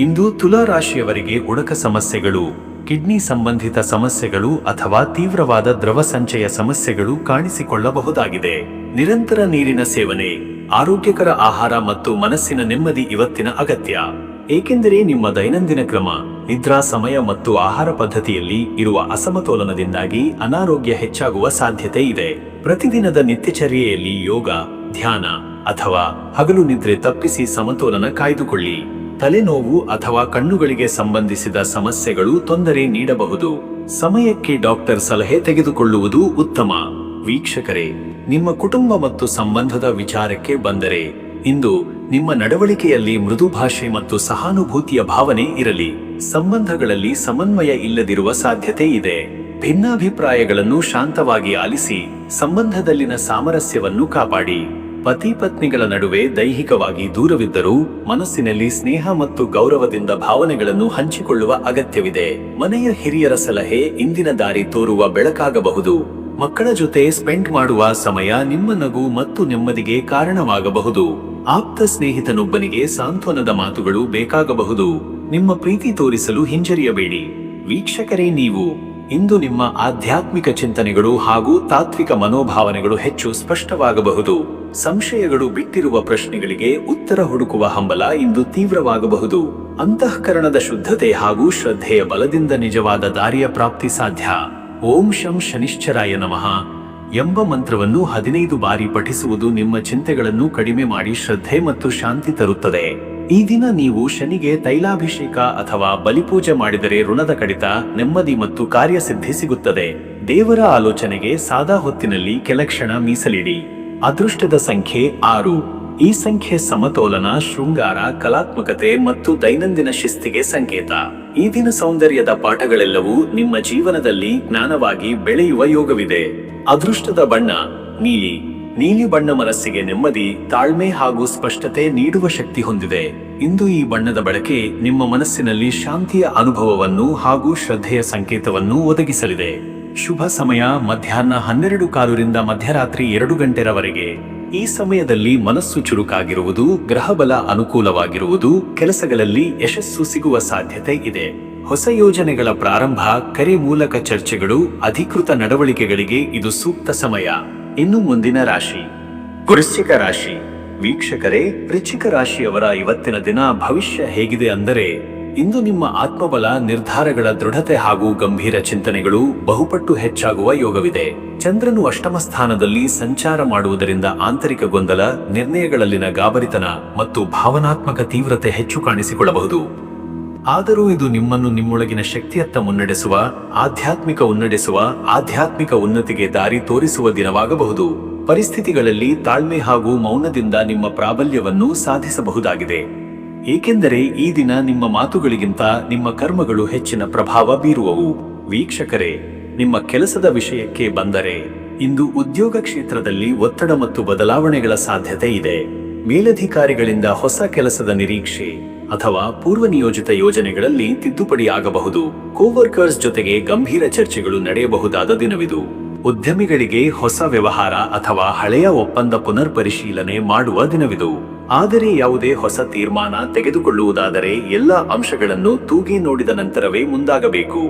ಇಂದು ತುಲಾ ರಾಶಿಯವರಿಗೆ ಉಡಕ ಸಮಸ್ಯೆಗಳು, ಕಿಡ್ನಿ ಸಂಬಂಧಿತ ಸಮಸ್ಯೆಗಳು ಅಥವಾ ತೀವ್ರವಾದ ದ್ರವ ಸಂಚಯ ಸಮಸ್ಯೆಗಳು ಕಾಣಿಸಿಕೊಳ್ಳಬಹುದಾಗಿದೆ. ನಿರಂತರ ನೀರಿನ ಸೇವನೆ, ಆರೋಗ್ಯಕರ ಆಹಾರ ಮತ್ತು ಮನಸ್ಸಿನ ನೆಮ್ಮದಿ ಇವತ್ತಿನ ಅಗತ್ಯ. ಏಕೆಂದರೆ ನಿಮ್ಮ ದೈನಂದಿನ ಕ್ರಮ, ನಿದ್ರಾ ಸಮಯ ಮತ್ತು ಆಹಾರ ಪದ್ಧತಿಯಲ್ಲಿ ಇರುವ ಅಸಮತೋಲನದಿಂದಾಗಿ ಅನಾರೋಗ್ಯ ಹೆಚ್ಚಾಗುವ ಸಾಧ್ಯತೆ ಇದೆ. ಪ್ರತಿದಿನದ ನಿತ್ಯಚರ್ಯೆಯಲ್ಲಿ ಯೋಗ, ಧ್ಯಾನ ಅಥವಾ ಹಗಲು ನಿದ್ರೆ ತಪ್ಪಿಸಿ ಸಮತೋಲನ ಕಾಯ್ದುಕೊಳ್ಳಿ. ತಲೆನೋವು ಅಥವಾ ಕಣ್ಣುಗಳಿಗೆ ಸಂಬಂಧಿಸಿದ ಸಮಸ್ಯೆಗಳು ತೊಂದರೆ ನೀಡಬಹುದು. ಸಮಯಕ್ಕೆ ಡಾಕ್ಟರ್ ಸಲಹೆ ತೆಗೆದುಕೊಳ್ಳುವುದು ಉತ್ತಮ. ವೀಕ್ಷಕರೇ, ನಿಮ್ಮ ಕುಟುಂಬ ಮತ್ತು ಸಂಬಂಧದ ವಿಚಾರಕ್ಕೆ ಬಂದರೆ ಇಂದು ನಿಮ್ಮ ನಡವಳಿಕೆಯಲ್ಲಿ ಮೃದು ಭಾಷೆ ಮತ್ತು ಸಹಾನುಭೂತಿಯ ಭಾವನೆ ಇರಲಿ. ಸಂಬಂಧಗಳಲ್ಲಿ ಸಮನ್ವಯ ಇಲ್ಲದಿರುವ ಸಾಧ್ಯತೆ ಇದೆ. ಭಿನ್ನಾಭಿಪ್ರಾಯಗಳನ್ನು ಶಾಂತವಾಗಿ ಆಲಿಸಿ ಸಂಬಂಧದಲ್ಲಿನ ಸಾಮರಸ್ಯವನ್ನು ಕಾಪಾಡಿ. ಪತಿ ಪತ್ನಿಗಳ ನಡುವೆ ದೈಹಿಕವಾಗಿ ದೂರವಿದ್ದರೂ ಮನಸ್ಸಿನಲ್ಲಿ ಸ್ನೇಹ ಮತ್ತು ಗೌರವದಿಂದ ಭಾವನೆಗಳನ್ನು ಹಂಚಿಕೊಳ್ಳುವ ಅಗತ್ಯವಿದೆ. ಮನೆಯ ಹಿರಿಯರ ಸಲಹೆ ಇಂದಿನ ದಾರಿ ತೋರುವ ಬೆಳಕಾಗಬಹುದು. ಮಕ್ಕಳ ಜೊತೆ ಸ್ಪೆಂಡ್ ಮಾಡುವ ಸಮಯ ನಿಮ್ಮ ನಗು ಮತ್ತು ನೆಮ್ಮದಿಗೆ ಕಾರಣವಾಗಬಹುದು. ಆಪ್ತ ಸ್ನೇಹಿತನೊಬ್ಬನಿಗೆ ಸಾಂತ್ವನದ ಮಾತುಗಳು ಬೇಕಾಗಬಹುದು. ನಿಮ್ಮ ಪ್ರೀತಿ ತೋರಿಸಲು ಹಿಂಜರಿಯಬೇಡಿ. ವೀಕ್ಷಕರೇ, ನೀವು ಇಂದು ನಿಮ್ಮ ಆಧ್ಯಾತ್ಮಿಕ ಚಿಂತನೆಗಳು ಹಾಗೂ ತಾತ್ವಿಕ ಮನೋಭಾವನೆಗಳು ಹೆಚ್ಚು ಸ್ಪಷ್ಟವಾಗಬಹುದು. ಸಂಶಯಗಳು ಬಿಟ್ಟಿರುವ ಪ್ರಶ್ನೆಗಳಿಗೆ ಉತ್ತರ ಹುಡುಕುವ ಹಂಬಲ ಇಂದು ತೀವ್ರವಾಗಬಹುದು. ಅಂತಃಕರಣದ ಶುದ್ಧತೆ ಹಾಗೂ ಶ್ರದ್ಧೆಯ ಬಲದಿಂದ ನಿಜವಾದ ದಾರಿಯ ಪ್ರಾಪ್ತಿ ಸಾಧ್ಯ. ಓಂ ಶಂ ಶನಿಶ್ಚರಾಯ ನಮಃ ಎಂಬ ಮಂತ್ರವನ್ನು 15 ಬಾರಿ ಪಠಿಸುವುದು ನಿಮ್ಮ ಚಿಂತೆಗಳನ್ನು ಕಡಿಮೆ ಮಾಡಿ ಶ್ರದ್ಧೆ ಮತ್ತು ಶಾಂತಿ ತರುತ್ತದೆ. ಈ ದಿನ ನೀವು ಶನಿಗೆ ತೈಲಾಭಿಷೇಕ ಅಥವಾ ಬಲಿಪೂಜೆ ಮಾಡಿದರೆ ಋಣದ ಕಡಿತ, ನೆಮ್ಮದಿ ಮತ್ತು ಕಾರ್ಯಸಿದ್ಧಿ ಸಿಗುತ್ತದೆ. ದೇವರ ಆಲೋಚನೆಗೆ ಸಾದಾ ಹೊತ್ತಿನಲ್ಲಿ ಕೆಲ ಕ್ಷಣ ಮೀಸಲಿಡಿ. ಅದೃಷ್ಟದ ಸಂಖ್ಯೆ 6. ಈ ಸಂಖ್ಯೆ ಸಮತೋಲನ, ಶೃಂಗಾರ, ಕಲಾತ್ಮಕತೆ ಮತ್ತು ದೈನಂದಿನ ಶಿಸ್ತಿಗೆ ಸಂಕೇತ. ಈ ದಿನ ಸೌಂದರ್ಯದ ಪಾಠಗಳೆಲ್ಲವೂ ನಿಮ್ಮ ಜೀವನದಲ್ಲಿ ಜ್ಞಾನವಾಗಿ ಬೆಳೆಯುವ ಯೋಗವಿದೆ. ಅದೃಷ್ಟದ ಬಣ್ಣ ನೀಲಿ. ನೀಲಿ ಬಣ್ಣ ಮನಸ್ಸಿಗೆ ನೆಮ್ಮದಿ, ತಾಳ್ಮೆ ಹಾಗೂ ಸ್ಪಷ್ಟತೆ ನೀಡುವ ಶಕ್ತಿ ಹೊಂದಿದೆ. ಇಂದು ಈ ಬಣ್ಣದ ಬಳಕೆ ನಿಮ್ಮ ಮನಸ್ಸಿನಲ್ಲಿ ಶಾಂತಿಯ ಅನುಭವವನ್ನು ಹಾಗೂ ಶ್ರದ್ಧೆಯ ಸಂಕೇತವನ್ನು ಒದಗಿಸಲಿದೆ. ಶುಭ ಸಮಯ ಮಧ್ಯಾಹ್ನ 12:15 ಮಧ್ಯರಾತ್ರಿ 2 ಗಂಟೆರವರೆಗೆ. ಈ ಸಮಯದಲ್ಲಿ ಮನಸ್ಸು ಚುರುಕಾಗಿರುವುದು, ಗ್ರಹಬಲ ಅನುಕೂಲವಾಗಿರುವುದು, ಕೆಲಸಗಳಲ್ಲಿ ಯಶಸ್ಸು ಸಿಗುವ ಸಾಧ್ಯತೆ ಇದೆ. ಹೊಸ ಯೋಜನೆಗಳ ಪ್ರಾರಂಭ, ಕರೆ ಮೂಲಕ ಚರ್ಚೆಗಳು, ಅಧಿಕೃತ ನಡವಳಿಕೆಗಳಿಗೆ ಇದು ಸೂಕ್ತ ಸಮಯ. ಇನ್ನು ಮುಂದಿನ ರಾಶಿ ವೃಶ್ಚಿಕ ರಾಶಿ. ವೀಕ್ಷಕರೇ, ವೃಶ್ಚಿಕ ರಾಶಿಯವರ ಇವತ್ತಿನ ದಿನ ಭವಿಷ್ಯ ಹೇಗಿದೆ ಅಂದರೆ, ಇಂದು ನಿಮ್ಮ ಆತ್ಮಬಲ, ನಿರ್ಧಾರಗಳ ದೃಢತೆ ಹಾಗೂ ಗಂಭೀರ ಚಿಂತನೆಗಳು ಬಹುಪಟ್ಟು ಹೆಚ್ಚಾಗುವ ಯೋಗವಿದೆ. ಚಂದ್ರನು ಅಷ್ಟಮ ಸ್ಥಾನದಲ್ಲಿ ಸಂಚಾರ ಮಾಡುವುದರಿಂದ ಆಂತರಿಕ ಗೊಂದಲ, ನಿರ್ಣಯಗಳಲ್ಲಿನ ಗಾಬರಿತನ ಮತ್ತು ಭಾವನಾತ್ಮಕ ತೀವ್ರತೆ ಹೆಚ್ಚು ಕಾಣಿಸಿಕೊಳ್ಳಬಹುದು. ಆದರೂ ಇದು ನಿಮ್ಮನ್ನು ನಿಮ್ಮೊಳಗಿನ ಶಕ್ತಿಯತ್ತ ಮುನ್ನಡೆಸುವ, ಆಧ್ಯಾತ್ಮಿಕ ಉನ್ನತಿಗೆ ದಾರಿ ತೋರಿಸುವ ದಿನವಾಗಬಹುದು. ಪರಿಸ್ಥಿತಿಗಳಲ್ಲಿ ತಾಳ್ಮೆ ಹಾಗೂ ಮೌನದಿಂದ ನಿಮ್ಮ ಪ್ರಾಬಲ್ಯವನ್ನು ಸಾಧಿಸಬಹುದಾಗಿದೆ. ಏಕೆಂದರೆ ಈ ದಿನ ನಿಮ್ಮ ಮಾತುಗಳಿಗಿಂತ ನಿಮ್ಮ ಕರ್ಮಗಳು ಹೆಚ್ಚಿನ ಪ್ರಭಾವ ಬೀರುವವು. ವೀಕ್ಷಕರೇ, ನಿಮ್ಮ ಕೆಲಸದ ವಿಷಯಕ್ಕೆ ಬಂದರೆ, ಇಂದು ಉದ್ಯೋಗ ಕ್ಷೇತ್ರದಲ್ಲಿ ಒತ್ತಡ ಮತ್ತು ಬದಲಾವಣೆಗಳ ಸಾಧ್ಯತೆ ಇದೆ. ಮೇಲಧಿಕಾರಿಗಳಿಂದ ಹೊಸ ಕೆಲಸದ ನಿರೀಕ್ಷೆ ಅಥವಾ ಪೂರ್ವನಿಯೋಜಿತ ಯೋಜನೆಗಳಲ್ಲಿ ತಿದ್ದುಪಡಿ ಆಗಬಹುದು. ಕೋವರ್ಕರ್ಸ್ ಜೊತೆಗೆ ಗಂಭೀರ ಚರ್ಚೆಗಳು ನಡೆಯಬಹುದಾದ ದಿನವಿದು. ಉದ್ಯಮಿಗಳಿಗೆ ಹೊಸ ವ್ಯವಹಾರ ಅಥವಾ ಹಳೆಯ ಒಪ್ಪಂದ ಪುನರ್ ಪರಿಶೀಲನೆ ಮಾಡುವ ದಿನವಿದು. ಆದರೆ ಯಾವುದೇ ಹೊಸ ತೀರ್ಮಾನ ತೆಗೆದುಕೊಳ್ಳುವುದಾದರೆ ಎಲ್ಲ ಅಂಶಗಳನ್ನು ತೂಗಿ ನೋಡಿದ ನಂತರವೇ ಮುಂದಾಗಬೇಕು.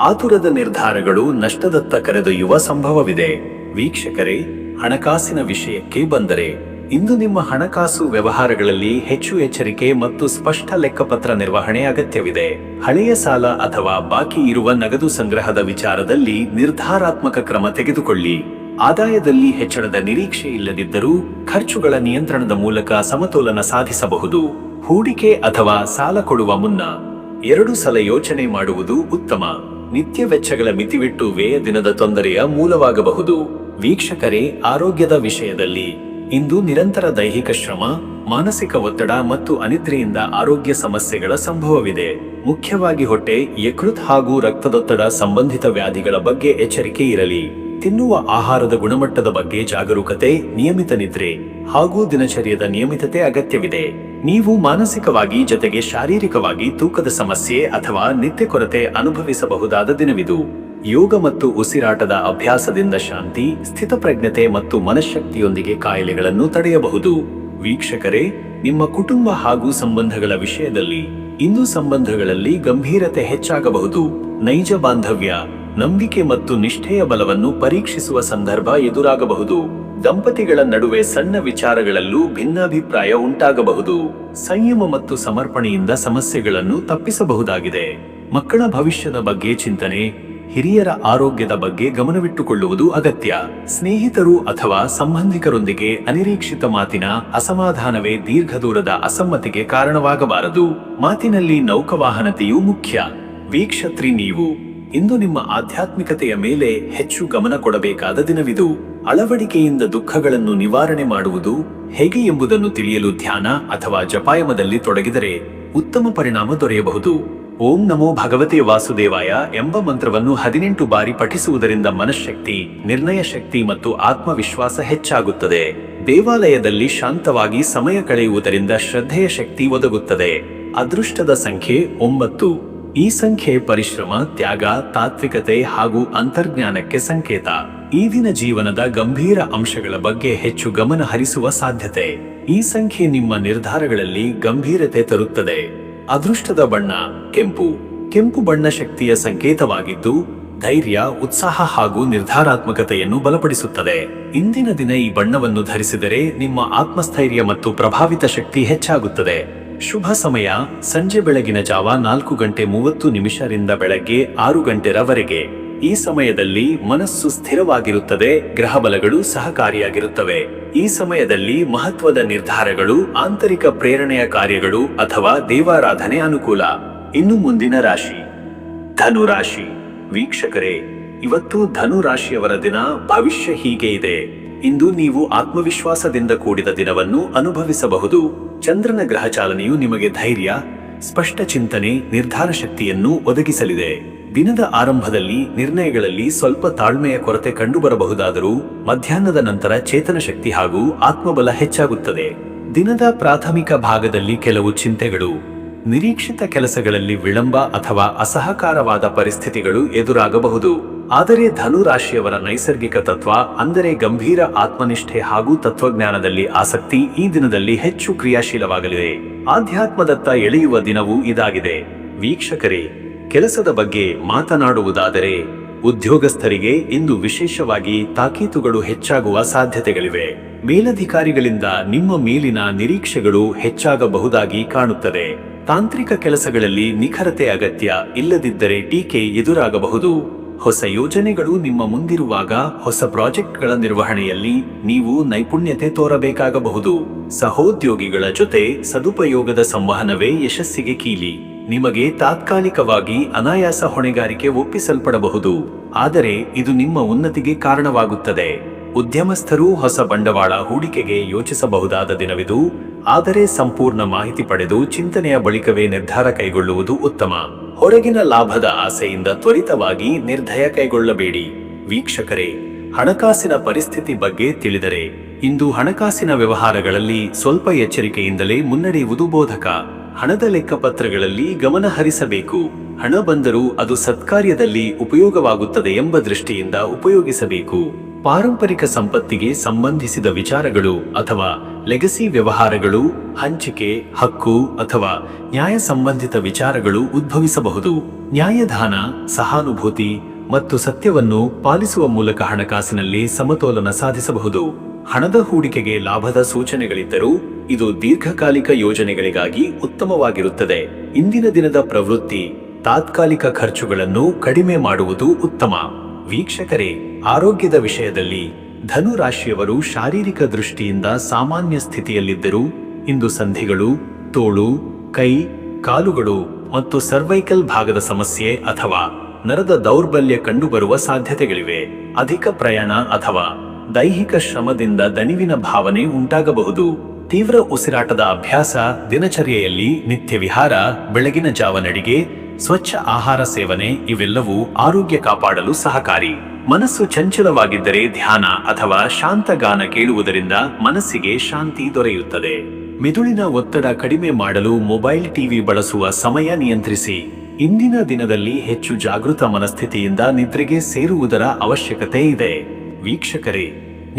ಆತುರದ ನಿರ್ಧಾರಗಳು ನಷ್ಟದತ್ತ ಕರೆದೊಯ್ಯುವ ಸಂಭವವಿದೆ. ವೀಕ್ಷಕರೇ, ಹಣಕಾಸಿನ ವಿಷಯಕ್ಕೆ ಬಂದರೆ, ಇಂದು ನಿಮ್ಮ ಹಣಕಾಸು ವ್ಯವಹಾರಗಳಲ್ಲಿ ಹೆಚ್ಚು ಎಚ್ಚರಿಕೆ ಮತ್ತು ಸ್ಪಷ್ಟ ಲೆಕ್ಕಪತ್ರ ನಿರ್ವಹಣೆ ಅಗತ್ಯವಿದೆ. ಹಳೆಯ ಸಾಲ ಅಥವಾ ಬಾಕಿ ಇರುವ ನಗದು ಸಂಗ್ರಹದ ವಿಚಾರದಲ್ಲಿ ನಿರ್ಧಾರಾತ್ಮಕ ಕ್ರಮ ತೆಗೆದುಕೊಳ್ಳಿ. ಆದಾಯದಲ್ಲಿ ಹೆಚ್ಚಳದ ನಿರೀಕ್ಷೆ ಇಲ್ಲದಿದ್ದರೂ ಖರ್ಚುಗಳ ನಿಯಂತ್ರಣದ ಮೂಲಕ ಸಮತೋಲನ ಸಾಧಿಸಬಹುದು. ಹೂಡಿಕೆ ಅಥವಾ ಸಾಲ ಕೊಡುವ ಮುನ್ನ 2 ಸಲ ಯೋಚನೆ ಮಾಡುವುದು ಉತ್ತಮ. ನಿತ್ಯ ವೆಚ್ಚಗಳ ಮಿತಿವಿಟ್ಟು ವ್ಯಯ ದಿನದ ತೊಂದರೆಯ ಮೂಲವಾಗಬಹುದು. ವೀಕ್ಷಕರೇ, ಆರೋಗ್ಯದ ವಿಷಯದಲ್ಲಿ ಇಂದು ನಿರಂತರ ದೈಹಿಕ ಶ್ರಮ, ಮಾನಸಿಕ ಒತ್ತಡ ಮತ್ತು ಅನಿದ್ರೆಯಿಂದ ಆರೋಗ್ಯ ಸಮಸ್ಯೆಗಳ ಸಂಭವವಿದೆ. ಮುಖ್ಯವಾಗಿ ಹೊಟ್ಟೆ, ಯಕೃತ್ ಹಾಗೂ ರಕ್ತದೊತ್ತಡ ಸಂಬಂಧಿತ ವ್ಯಾಧಿಗಳ ಬಗ್ಗೆ ಎಚ್ಚರಿಕೆ ಇರಲಿ. ತಿನ್ನುವ ಆಹಾರದ ಗುಣಮಟ್ಟದ ಬಗ್ಗೆ ಜಾಗರೂಕತೆ, ನಿಯಮಿತ ನಿದ್ರೆ ಹಾಗೂ ದಿನಚರ್ಯದ ನಿಯಮಿತತೆ ಅಗತ್ಯವಿದೆ. ನೀವು ಮಾನಸಿಕವಾಗಿ ಜೊತೆಗೆ ಶಾರೀರಿಕವಾಗಿ ತೂಕದ ಸಮಸ್ಯೆ ಅಥವಾ ನಿತ್ಯ ಕೊರತೆ ಅನುಭವಿಸಬಹುದಾದ ದಿನವಿದು. ಯೋಗ ಮತ್ತು ಉಸಿರಾಟದ ಅಭ್ಯಾಸದಿಂದ ಶಾಂತಿ, ಸ್ಥಿತಪ್ರಜ್ಞತೆ ಮತ್ತು ಮನಃಶಕ್ತಿಯೊಂದಿಗೆ ಕಾಯಿಲೆಗಳನ್ನು ತಡೆಯಬಹುದು. ವೀಕ್ಷಕರೇ, ನಿಮ್ಮ ಕುಟುಂಬ ಹಾಗೂ ಸಂಬಂಧಗಳ ವಿಷಯದಲ್ಲಿ ಇಂದು ಸಂಬಂಧಗಳಲ್ಲಿ ಗಂಭೀರತೆ ಹೆಚ್ಚಾಗಬಹುದು. ನೈಜ ಬಾಂಧವ್ಯ, ನಂಬಿಕೆ ಮತ್ತು ನಿಷ್ಠೆಯ ಬಲವನ್ನು ಪರೀಕ್ಷಿಸುವ ಸಂದರ್ಭ ಎದುರಾಗಬಹುದು. ದಂಪತಿಗಳ ನಡುವೆ ಸಣ್ಣ ವಿಚಾರಗಳಲ್ಲೂ ಭಿನ್ನಾಭಿಪ್ರಾಯ ಉಂಟಾಗಬಹುದು. ಸಂಯಮ ಮತ್ತು ಸಮರ್ಪಣೆಯಿಂದ ಸಮಸ್ಯೆಗಳನ್ನು ತಪ್ಪಿಸಬಹುದಾಗಿದೆ. ಮಕ್ಕಳ ಭವಿಷ್ಯದ ಬಗ್ಗೆ ಚಿಂತನೆ, ಹಿರಿಯರ ಆರೋಗ್ಯದ ಬಗ್ಗೆ ಗಮನವಿಟ್ಟುಕೊಳ್ಳುವುದು ಅಗತ್ಯ. ಸ್ನೇಹಿತರು ಅಥವಾ ಸಂಬಂಧಿಕರೊಂದಿಗೆ ಅನಿರೀಕ್ಷಿತ ಮಾತಿನ ಅಸಮಾಧಾನವೇ ದೀರ್ಘದೂರದ ಅಸಮ್ಮತಿಗೆ ಕಾರಣವಾಗಬಾರದು. ಮಾತಿನಲ್ಲಿ ನೌಕವಾಹನತೆಯೂ ಮುಖ್ಯ. ವೀಕ್ಷತ್ರಿ, ನೀವು ಇಂದು ನಿಮ್ಮ ಆಧ್ಯಾತ್ಮಿಕತೆಯ ಮೇಲೆ ಹೆಚ್ಚು ಗಮನ ಕೊಡಬೇಕಾದ ದಿನವಿದು. ಅಳವಡಿಕೆಯಿಂದ ದುಃಖಗಳನ್ನು ನಿವಾರಣೆ ಮಾಡುವುದು ಹೇಗೆ ಎಂಬುದನ್ನು ತಿಳಿಯಲು ಧ್ಯಾನ ಅಥವಾ ಜಪಾಯಮದಲ್ಲಿ ತೊಡಗಿದರೆ ಉತ್ತಮ ಪರಿಣಾಮ ದೊರೆಯಬಹುದು. ಓಂ ನಮೋ ಭಗವತೆ ವಾಸುದೇವಾಯ ಎಂಬ ಮಂತ್ರವನ್ನು 18 ಬಾರಿ ಪಠಿಸುವುದರಿಂದ ಮನಃಶಕ್ತಿ, ನಿರ್ಣಯ ಶಕ್ತಿ ಮತ್ತು ಆತ್ಮವಿಶ್ವಾಸ ಹೆಚ್ಚಾಗುತ್ತದೆ. ದೇವಾಲಯದಲ್ಲಿ ಶಾಂತವಾಗಿ ಸಮಯ ಕಳೆಯುವುದರಿಂದ ಶ್ರದ್ಧೆಯ ಶಕ್ತಿ ಒದಗುತ್ತದೆ. ಅದೃಷ್ಟದ ಸಂಖ್ಯೆ 9. ಈ ಸಂಖ್ಯೆ ಪರಿಶ್ರಮ, ತ್ಯಾಗ, ತಾತ್ವಿಕತೆ ಹಾಗೂ ಅಂತರ್ಜ್ಞಾನಕ್ಕೆ ಸಂಕೇತ. ಈ ದಿನ ಜೀವನದ ಗಂಭೀರ ಅಂಶಗಳ ಬಗ್ಗೆ ಹೆಚ್ಚು ಗಮನ ಹರಿಸುವ ಸಾಧ್ಯತೆ. ಈ ಸಂಖ್ಯೆ ನಿಮ್ಮ ನಿರ್ಧಾರಗಳಲ್ಲಿ ಗಂಭೀರತೆ ತರುತ್ತದೆ. ಅದೃಷ್ಟದ ಬಣ್ಣ ಕೆಂಪು. ಕೆಂಪು ಬಣ್ಣ ಶಕ್ತಿಯ ಸಂಕೇತವಾಗಿದ್ದು ಧೈರ್ಯ, ಉತ್ಸಾಹ ಹಾಗೂ ನಿರ್ಧಾರಾತ್ಮಕತೆಯನ್ನು ಬಲಪಡಿಸುತ್ತದೆ. ಇಂದಿನ ದಿನ ಈ ಬಣ್ಣವನ್ನು ಧರಿಸಿದರೆ ನಿಮ್ಮ ಆತ್ಮಸ್ಥೈರ್ಯ ಮತ್ತು ಪ್ರಭಾವಿತ ಶಕ್ತಿ ಹೆಚ್ಚಾಗುತ್ತದೆ. ಶುಭ ಸಮಯ ಸಂಜೆ ಬೆಳಗಿನ ಜಾವ 4:30 ರಿಂದ ಬೆಳಗ್ಗೆ 6 ಈ ಸಮಯದಲ್ಲಿ ಮನಸ್ಸು ಸ್ಥಿರವಾಗಿರುತ್ತದೆ, ಗ್ರಹಬಲಗಳು ಸಹಕಾರಿಯಾಗಿರುತ್ತವೆ. ಈ ಸಮಯದಲ್ಲಿ ಮಹತ್ವದ ನಿರ್ಧಾರಗಳು, ಆಂತರಿಕ ಪ್ರೇರಣೆಯ ಕಾರ್ಯಗಳು ಅಥವಾ ದೇವಾರಾಧನೆ ಅನುಕೂಲ. ಇನ್ನು ಮುಂದಿನ ರಾಶಿ ಧನು ರಾಶಿ. ವೀಕ್ಷಕರೇ, ಇವತ್ತು ಧನು ರಾಶಿಯವರ ದಿನ. ಭವಿಷ್ಯ ಹೀಗೆ ಇದೆ. ಇಂದು ನೀವು ಆತ್ಮವಿಶ್ವಾಸದಿಂದ ಕೂಡಿದ ದಿನವನ್ನು ಅನುಭವಿಸಬಹುದು. ಚಂದ್ರನ ಗ್ರಹ ಚಾಲನೆಯು ನಿಮಗೆ ಧೈರ್ಯ, ಸ್ಪಷ್ಟ ಚಿಂತನೆ, ನಿರ್ಧಾರ ಶಕ್ತಿಯನ್ನು ಒದಗಿಸಲಿದೆ. ದಿನದ ಆರಂಭದಲ್ಲಿ ನಿರ್ಣಯಗಳಲ್ಲಿ ಸ್ವಲ್ಪ ತಾಳ್ಮೆಯ ಕೊರತೆ ಕಂಡುಬರಬಹುದಾದರೂ ಮಧ್ಯಾಹ್ನದ ನಂತರ ಚೇತನ ಶಕ್ತಿ ಹಾಗೂ ಆತ್ಮಬಲ ಹೆಚ್ಚಾಗುತ್ತದೆ. ದಿನದ ಪ್ರಾಥಮಿಕ ಭಾಗದಲ್ಲಿ ಕೆಲವು ಚಿಂತೆಗಳು, ನಿರೀಕ್ಷಿತ ಕೆಲಸಗಳಲ್ಲಿ ವಿಳಂಬ ಅಥವಾ ಅಸಹಕಾರವಾದ ಪರಿಸ್ಥಿತಿಗಳು ಎದುರಾಗಬಹುದು. ಆದರೆ ಧನು ರಾಶಿಯವರ ನೈಸರ್ಗಿಕ ತತ್ವ ಅಂದರೆ ಗಂಭೀರ ಆತ್ಮನಿಷ್ಠೆ ಹಾಗೂ ತತ್ವಜ್ಞಾನದಲ್ಲಿ ಆಸಕ್ತಿ ಈ ದಿನದಲ್ಲಿ ಹೆಚ್ಚು ಕ್ರಿಯಾಶೀಲವಾಗಲಿದೆ. ಆಧ್ಯಾತ್ಮದತ್ತ ಎಳೆಯುವ ದಿನವೂ ಇದಾಗಿದೆ. ವೀಕ್ಷಕರೇ, ಕೆಲಸದ ಬಗ್ಗೆ ಮಾತನಾಡುವುದಾದರೆ ಉದ್ಯೋಗಸ್ಥರಿಗೆ ಇಂದು ವಿಶೇಷವಾಗಿ ತಾಕೀತುಗಳು ಹೆಚ್ಚಾಗುವ ಸಾಧ್ಯತೆಗಳಿವೆ. ಮೇಲಧಿಕಾರಿಗಳಿಂದ ನಿಮ್ಮ ಮೇಲಿನ ನಿರೀಕ್ಷೆಗಳು ಹೆಚ್ಚಾಗಬಹುದಾಗಿ ಕಾಣುತ್ತದೆ. ತಾಂತ್ರಿಕ ಕೆಲಸಗಳಲ್ಲಿ ನಿಖರತೆ ಅಗತ್ಯ, ಇಲ್ಲದಿದ್ದರೆ ಟೀಕೆ ಎದುರಾಗಬಹುದು. ಹೊಸ ಯೋಜನೆಗಳು ನಿಮ್ಮ ಮುಂದಿರುವಾಗ ಹೊಸ ಪ್ರಾಜೆಕ್ಟ್ಗಳ ನಿರ್ವಹಣೆಯಲ್ಲಿ ನೀವು ನೈಪುಣ್ಯತೆ ತೋರಬೇಕಾಗಬಹುದು. ಸಹೋದ್ಯೋಗಿಗಳ ಜೊತೆ ಸದುಪಯೋಗದ ಸಂವಹನವೇ ಯಶಸ್ಸಿಗೆ ಕೀಲಿ. ನಿಮಗೆ ತಾತ್ಕಾಲಿಕವಾಗಿ ಅನಾಯಾಸ ಹೊಣೆಗಾರಿಕೆ ಒಪ್ಪಿಸಲ್ಪಡಬಹುದು, ಆದರೆ ಇದು ನಿಮ್ಮ ಉನ್ನತಿಗೆ ಕಾರಣವಾಗುತ್ತದೆ. ಉದ್ಯಮಸ್ಥರು ಹೊಸ ಬಂಡವಾಳ ಹೂಡಿಕೆಗೆ ಯೋಚಿಸಬಹುದಾದ ದಿನವಿದು, ಆದರೆ ಸಂಪೂರ್ಣ ಮಾಹಿತಿ ಪಡೆದು ಚಿಂತನೆಯ ಬಳಿಕವೇ ನಿರ್ಧಾರ ಕೈಗೊಳ್ಳುವುದು ಉತ್ತಮ. ಹೊರಗಿನ ಲಾಭದ ಆಸೆಯಿಂದ ತ್ವರಿತವಾಗಿ ನಿರ್ಣಯ ಕೈಗೊಳ್ಳಬೇಡಿ. ವೀಕ್ಷಕರೇ, ಹಣಕಾಸಿನ ಪರಿಸ್ಥಿತಿ ಬಗ್ಗೆ ತಿಳಿದರೆ ಇಂದು ಹಣಕಾಸಿನ ವ್ಯವಹಾರಗಳಲ್ಲಿ ಸ್ವಲ್ಪ ಎಚ್ಚರಿಕೆಯಿಂದಲೇ ಮುನ್ನಡೆಯುವುದು ಬೋಧಕ. ಹಣದ ಲೆಕ್ಕಪತ್ರಗಳಲ್ಲಿ ಗಮನ ಹರಿಸಬೇಕು. ಹಣ ಬಂದರೂ ಅದು ಸತ್ಕಾರ್ಯದಲ್ಲಿ ಉಪಯೋಗವಾಗುತ್ತದೆ ಎಂಬ ದೃಷ್ಟಿಯಿಂದ ಉಪಯೋಗಿಸಬೇಕು. ಪಾರಂಪರಿಕ ಸಂಪತ್ತಿಗೆ ಸಂಬಂಧಿಸಿದ ವಿಚಾರಗಳು ಅಥವಾ ಲೆಗಸಿ ವ್ಯವಹಾರಗಳು, ಹಂಚಿಕೆ, ಹಕ್ಕು ಅಥವಾ ನ್ಯಾಯ ಸಂಬಂಧಿತ ವಿಚಾರಗಳು ಉದ್ಭವಿಸಬಹುದು. ನ್ಯಾಯದಾನ, ಸಹಾನುಭೂತಿ ಮತ್ತು ಸತ್ಯವನ್ನು ಪಾಲಿಸುವ ಮೂಲಕ ಹಣಕಾಸಿನಲ್ಲಿ ಸಮತೋಲನ ಸಾಧಿಸಬಹುದು. ಹಣದ ಹೂಡಿಕೆಗೆ ಲಾಭದ ಸೂಚನೆಗಳಿದ್ದರೂ ಇದು ದೀರ್ಘಕಾಲಿಕ ಯೋಜನೆಗಳಿಗಾಗಿ ಉತ್ತಮವಾಗಿರುತ್ತದೆ. ಇಂದಿನ ದಿನದ ಪ್ರವೃತ್ತಿ ತಾತ್ಕಾಲಿಕ ಖರ್ಚುಗಳನ್ನು ಕಡಿಮೆ ಮಾಡುವುದು ಉತ್ತಮ. ವೀಕ್ಷಕರೇ, ಆರೋಗ್ಯದ ವಿಷಯದಲ್ಲಿ ಧನು ರಾಶಿಯವರು ಶಾರೀರಿಕ ದೃಷ್ಟಿಯಿಂದ ಸಾಮಾನ್ಯ ಸ್ಥಿತಿಯಲ್ಲಿದ್ದರೂ ಇಂದು ಸಂಧಿಗಳು, ತೋಳು, ಕೈ, ಕಾಲುಗಳು ಮತ್ತು ಸರ್ವೈಕಲ್ ಭಾಗದ ಸಮಸ್ಯೆ ಅಥವಾ ನರದ ದೌರ್ಬಲ್ಯ ಕಂಡುಬರುವ ಸಾಧ್ಯತೆಗಳಿವೆ. ಅಧಿಕ ಪ್ರಯಾಣ ಅಥವಾ ದೈಹಿಕ ಶ್ರಮದಿಂದ ದಣಿವಿನ ಭಾವನೆ ಉಂಟಾಗಬಹುದು. ತೀವ್ರ ಉಸಿರಾಟದ ಅಭ್ಯಾಸ, ದಿನಚರ್ಯೆಯಲ್ಲಿ ನಿತ್ಯ ವಿಹಾರ, ಬೆಳಗಿನ ಜಾವ ನಡಿಗೆ, ಸ್ವಚ್ಛ ಆಹಾರ ಸೇವನೆ ಇವೆಲ್ಲವೂ ಆರೋಗ್ಯ ಕಾಪಾಡಲು ಸಹಕಾರಿ. ಮನಸ್ಸು ಚಂಚಲವಾಗಿದ್ದರೆ ಧ್ಯಾನ ಅಥವಾ ಶಾಂತ ಗಾನ ಕೇಳುವುದರಿಂದ ಮನಸ್ಸಿಗೆ ಶಾಂತಿ ದೊರೆಯುತ್ತದೆ. ಮಿದುಳಿನ ಒತ್ತಡ ಕಡಿಮೆ ಮಾಡಲು ಮೊಬೈಲ್ ಟಿವಿ ಬಳಸುವ ಸಮಯ ನಿಯಂತ್ರಿಸಿ. ಇಂದಿನ ದಿನದಲ್ಲಿ ಹೆಚ್ಚು ಜಾಗೃತ ಮನಸ್ಥಿತಿಯಿಂದ ನಿದ್ರೆಗೆ ಸೇರುವುದರ ಅವಶ್ಯಕತೆ ಇದೆ. ವೀಕ್ಷಕರೇ,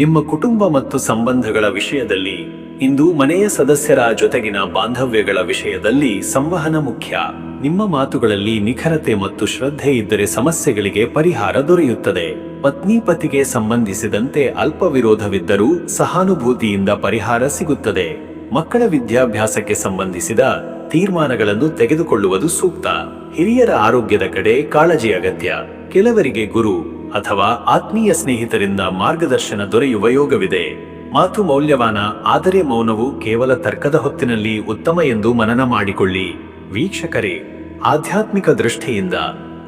ನಿಮ್ಮ ಕುಟುಂಬ ಮತ್ತು ಸಂಬಂಧಗಳ ವಿಷಯದಲ್ಲಿ ಇಂದು ಮನೆಯ ಸದಸ್ಯರ ಜೊತೆಗಿನ ಬಾಂಧವ್ಯಗಳ ವಿಷಯದಲ್ಲಿ ಸಂವಹನ ಮುಖ್ಯ. ನಿಮ್ಮ ಮಾತುಗಳಲ್ಲಿ ನಿಖರತೆ ಮತ್ತು ಶ್ರದ್ಧೆ ಇದ್ದರೆ ಸಮಸ್ಯೆಗಳಿಗೆ ಪರಿಹಾರ ದೊರೆಯುತ್ತದೆ. ಪತ್ನಿ ಪತಿಗೆ ಸಂಬಂಧಿಸಿದಂತೆ ಅಲ್ಪ ವಿರೋಧವಿದ್ದರೂ ಸಹಾನುಭೂತಿಯಿಂದ ಪರಿಹಾರ ಸಿಗುತ್ತದೆ. ಮಕ್ಕಳ ವಿದ್ಯಾಭ್ಯಾಸಕ್ಕೆ ಸಂಬಂಧಿಸಿದ ತೀರ್ಮಾನಗಳನ್ನು ತೆಗೆದುಕೊಳ್ಳುವುದು ಸೂಕ್ತ. ಹಿರಿಯರ ಆರೋಗ್ಯದ ಕಡೆ ಕಾಳಜಿ ಅಗತ್ಯ. ಕೆಲವರಿಗೆ ಗುರು ಅಥವಾ ಆತ್ಮೀಯ ಸ್ನೇಹಿತರಿಂದ ಮಾರ್ಗದರ್ಶನ ದೊರೆಯುವ ಯೋಗವಿದೆ. ಮಾತು ಮೌಲ್ಯವಾನ, ಆದರೆ ಮೌನವು ಕೇವಲ ತರ್ಕದ ಹೊತ್ತಿನಲ್ಲಿ ಉತ್ತಮ ಎಂದು ಮನನ ಮಾಡಿಕೊಳ್ಳಿ. ವೀಕ್ಷಕರೇ, ಆಧ್ಯಾತ್ಮಿಕ ದೃಷ್ಟಿಯಿಂದ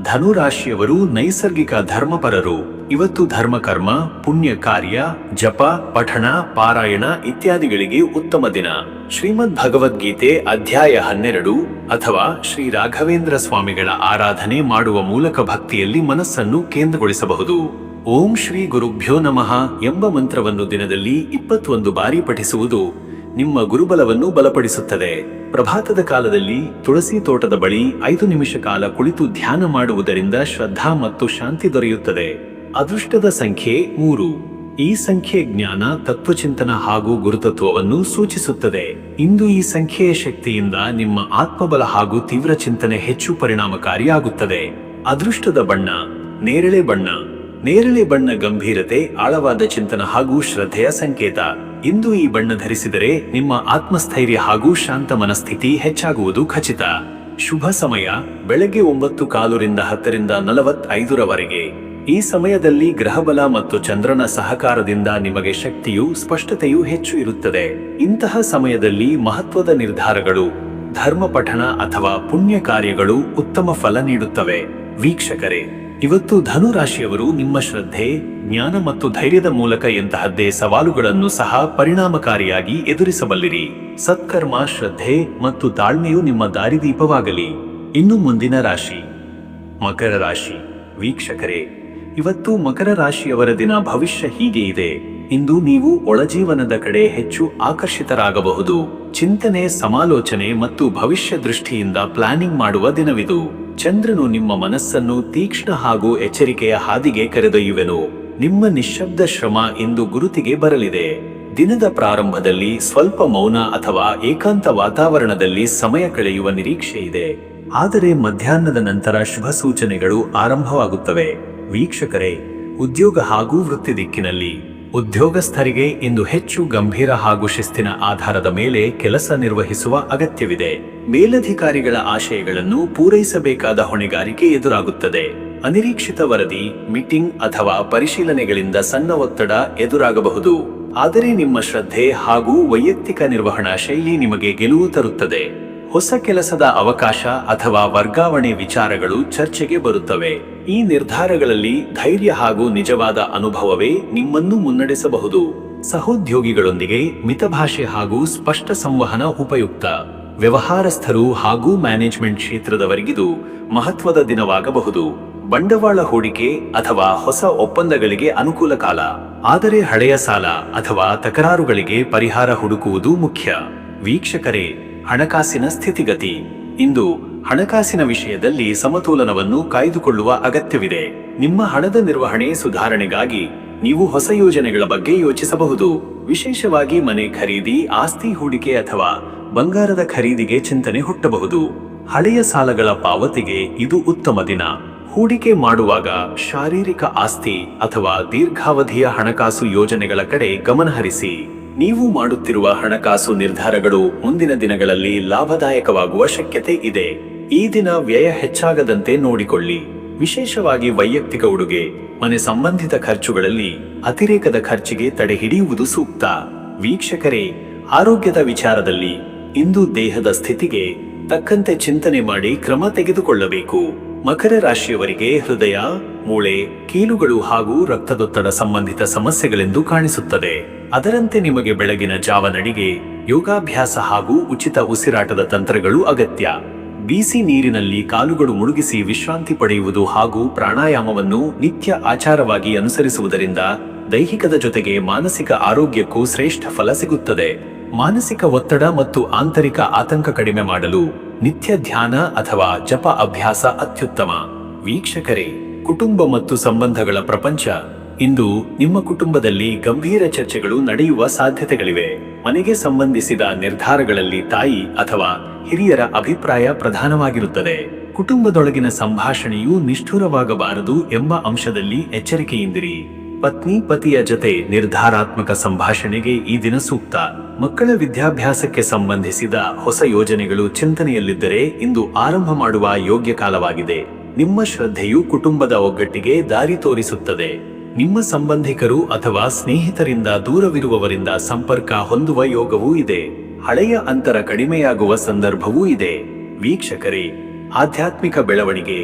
ಧನು ರಾಶಿಯವರು ನೈಸರ್ಗಿಕ ಧರ್ಮಪರರು. ಇವತ್ತು ಧರ್ಮಕರ್ಮ, ಪುಣ್ಯ ಕಾರ್ಯ, ಜಪ, ಪಠಣ, ಪಾರಾಯಣ ಇತ್ಯಾದಿಗಳಿಗೆ ಉತ್ತಮ ದಿನ. ಶ್ರೀಮದ್ ಭಗವದ್ಗೀತೆ ಅಧ್ಯಾಯ 12 ಅಥವಾ ಶ್ರೀ ರಾಘವೇಂದ್ರ ಸ್ವಾಮಿಗಳ ಆರಾಧನೆ ಮಾಡುವ ಮೂಲಕ ಭಕ್ತಿಯಲ್ಲಿ ಮನಸ್ಸನ್ನು ಕೇಂದ್ರಗೊಳಿಸಬಹುದು. ಓಂ ಶ್ರೀ ಗುರುಭ್ಯೋ ನಮಃ ಎಂಬ ಮಂತ್ರವನ್ನು ದಿನದಲ್ಲಿ 21 ಬಾರಿ ಪಠಿಸುವುದು ನಿಮ್ಮ ಗುರುಬಲವನ್ನು ಬಲಪಡಿಸುತ್ತದೆ. ಪ್ರಭಾತದ ಕಾಲದಲ್ಲಿ ತುಳಸಿ ತೋಟದ ಬಳಿ 5 ನಿಮಿಷ ಕಾಲ ಕುಳಿತು ಧ್ಯಾನ ಮಾಡುವುದರಿಂದ ಶ್ರದ್ಧಾ ಮತ್ತು ಶಾಂತಿ ದೊರೆಯುತ್ತದೆ. ಅದೃಷ್ಟದ ಸಂಖ್ಯೆ 3. ಈ ಸಂಖ್ಯೆ ಜ್ಞಾನ, ತತ್ವಚಿಂತನ ಹಾಗೂ ಗುರುತತ್ವವನ್ನು ಸೂಚಿಸುತ್ತದೆ. ಇಂದು ಈ ಸಂಖ್ಯೆಯ ಶಕ್ತಿಯಿಂದ ನಿಮ್ಮ ಆತ್ಮಬಲ ಹಾಗೂ ತೀವ್ರ ಚಿಂತನೆ ಹೆಚ್ಚು ಪರಿಣಾಮಕಾರಿಯಾಗುತ್ತದೆ. ಅದೃಷ್ಟದ ಬಣ್ಣ ನೇರಳೆ ಬಣ್ಣ. ನೇರಳೆ ಬಣ್ಣ ಗಂಭೀರತೆ, ಆಳವಾದ ಚಿಂತನ ಹಾಗೂ ಶ್ರದ್ಧೆಯ ಸಂಕೇತ. ಇಂದು ಈ ಬಣ್ಣ ಧರಿಸಿದರೆ ನಿಮ್ಮ ಆತ್ಮಸ್ಥೈರ್ಯ ಹಾಗೂ ಶಾಂತ ಮನಸ್ಥಿತಿ ಹೆಚ್ಚಾಗುವುದು ಖಚಿತ. ಶುಭ ಸಮಯ ಬೆಳಗ್ಗೆ 9:15 ರಿಂದ 10:45 ಈ ಸಮಯದಲ್ಲಿ ಗ್ರಹಬಲ ಮತ್ತು ಚಂದ್ರನ ಸಹಕಾರದಿಂದ ನಿಮಗೆ ಶಕ್ತಿಯು ಸ್ಪಷ್ಟತೆಯೂ ಹೆಚ್ಚು ಇರುತ್ತದೆ. ಇಂತಹ ಸಮಯದಲ್ಲಿ ಮಹತ್ವದ ನಿರ್ಧಾರಗಳು, ಧರ್ಮ ಪಠಣ ಅಥವಾ ಪುಣ್ಯ ಕಾರ್ಯಗಳು ಉತ್ತಮ ಫಲ ನೀಡುತ್ತವೆ. ವೀಕ್ಷಕರೇ, ಇವತ್ತು ಧನು ರಾಶಿಯವರು ನಿಮ್ಮ ಶ್ರದ್ಧೆ, ಜ್ಞಾನ ಮತ್ತು ಧೈರ್ಯದ ಮೂಲಕ ಎಂತಹದ್ದೇ ಸವಾಲುಗಳನ್ನು ಸಹ ಪರಿಣಾಮಕಾರಿಯಾಗಿ ಎದುರಿಸಬಲ್ಲಿರಿ. ಸತ್ಕರ್ಮ, ಶ್ರದ್ಧೆ ಮತ್ತು ತಾಳ್ಮೆಯು ನಿಮ್ಮ ದಾರಿದೀಪವಾಗಲಿ. ಇನ್ನು ಮುಂದಿನ ರಾಶಿ ಮಕರ ರಾಶಿ. ವೀಕ್ಷಕರೇ, ಇವತ್ತು ಮಕರ ರಾಶಿಯವರ ದಿನ ಭವಿಷ್ಯ ಹೀಗೆ ಇದೆ. ಇಂದು ನೀವು ಒಳಜೀವನದ ಕಡೆ ಹೆಚ್ಚು ಆಕರ್ಷಿತರಾಗಬಹುದು. ಚಿಂತನೆ, ಸಮಾಲೋಚನೆ ಮತ್ತು ಭವಿಷ್ಯ ದೃಷ್ಟಿಯಿಂದ ಪ್ಲಾನಿಂಗ್ ಮಾಡುವ ದಿನವಿದು. ಚಂದ್ರನು ನಿಮ್ಮ ಮನಸ್ಸನ್ನು ತೀಕ್ಷ್ಣ ಹಾಗೂ ಎಚ್ಚರಿಕೆಯ ಹಾದಿಗೆ ಕರೆದೊಯ್ಯುವೆನು. ನಿಮ್ಮ ನಿಶ್ಶಬ್ದ ಶ್ರಮ ಇಂದು ಗುರುತಿಗೆ ಬರಲಿದೆ. ದಿನದ ಪ್ರಾರಂಭದಲ್ಲಿ ಸ್ವಲ್ಪ ಮೌನ ಅಥವಾ ಏಕಾಂತ ವಾತಾವರಣದಲ್ಲಿ ಸಮಯ ಕಳೆಯುವ ನಿರೀಕ್ಷೆ ಇದೆ. ಆದರೆ ಮಧ್ಯಾಹ್ನದ ನಂತರ ಶುಭ ಸೂಚನೆಗಳು ಆರಂಭವಾಗುತ್ತವೆ. ವೀಕ್ಷಕರೇ, ಉದ್ಯೋಗ ಹಾಗೂ ವೃತ್ತಿ ದಿಕ್ಕಿನಲ್ಲಿ ಉದ್ಯೋಗಸ್ಥರಿಗೆ ಇಂದು ಹೆಚ್ಚು ಗಂಭೀರ ಹಾಗೂ ಶಿಸ್ತಿನ ಆಧಾರದ ಮೇಲೆ ಕೆಲಸ ನಿರ್ವಹಿಸುವ ಅಗತ್ಯವಿದೆ. ಮೇಲಧಿಕಾರಿಗಳ ಆಶಯಗಳನ್ನು ಪೂರೈಸಬೇಕಾದ ಹೊಣೆಗಾರಿಕೆ ಎದುರಾಗುತ್ತದೆ. ಅನಿರೀಕ್ಷಿತ ವರದಿ, ಮೀಟಿಂಗ್ ಅಥವಾ ಪರಿಶೀಲನೆಗಳಿಂದ ಸಣ್ಣ ಒತ್ತಡ ಎದುರಾಗಬಹುದು. ಆದರೆ ನಿಮ್ಮ ಶ್ರದ್ಧೆ ಹಾಗೂ ವೈಯಕ್ತಿಕ ನಿರ್ವಹಣಾ ಶೈಲಿ ನಿಮಗೆ ಗೆಲುವು ತರುತ್ತದೆ. ಹೊಸ ಕೆಲಸದ ಅವಕಾಶ ಅಥವಾ ವರ್ಗಾವಣೆ ವಿಚಾರಗಳು ಚರ್ಚೆಗೆ ಬರುತ್ತವೆ. ಈ ನಿರ್ಧಾರಗಳಲ್ಲಿ ಧೈರ್ಯ ಹಾಗೂ ನಿಜವಾದ ಅನುಭವವೇ ನಿಮ್ಮನ್ನು ಮುನ್ನಡೆಸಬಹುದು. ಸಹೋದ್ಯೋಗಿಗಳೊಂದಿಗೆ ಮಿತಭಾಷೆ ಹಾಗೂ ಸ್ಪಷ್ಟ ಸಂವಹನ ಉಪಯುಕ್ತ. ವ್ಯವಹಾರಸ್ಥರು ಹಾಗೂ ಮ್ಯಾನೇಜ್ಮೆಂಟ್ ಕ್ಷೇತ್ರದವರಿಗಿದು ಮಹತ್ವದ ದಿನವಾಗಬಹುದು. ಬಂಡವಾಳ ಹೂಡಿಕೆ ಅಥವಾ ಹೊಸ ಒಪ್ಪಂದಗಳಿಗೆ ಅನುಕೂಲ ಕಾಲ. ಆದರೆ ಹಳೆಯ ಸಾಲ ಅಥವಾ ತಕರಾರುಗಳಿಗೆ ಪರಿಹಾರ ಹುಡುಕುವುದು ಮುಖ್ಯ. ವೀಕ್ಷಕರೇ, ಹಣಕಾಸಿನ ಸ್ಥಿತಿಗತಿ. ಇಂದು ಹಣಕಾಸಿನ ವಿಷಯದಲ್ಲಿ ಸಮತೋಲನವನ್ನು ಕಾಯ್ದುಕೊಳ್ಳುವ ಅಗತ್ಯವಿದೆ. ನಿಮ್ಮ ಹಣದ ನಿರ್ವಹಣೆ ಸುಧಾರಣೆಗಾಗಿ ನೀವು ಹೊಸ ಯೋಜನೆಗಳ ಬಗ್ಗೆ ಯೋಚಿಸಬಹುದು. ವಿಶೇಷವಾಗಿ ಮನೆ ಖರೀದಿ, ಆಸ್ತಿ ಹೂಡಿಕೆ ಅಥವಾ ಬಂಗಾರದ ಖರೀದಿಗೆ ಚಿಂತನೆ ಹುಟ್ಟಬಹುದು. ಹಳೆಯ ಸಾಲಗಳ ಪಾವತಿಗೆ ಇದು ಉತ್ತಮ ದಿನ. ಹೂಡಿಕೆ ಮಾಡುವಾಗ ಶಾರೀರಿಕ ಆಸ್ತಿ ಅಥವಾ ದೀರ್ಘಾವಧಿಯ ಹಣಕಾಸು ಯೋಜನೆಗಳ ಕಡೆ ಗಮನಹರಿಸಿ. ನೀವು ಮಾಡುತ್ತಿರುವ ಹಣಕಾಸು ನಿರ್ಧಾರಗಳು ಮುಂದಿನ ದಿನಗಳಲ್ಲಿ ಲಾಭದಾಯಕವಾಗುವ ಶಕ್ಯತೆ ಇದೆ. ಈ ದಿನ ವ್ಯಯ ಹೆಚ್ಚಾಗದಂತೆ ನೋಡಿಕೊಳ್ಳಿ. ವಿಶೇಷವಾಗಿ ವೈಯಕ್ತಿಕ ಉಡುಗೆ, ಮನೆ ಸಂಬಂಧಿತ ಖರ್ಚುಗಳಲ್ಲಿ ಅತಿರೇಕದ ಖರ್ಚಿಗೆ ತಡೆ ಹಿಡಿಯುವುದು ಸೂಕ್ತ. ವೀಕ್ಷಕರೇ, ಆರೋಗ್ಯದ ವಿಚಾರದಲ್ಲಿ ಇಂದು ದೇಹದ ಸ್ಥಿತಿಗೆ ತಕ್ಕಂತೆ ಚಿಂತನೆ ಮಾಡಿ ಕ್ರಮ ತೆಗೆದುಕೊಳ್ಳಬೇಕು. ಮಕರ ರಾಶಿಯವರಿಗೆ ಹೃದಯ, ಮೂಳೆ, ಕೀಲುಗಳು ಹಾಗೂ ರಕ್ತದೊತ್ತಡ ಸಂಬಂಧಿತ ಸಮಸ್ಯೆಗಳೆಂದು ಕಾಣಿಸುತ್ತದೆ. ಅದರಂತೆ ನಿಮಗೆ ಬೆಳಗಿನ ಜಾವ ನಡಿಗೆ, ಯೋಗಾಭ್ಯಾಸ ಹಾಗೂ ಉಚಿತ ಉಸಿರಾಟದ ತಂತ್ರಗಳು ಅಗತ್ಯ. ಬಿಸಿ ನೀರಿನಲ್ಲಿ ಕಾಲುಗಳು ಮುಳುಗಿಸಿ ವಿಶ್ರಾಂತಿ ಪಡೆಯುವುದು ಹಾಗೂ ಪ್ರಾಣಾಯಾಮವನ್ನು ನಿತ್ಯ ಆಚಾರವಾಗಿ ಅನುಸರಿಸುವುದರಿಂದ ದೈಹಿಕದ ಜೊತೆಗೆ ಮಾನಸಿಕ ಆರೋಗ್ಯಕ್ಕೂ ಶ್ರೇಷ್ಠ ಫಲ ಸಿಗುತ್ತದೆ. ಮಾನಸಿಕ ಒತ್ತಡ ಮತ್ತು ಆಂತರಿಕ ಆತಂಕ ಕಡಿಮೆ ಮಾಡಲು ನಿತ್ಯ ಧ್ಯಾನ ಅಥವಾ ಜಪ ಅಭ್ಯಾಸ ಅತ್ಯುತ್ತಮ. ವೀಕ್ಷಕರೇ, ಕುಟುಂಬ ಮತ್ತು ಸಂಬಂಧಗಳ ಪ್ರಪಂಚ. ಇಂದು ನಿಮ್ಮ ಕುಟುಂಬದಲ್ಲಿ ಗಂಭೀರ ಚರ್ಚೆಗಳು ನಡೆಯುವ ಸಾಧ್ಯತೆಗಳಿವೆ. ಮನೆಗೆ ಸಂಬಂಧಿಸಿದ ನಿರ್ಧಾರಗಳಲ್ಲಿ ತಾಯಿ ಅಥವಾ ಹಿರಿಯರ ಅಭಿಪ್ರಾಯ ಪ್ರಧಾನವಾಗಿರುತ್ತದೆ. ಕುಟುಂಬದೊಳಗಿನ ಸಂಭಾಷಣೆಯು ನಿಷ್ಠುರವಾಗಬಾರದು ಎಂಬ ಅಂಶದಲ್ಲಿ ಎಚ್ಚರಿಕೆಯಿಂದಿರಿ. ಪತ್ನಿ ಪತಿಯ ಜೊತೆ ನಿರ್ಧಾರಾತ್ಮಕ ಸಂಭಾಷಣೆಗೆ ಈ ದಿನ ಸೂಕ್ತ. ಮಕ್ಕಳ ವಿದ್ಯಾಭ್ಯಾಸಕ್ಕೆ ಸಂಬಂಧಿಸಿದ ಹೊಸ ಯೋಜನೆಗಳು ಚಿಂತನೆಯಲ್ಲಿದ್ದರೆ ಇಂದು ಆರಂಭ ಮಾಡುವ ಯೋಗ್ಯ ಕಾಲವಾಗಿದೆ. ನಿಮ್ಮ ಶ್ರದ್ಧೆಯು ಕುಟುಂಬದ ಒಗ್ಗಟ್ಟಿಗೆ ದಾರಿ ತೋರಿಸುತ್ತದೆ. ನಿಮ್ಮ ಸಂಬಂಧಿಕರು ಅಥವಾ ಸ್ನೇಹಿತರಿಂದ ದೂರವಿರುವವರಿಂದ ಸಂಪರ್ಕ ಹೊಂದುವ ಯೋಗವೂ ಇದೆ. ಹಳೆಯ ಅಂತರ ಕಡಿಮೆಯಾಗುವ ಸಂದರ್ಭವೂ ಇದೆ. ವೀಕ್ಷಕರೇ, ಆಧ್ಯಾತ್ಮಿಕ ಬೆಳವಣಿಗೆ.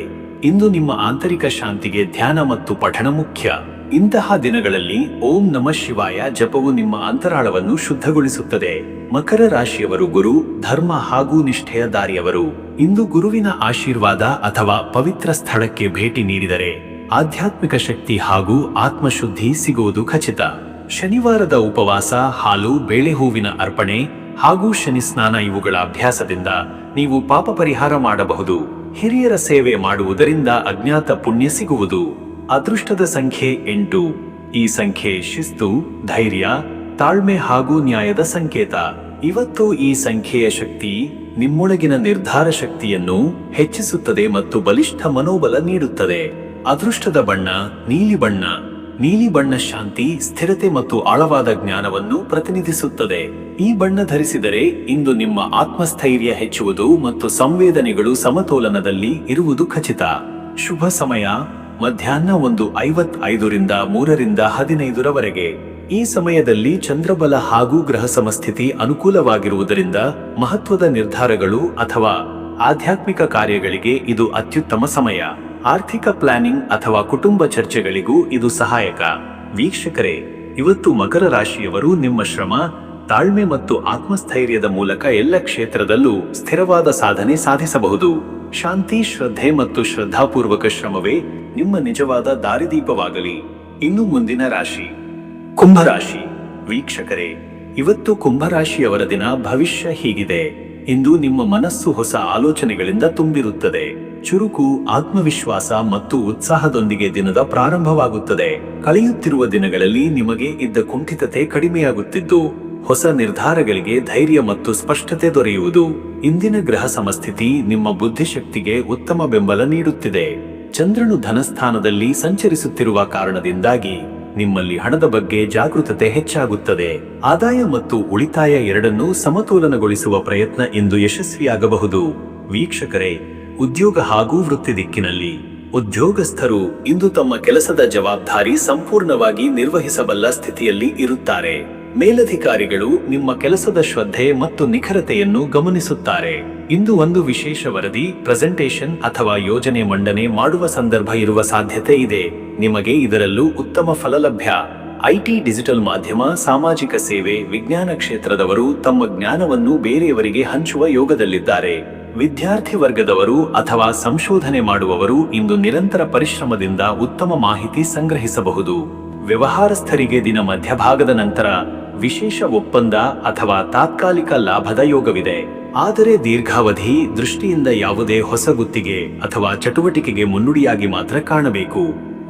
ಇಂದು ನಿಮ್ಮ ಆಂತರಿಕ ಶಾಂತಿಗೆ ಧ್ಯಾನ ಮತ್ತು ಪಠಣ ಮುಖ್ಯ. ಇಂತಹ ದಿನಗಳಲ್ಲಿ ಓಂ ನಮಃ ಶಿವಾಯ ಜಪವು ನಿಮ್ಮ ಅಂತರಾಳವನ್ನು ಶುದ್ಧಗೊಳಿಸುತ್ತದೆ. ಮಕರ ರಾಶಿಯವರು ಗುರು, ಧರ್ಮ ಹಾಗೂ ನಿಷ್ಠೆಯ ದಾರಿಯವರು. ಇಂದು ಗುರುವಿನ ಆಶೀರ್ವಾದ ಅಥವಾ ಪವಿತ್ರ ಸ್ಥಳಕ್ಕೆ ಭೇಟಿ ನೀಡಿದರೆ ಆಧ್ಯಾತ್ಮಿಕ ಶಕ್ತಿ ಹಾಗೂ ಆತ್ಮಶುದ್ಧಿ ಸಿಗುವುದು ಖಚಿತ. ಶನಿವಾರದ ಉಪವಾಸ, ಹಾಲು, ಬೇಳೆ ಹೂವಿನ ಅರ್ಪಣೆ ಹಾಗೂ ಶನಿ ಸ್ನಾನ ಇವುಗಳ ಅಭ್ಯಾಸದಿಂದ ನೀವು ಪಾಪ ಪರಿಹಾರ ಮಾಡಬಹುದು. ಹಿರಿಯರ ಸೇವೆ ಮಾಡುವುದರಿಂದ ಅಜ್ಞಾತ ಪುಣ್ಯ ಸಿಗುವುದು. ಅದೃಷ್ಟದ ಸಂಖ್ಯೆ 8. ಈ ಸಂಖ್ಯೆ ಶಿಸ್ತು, ಧೈರ್ಯ, ತಾಳ್ಮೆ ಹಾಗೂ ನ್ಯಾಯದ ಸಂಕೇತ. ಇವತ್ತು ಈ ಸಂಖ್ಯೆಯ ಶಕ್ತಿ ನಿಮ್ಮೊಳಗಿನ ನಿರ್ಧಾರ ಶಕ್ತಿಯನ್ನು ಹೆಚ್ಚಿಸುತ್ತದೆ ಮತ್ತು ಬಲಿಷ್ಠ ಮನೋಬಲ ನೀಡುತ್ತದೆ. ಅದೃಷ್ಟದ ಬಣ್ಣ ನೀಲಿ ಬಣ್ಣ. ನೀಲಿ ಬಣ್ಣ ಶಾಂತಿ, ಸ್ಥಿರತೆ ಮತ್ತು ಆಳವಾದ ಜ್ಞಾನವನ್ನು ಪ್ರತಿನಿಧಿಸುತ್ತದೆ. ಈ ಬಣ್ಣ ಧರಿಸಿದರೆ ಇಂದು ನಿಮ್ಮ ಆತ್ಮಸ್ಥೈರ್ಯ ಹೆಚ್ಚುವುದು ಮತ್ತು ಸಂವೇದನೆಗಳು ಸಮತೋಲನದಲ್ಲಿ ಇರುವುದು ಖಚಿತ. ಶುಭ ಸಮಯ ಮಧ್ಯಾಹ್ನ 1:55 ರಿಂದ 3:15 ಈ ಸಮಯದಲ್ಲಿ ಚಂದ್ರಬಲ ಹಾಗೂ ಗ್ರಹ ಸಮಸ್ಥಿತಿ ಅನುಕೂಲವಾಗಿರುವುದರಿಂದ ಮಹತ್ವದ ನಿರ್ಧಾರಗಳು ಅಥವಾ ಆಧ್ಯಾತ್ಮಿಕ ಕಾರ್ಯಗಳಿಗೆ ಇದು ಅತ್ಯುತ್ತಮ ಸಮಯ. ಆರ್ಥಿಕ ಪ್ಲಾನಿಂಗ್ ಅಥವಾ ಕುಟುಂಬ ಚರ್ಚೆಗಳಿಗೂ ಇದು ಸಹಾಯಕ. ವೀಕ್ಷಕರೇ, ಇವತ್ತು ಮಕರ ರಾಶಿಯವರು ನಿಮ್ಮ ಶ್ರಮ, ತಾಳ್ಮೆ ಮತ್ತು ಆತ್ಮಸ್ಥೈರ್ಯದ ಮೂಲಕ ಎಲ್ಲ ಕ್ಷೇತ್ರದಲ್ಲೂ ಸ್ಥಿರವಾದ ಸಾಧನೆ ಸಾಧಿಸಬಹುದು. ಶಾಂತಿ, ಶ್ರದ್ಧೆ ಮತ್ತು ಶ್ರದ್ಧಾಪೂರ್ವಕ ಶ್ರಮವೇ ನಿಮ್ಮ ನಿಜವಾದ ದಾರಿದೀಪವಾಗಲಿ. ಇನ್ನು ಮುಂದಿನ ರಾಶಿ ಕುಂಭರಾಶಿ. ವೀಕ್ಷಕರೇ, ಇವತ್ತು ಕುಂಭರಾಶಿಯವರ ದಿನ. ಭವಿಷ್ಯ ಹೀಗಿದೆ. ಇಂದು ನಿಮ್ಮ ಮನಸ್ಸು ಹೊಸ ಆಲೋಚನೆಗಳಿಂದ ತುಂಬಿರುತ್ತದೆ. ಚುರುಕು, ಆತ್ಮವಿಶ್ವಾಸ ಮತ್ತು ಉತ್ಸಾಹದೊಂದಿಗೆ ದಿನದ ಪ್ರಾರಂಭವಾಗುತ್ತದೆ. ಕಳೆಯುತ್ತಿರುವ ದಿನಗಳಲ್ಲಿ ನಿಮಗೆ ಇದ್ದ ಕುಂಠಿತತೆ ಕಡಿಮೆಯಾಗುತ್ತಿದ್ದು ಹೊಸ ನಿರ್ಧಾರಗಳಿಗೆ ಧೈರ್ಯ ಮತ್ತು ಸ್ಪಷ್ಟತೆ ದೊರೆಯುವುದು. ಇಂದಿನ ಗ್ರಹ ಸಮಸ್ಥಿತಿ ನಿಮ್ಮ ಬುದ್ಧಿಶಕ್ತಿಗೆ ಉತ್ತಮ ಬೆಂಬಲ ನೀಡುತ್ತಿದೆ. ಚಂದ್ರನು ಧನಸ್ಥಾನದಲ್ಲಿ ಸಂಚರಿಸುತ್ತಿರುವ ಕಾರಣದಿಂದಾಗಿ ನಿಮ್ಮಲ್ಲಿ ಹಣದ ಬಗ್ಗೆ ಜಾಗೃತತೆ ಹೆಚ್ಚಾಗುತ್ತದೆ. ಆದಾಯ ಮತ್ತು ಉಳಿತಾಯ ಎರಡನ್ನೂ ಸಮತೋಲನಗೊಳಿಸುವ ಪ್ರಯತ್ನ ಇಂದು ಯಶಸ್ವಿಯಾಗಬಹುದು. ವೀಕ್ಷಕರೇ, ಉದ್ಯೋಗ ಹಾಗೂ ವೃತ್ತಿ ದಿಕ್ಕಿನಲ್ಲಿ ಉದ್ಯೋಗಸ್ಥರು ಇಂದು ತಮ್ಮ ಕೆಲಸದ ಜವಾಬ್ದಾರಿ ಸಂಪೂರ್ಣವಾಗಿ ನಿರ್ವಹಿಸಬಲ್ಲ ಸ್ಥಿತಿಯಲ್ಲಿ ಇರುತ್ತಾರೆ. ಮೇಲಧಿಕಾರಿಗಳು ನಿಮ್ಮ ಕೆಲಸದ ಶ್ರದ್ಧೆ ಮತ್ತು ನಿಖರತೆಯನ್ನು ಗಮನಿಸುತ್ತಾರೆ. ಇಂದು ಒಂದು ವಿಶೇಷ ವರದಿ, ಪ್ರೆಸೆಂಟೇಷನ್ ಅಥವಾ ಯೋಜನೆ ಮಂಡನೆ ಮಾಡುವ ಸಂದರ್ಭ ಇರುವ ಸಾಧ್ಯತೆ ಇದೆ. ನಿಮಗೆ ಇದರಲ್ಲೂ ಉತ್ತಮ ಫಲ ಲಭ್ಯ. ಐಟಿ, ಡಿಜಿಟಲ್ ಮಾಧ್ಯಮ, ಸಾಮಾಜಿಕ ಸೇವೆ, ವಿಜ್ಞಾನ ಕ್ಷೇತ್ರದವರು ತಮ್ಮ ಜ್ಞಾನವನ್ನು ಬೇರೆಯವರಿಗೆ ಹಂಚುವ ಯೋಗದಲ್ಲಿದ್ದಾರೆ. ವಿದ್ಯಾರ್ಥಿ ವರ್ಗದವರು ಅಥವಾ ಸಂಶೋಧನೆ ಮಾಡುವವರು ಇಂದು ನಿರಂತರ ಪರಿಶ್ರಮದಿಂದ ಉತ್ತಮ ಮಾಹಿತಿ ಸಂಗ್ರಹಿಸಬಹುದು. ವ್ಯವಹಾರಸ್ಥರಿಗೆ ದಿನ ಮಧ್ಯಭಾಗದ ನಂತರ ವಿಶೇಷ ಒಪ್ಪಂದ ಅಥವಾ ತಾತ್ಕಾಲಿಕ ಲಾಭದ ಯೋಗವಿದೆ. ಆದರೆ ದೀರ್ಘಾವಧಿ ದೃಷ್ಟಿಯಿಂದ ಯಾವುದೇ ಹೊಸ ಗುತ್ತಿಗೆ ಅಥವಾ ಚಟುವಟಿಕೆಗೆ ಮುನ್ನುಡಿಯಾಗಿ ಮಾತ್ರ ಕಾಣಬೇಕು.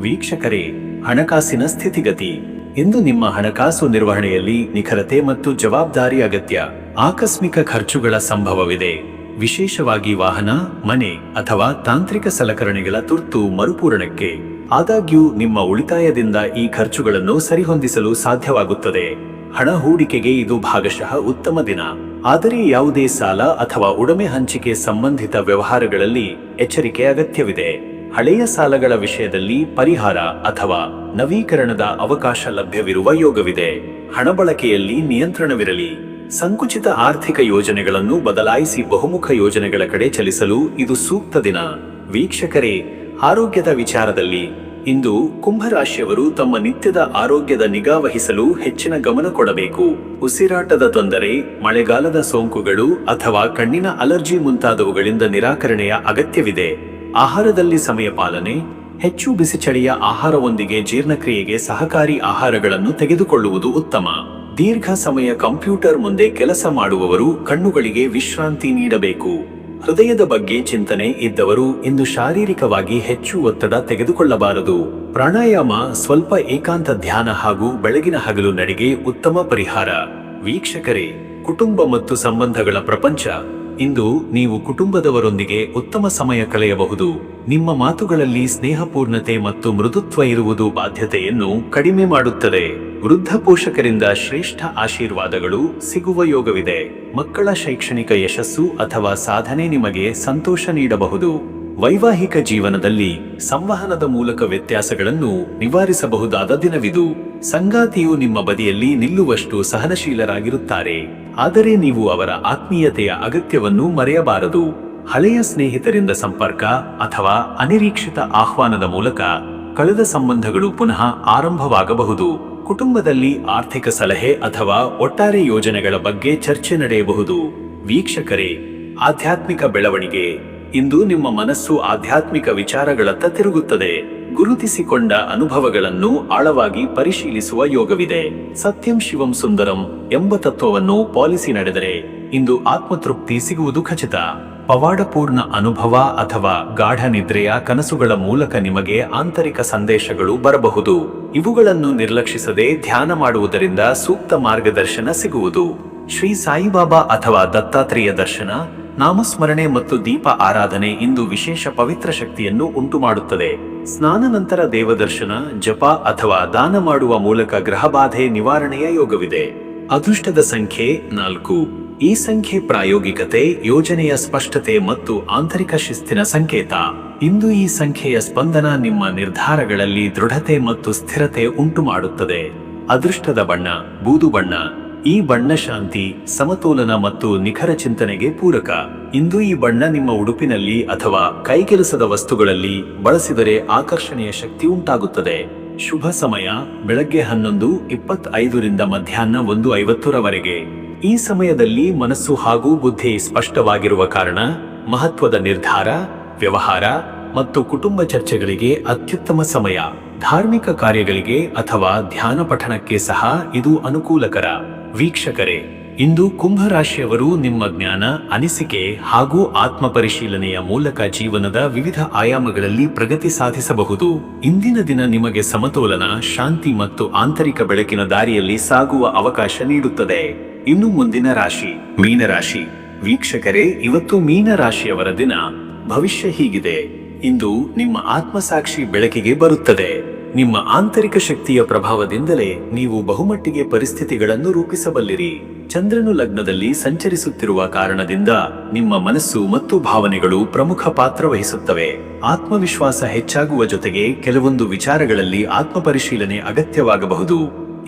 ವೀಕ್ಷಕರೇ, ಹಣಕಾಸಿನ ಸ್ಥಿತಿಗತಿ. ಇಂದು ನಿಮ್ಮ ಹಣಕಾಸು ನಿರ್ವಹಣೆಯಲ್ಲಿ ನಿಖರತೆ ಮತ್ತು ಜವಾಬ್ದಾರಿ ಅಗತ್ಯ. ಆಕಸ್ಮಿಕ ಖರ್ಚುಗಳ ಸಂಭವವಿದೆ, ವಿಶೇಷವಾಗಿ ವಾಹನ, ಮನೆ ಅಥವಾ ತಾಂತ್ರಿಕ ಸಲಕರಣೆಗಳ ತುರ್ತು ಮರುಪೂರಣಕ್ಕೆ. ಆದಾಗ್ಯೂ ನಿಮ್ಮ ಉಳಿತಾಯದಿಂದ ಈ ಖರ್ಚುಗಳನ್ನು ಸರಿಹೊಂದಿಸಲು ಸಾಧ್ಯವಾಗುತ್ತದೆ. ಹಣ ಹೂಡಿಕೆಗೆ ಇದು ಭಾಗಶಃ ಉತ್ತಮ ದಿನ. ಆದರೆ ಯಾವುದೇ ಸಾಲ ಅಥವಾ ಉಡಮೆ ಹಂಚಿಕೆ ಸಂಬಂಧಿತ ವ್ಯವಹಾರಗಳಲ್ಲಿ ಎಚ್ಚರಿಕೆ ಅಗತ್ಯವಿದೆ. ಹಳೆಯ ಸಾಲಗಳ ವಿಷಯದಲ್ಲಿ ಪರಿಹಾರ ಅಥವಾ ನವೀಕರಣದ ಅವಕಾಶ ಲಭ್ಯವಿರುವ ಯೋಗವಿದೆ. ಹಣ ಬಳಕೆಯಲ್ಲಿ ನಿಯಂತ್ರಣವಿರಲಿ. ಸಂಕುಚಿತ ಆರ್ಥಿಕ ಯೋಜನೆಗಳನ್ನು ಬದಲಾಯಿಸಿ ಬಹುಮುಖ ಯೋಜನೆಗಳ ಕಡೆ ಚಲಿಸಲು ಇದು ಸೂಕ್ತ ದಿನ. ವೀಕ್ಷಕರೇ, ಆರೋಗ್ಯದ ವಿಚಾರದಲ್ಲಿ ಇಂದು ಕುಂಭರಾಶಿಯವರು ತಮ್ಮ ನಿತ್ಯದ ಆರೋಗ್ಯದ ನಿಗಾ ವಹಿಸಲು ಹೆಚ್ಚಿನ ಗಮನ ಕೊಡಬೇಕು. ಉಸಿರಾಟದ ತೊಂದರೆ, ಮಳೆಗಾಲದ ಸೋಂಕುಗಳು ಅಥವಾ ಕಣ್ಣಿನ ಅಲರ್ಜಿ ಮುಂತಾದವುಗಳಿಂದ ನಿರಾಕರಣೆಯ ಅಗತ್ಯವಿದೆ. ಆಹಾರದಲ್ಲಿ ಸಮಯ ಪಾಲನೆ, ಹೆಚ್ಚು ಬಿಸಿ ಚಳಿಯ ಆಹಾರವೊಂದಿಗೆ ಜೀರ್ಣಕ್ರಿಯೆಗೆ ಸಹಕಾರಿ ಆಹಾರಗಳನ್ನು ತೆಗೆದುಕೊಳ್ಳುವುದು ಉತ್ತಮ. ದೀರ್ಘ ಸಮಯ ಕಂಪ್ಯೂಟರ್ ಮುಂದೆ ಕೆಲಸ ಮಾಡುವವರು ಕಣ್ಣುಗಳಿಗೆ ವಿಶ್ರಾಂತಿ ನೀಡಬೇಕು. ಹೃದಯದ ಬಗ್ಗೆ ಚಿಂತನೆ ಇದ್ದವರು ಇಂದು ಶಾರೀರಿಕವಾಗಿ ಹೆಚ್ಚು ಒತ್ತಡ ತೆಗೆದುಕೊಳ್ಳಬಾರದು. ಪ್ರಾಣಾಯಾಮ, ಸ್ವಲ್ಪ ಏಕಾಂತ ಧ್ಯಾನ ಹಾಗೂ ಬೆಳಗಿನ ಹಗಲು ನಡಿಗೆ ಉತ್ತಮ ಪರಿಹಾರ. ವೀಕ್ಷಕರೇ, ಕುಟುಂಬ ಮತ್ತು ಸಂಬಂಧಗಳ ಪ್ರಪಂಚ. ಇಂದು ನೀವು ಕುಟುಂಬದವರೊಂದಿಗೆ ಉತ್ತಮ ಸಮಯ ಕಳೆಯಬಹುದು. ನಿಮ್ಮ ಮಾತುಗಳಲ್ಲಿ ಸ್ನೇಹಪೂರ್ಣತೆ ಮತ್ತು ಮೃದುತ್ವ ಇರುವುದು ಬಾಧ್ಯತೆಯನ್ನು ಕಡಿಮೆ ಮಾಡುತ್ತದೆ. ವೃದ್ಧ ಪೋಷಕರಿಂದ ಶ್ರೇಷ್ಠ ಆಶೀರ್ವಾದಗಳು ಸಿಗುವ ಯೋಗವಿದೆ. ಮಕ್ಕಳ ಶೈಕ್ಷಣಿಕ ಯಶಸ್ಸು ಅಥವಾ ಸಾಧನೆ ನಿಮಗೆ ಸಂತೋಷ ನೀಡಬಹುದು. ವೈವಾಹಿಕ ಜೀವನದಲ್ಲಿ ಸಂವಹನದ ಮೂಲಕ ವ್ಯತ್ಯಾಸಗಳನ್ನು ನಿವಾರಿಸಬಹುದಾದ ದಿನವಿದು. ಸಂಗಾತಿಯು ನಿಮ್ಮ ಬದಿಯಲ್ಲಿ ನಿಲ್ಲುವಷ್ಟು ಸಹನಶೀಲರಾಗಿರುತ್ತಾರೆ, ಆದರೆ ನೀವು ಅವರ ಆತ್ಮೀಯತೆಯ ಅಗತ್ಯವನ್ನು ಮರೆಯಬಾರದು. ಹಳೆಯ ಸ್ನೇಹಿತರಿಂದ ಸಂಪರ್ಕ ಅಥವಾ ಅನಿರೀಕ್ಷಿತ ಆಹ್ವಾನದ ಮೂಲಕ ಕಳೆದ ಸಂಬಂಧಗಳು ಪುನಃ ಆರಂಭವಾಗಬಹುದು. ಕುಟುಂಬದಲ್ಲಿ ಆರ್ಥಿಕ ಸಲಹೆ ಅಥವಾ ಒಟ್ಟಾರೆ ಯೋಜನೆಗಳ ಬಗ್ಗೆ ಚರ್ಚೆ ನಡೆಯಬಹುದು. ವೀಕ್ಷಕರೇ, ಆಧ್ಯಾತ್ಮಿಕ ಬೆಳವಣಿಗೆ. ಇಂದು ನಿಮ್ಮ ಮನಸ್ಸು ಆಧ್ಯಾತ್ಮಿಕ ವಿಚಾರಗಳತ್ತ ತಿರುಗುತ್ತದೆ. ಗುರುತಿಸಿಕೊಂಡ ಅನುಭವಗಳನ್ನು ಆಳವಾಗಿ ಪರಿಶೀಲಿಸುವ ಯೋಗವಿದೆ. ಸತ್ಯಂ ಶಿವಂ ಸುಂದರಂ ಎಂಬ ತತ್ವವನ್ನು ಪಾಲಿಸಿ ನಡೆದರೆ ಇಂದು ಆತ್ಮತೃಪ್ತಿ ಸಿಗುವುದು ಖಚಿತ. ಪವಾಡಪೂರ್ಣ ಅನುಭವ ಅಥವಾ ಗಾಢ ನಿದ್ರೆಯ ಕನಸುಗಳ ಮೂಲಕ ನಿಮಗೆ ಆಂತರಿಕ ಸಂದೇಶಗಳು ಬರಬಹುದು. ಇವುಗಳನ್ನು ನಿರ್ಲಕ್ಷಿಸದೆ ಧ್ಯಾನ ಮಾಡುವುದರಿಂದ ಸೂಕ್ತ ಮಾರ್ಗದರ್ಶನ ಸಿಗುವುದು. ಶ್ರೀ ಸಾಯಿಬಾಬಾ ಅಥವಾ ದತ್ತಾತ್ರೇಯ ದರ್ಶನ, ನಾಮಸ್ಮರಣೆ ಮತ್ತು ದೀಪ ಆರಾಧನೆ ಇಂದು ವಿಶೇಷ ಪವಿತ್ರ ಶಕ್ತಿಯನ್ನು ಉಂಟುಮಾಡುತ್ತದೆ. ಸ್ನಾನ ನಂತರ ದೇವದರ್ಶನ, ಜಪ ಅಥವಾ ದಾನ ಮಾಡುವ ಮೂಲಕ ಗ್ರಹಬಾಧೆ ನಿವಾರಣೆಯ ಯೋಗವಿದೆ. ಅದೃಷ್ಟದ ಸಂಖ್ಯೆ 4. ಈ ಸಂಖ್ಯೆ ಪ್ರಾಯೋಗಿಕತೆ, ಯೋಜನೆಯ ಸ್ಪಷ್ಟತೆ ಮತ್ತು ಆಂತರಿಕ ಶಿಸ್ತಿನ ಸಂಕೇತ. ಇಂದು ಈ ಸಂಖ್ಯೆಯ ಸ್ಪಂದನ ನಿಮ್ಮ ನಿರ್ಧಾರಗಳಲ್ಲಿ ದೃಢತೆ ಮತ್ತು ಸ್ಥಿರತೆ ಉಂಟುಮಾಡುತ್ತದೆ. ಅದೃಷ್ಟದ ಬಣ್ಣ ಬೂದು ಬಣ್ಣ. ಈ ಬಣ್ಣ ಶಾಂತಿ, ಸಮತೋಲನ ಮತ್ತು ನಿಖರ ಚಿಂತನೆಗೆ ಪೂರಕ. ಇಂದು ಈ ಬಣ್ಣ ನಿಮ್ಮ ಉಡುಪಿನಲ್ಲಿ ಅಥವಾ ಕೈಕೆಲಸದ ವಸ್ತುಗಳಲ್ಲಿ ಬಳಸಿದರೆ ಆಕರ್ಷಣೆಯ ಶಕ್ತಿ ಉಂಟಾಗುತ್ತದೆ. ಶುಭ ಸಮಯ ಬೆಳಗ್ಗೆ 11:25 ರಿಂದ ಮಧ್ಯಾಹ್ನ 1:50 ಈ ಸಮಯದಲ್ಲಿ ಮನಸ್ಸು ಹಾಗೂ ಬುದ್ಧಿ ಸ್ಪಷ್ಟವಾಗಿರುವ ಕಾರಣ ಮಹತ್ವದ ನಿರ್ಧಾರ, ವ್ಯವಹಾರ ಮತ್ತು ಕುಟುಂಬ ಚರ್ಚೆಗಳಿಗೆ ಅತ್ಯುತ್ತಮ ಸಮಯ. ಧಾರ್ಮಿಕ ಕಾರ್ಯಗಳಿಗೆ ಅಥವಾ ಧ್ಯಾನ ಪಠಣಕ್ಕೆ ಸಹ ಇದು ಅನುಕೂಲಕರ. ವೀಕ್ಷಕರೇ, ಇಂದು ಕುಂಭರಾಶಿಯವರು ನಿಮ್ಮ ಜ್ಞಾನ, ಅನಿಸಿಕೆ ಹಾಗೂ ಆತ್ಮ ಪರಿಶೀಲನೆಯ ಮೂಲಕ ಜೀವನದ ವಿವಿಧ ಆಯಾಮಗಳಲ್ಲಿ ಪ್ರಗತಿ ಸಾಧಿಸಬಹುದು. ಇಂದಿನ ದಿನ ನಿಮಗೆ ಸಮತೋಲನ, ಶಾಂತಿ ಮತ್ತು ಆಂತರಿಕ ಬೆಳಕಿನ ದಾರಿಯಲ್ಲಿ ಸಾಗುವ ಅವಕಾಶ ನೀಡುತ್ತದೆ. ಇನ್ನು ಮುಂದಿನ ರಾಶಿ ಮೀನರಾಶಿ. ವೀಕ್ಷಕರೇ, ಇವತ್ತು ಮೀನರಾಶಿಯವರ ದಿನ. ಭವಿಷ್ಯ ಹೀಗಿದೆ. ಇಂದು ನಿಮ್ಮ ಆತ್ಮಸಾಕ್ಷಿ ಬೆಳಕಿಗೆ ಬರುತ್ತದೆ. ನಿಮ್ಮ ಆಂತರಿಕ ಶಕ್ತಿಯ ಪ್ರಭಾವದಿಂದಲೇ ನೀವು ಬಹುಮಟ್ಟಿಗೆ ಪರಿಸ್ಥಿತಿಗಳನ್ನು ರೂಪಿಸಬಲ್ಲಿರಿ. ಚಂದ್ರನು ಲಗ್ನದಲ್ಲಿ ಸಂಚರಿಸುತ್ತಿರುವ ಕಾರಣದಿಂದ ನಿಮ್ಮ ಮನಸ್ಸು ಮತ್ತು ಭಾವನೆಗಳು ಪ್ರಮುಖ ಪಾತ್ರ ವಹಿಸುತ್ತವೆ. ಆತ್ಮವಿಶ್ವಾಸ ಹೆಚ್ಚಾಗುವ ಜೊತೆಗೆ ಕೆಲವೊಂದು ವಿಚಾರಗಳಲ್ಲಿ ಆತ್ಮಪರಿಶೀಲನೆ ಅಗತ್ಯವಾಗಬಹುದು.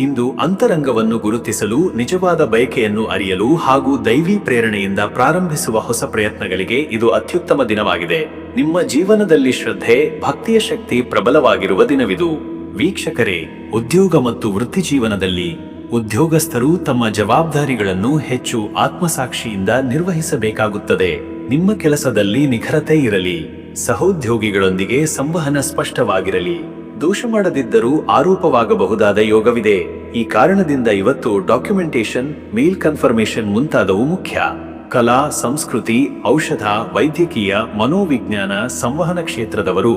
ಇಂದು ಅಂತರಂಗವನ್ನು ಗುರುತಿಸಲು, ನಿಜವಾದ ಬಯಕೆಯನ್ನು ಅರಿಯಲು ಹಾಗೂ ದೈವಿ ಪ್ರೇರಣೆಯಿಂದ ಪ್ರಾರಂಭಿಸುವ ಹೊಸ ಪ್ರಯತ್ನಗಳಿಗೆ ಇದು ಅತ್ಯುತ್ತಮ ದಿನವಾಗಿದೆ. ನಿಮ್ಮ ಜೀವನದಲ್ಲಿ ಶ್ರದ್ಧೆ, ಭಕ್ತಿಯ ಶಕ್ತಿ ಪ್ರಬಲವಾಗಿರುವ ದಿನವಿದು. ವೀಕ್ಷಕರೇ, ಉದ್ಯೋಗ ಮತ್ತು ವೃತ್ತಿ ಜೀವನದಲ್ಲಿ ಉದ್ಯೋಗಸ್ಥರು ತಮ್ಮ ಜವಾಬ್ದಾರಿಗಳನ್ನು ಹೆಚ್ಚು ಆತ್ಮಸಾಕ್ಷಿಯಿಂದ ನಿರ್ವಹಿಸಬೇಕಾಗುತ್ತದೆ. ನಿಮ್ಮ ಕೆಲಸದಲ್ಲಿ ನಿಖರತೆ ಇರಲಿ. ಸಹೋದ್ಯೋಗಿಗಳೊಂದಿಗೆ ಸಂವಹನ ಸ್ಪಷ್ಟವಾಗಿರಲಿ. ದೋಷ ಮಾಡದಿದ್ದರೂ ಆರೋಪವಾಗಬಹುದಾದ ಯೋಗವಿದೆ. ಈ ಕಾರಣದಿಂದ ಇವತ್ತು ಡಾಕ್ಯುಮೆಂಟೇಶನ್, ಮೇಲ್ ಕನ್ಫರ್ಮೇಶನ್ ಮುಂತಾದವು ಮುಖ್ಯ. ಕಲಾ, ಸಂಸ್ಕೃತಿ, ಔಷಧ, ವೈದ್ಯಕೀಯ, ಮನೋವಿಜ್ಞಾನ, ಸಂವಹನ ಕ್ಷೇತ್ರದವರು